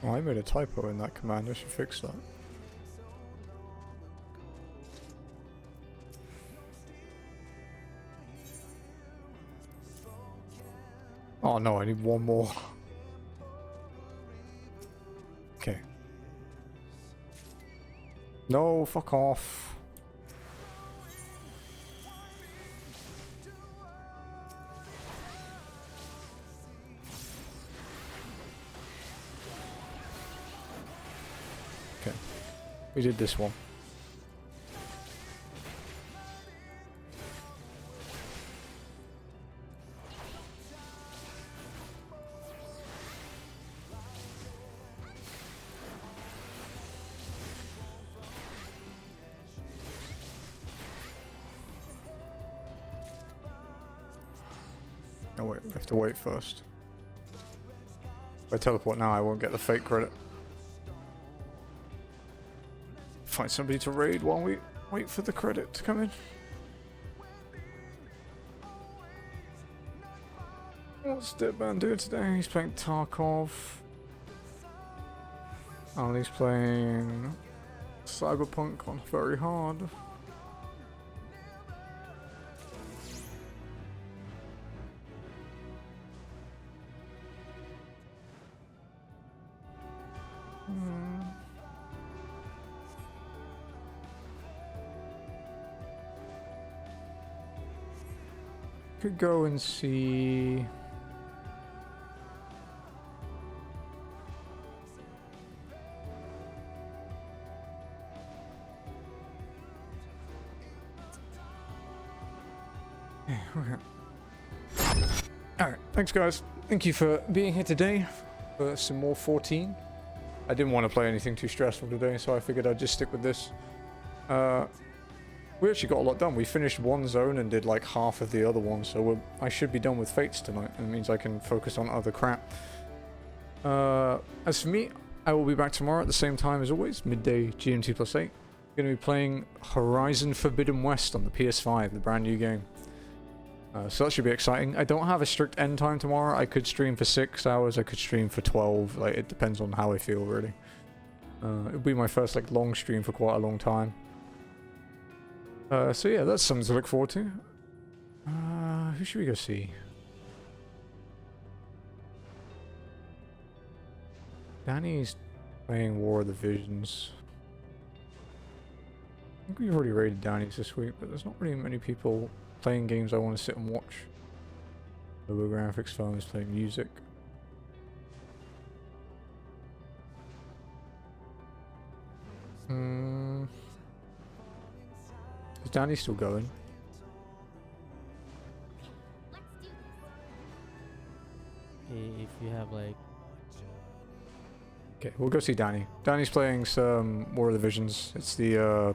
A: Oh, I made a typo in that command. I should fix that. Oh no, I need one more. Okay. No, fuck off. Okay. We did this one. Oh wait, we have to wait first. If I teleport now, I won't get the fake credit. Find somebody to raid while we wait for the credit to come in. What's Deadman doing today? He's playing Tarkov. And he's playing Cyberpunk on very hard. Could go and see. Alright, thanks guys. Thank you for being here today for some more 14. I didn't want to play anything too stressful today, so I figured I'd just stick with this. We actually got a lot done. We finished one zone and did like half of the other one, so I should be done with Fates tonight. And it means I can focus on other crap. As for me, I will be back tomorrow at the same time as always, midday GMT+8. I'm going to be playing Horizon Forbidden West on the PS5, the brand new game. So that should be exciting. I don't have a strict end time tomorrow. I could stream for 6 hours, I could stream for 12. Like, it depends on how I feel, really. It'll be my first like long stream for quite a long time. So yeah, that's something to look forward to. Who should we go see? Danny's playing War of the Visions. I think we've already raided Danny's this week, but there's not really many people playing games I want to sit and watch. Logo graphics, phones, playing music. Is Danny still going?
C: If you have like
A: Okay, we'll go see Danny. Danny's playing some War of the Visions. It's the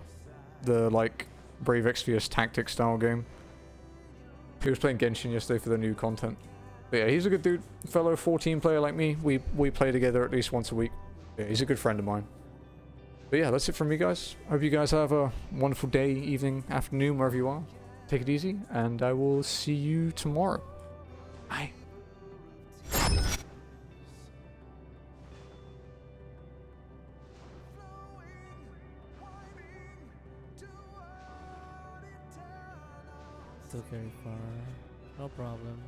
A: like Brave Exvius tactic style game. He was playing Genshin yesterday for the new content. But yeah, he's a good dude. Fellow 14 player like me. We play together at least once a week. Yeah, he's a good friend of mine. But yeah, that's it from me, guys. Hope you guys have a wonderful day, evening, afternoon, wherever you are. Take it easy, and I will see you tomorrow. Bye.
C: Still very far. No problem.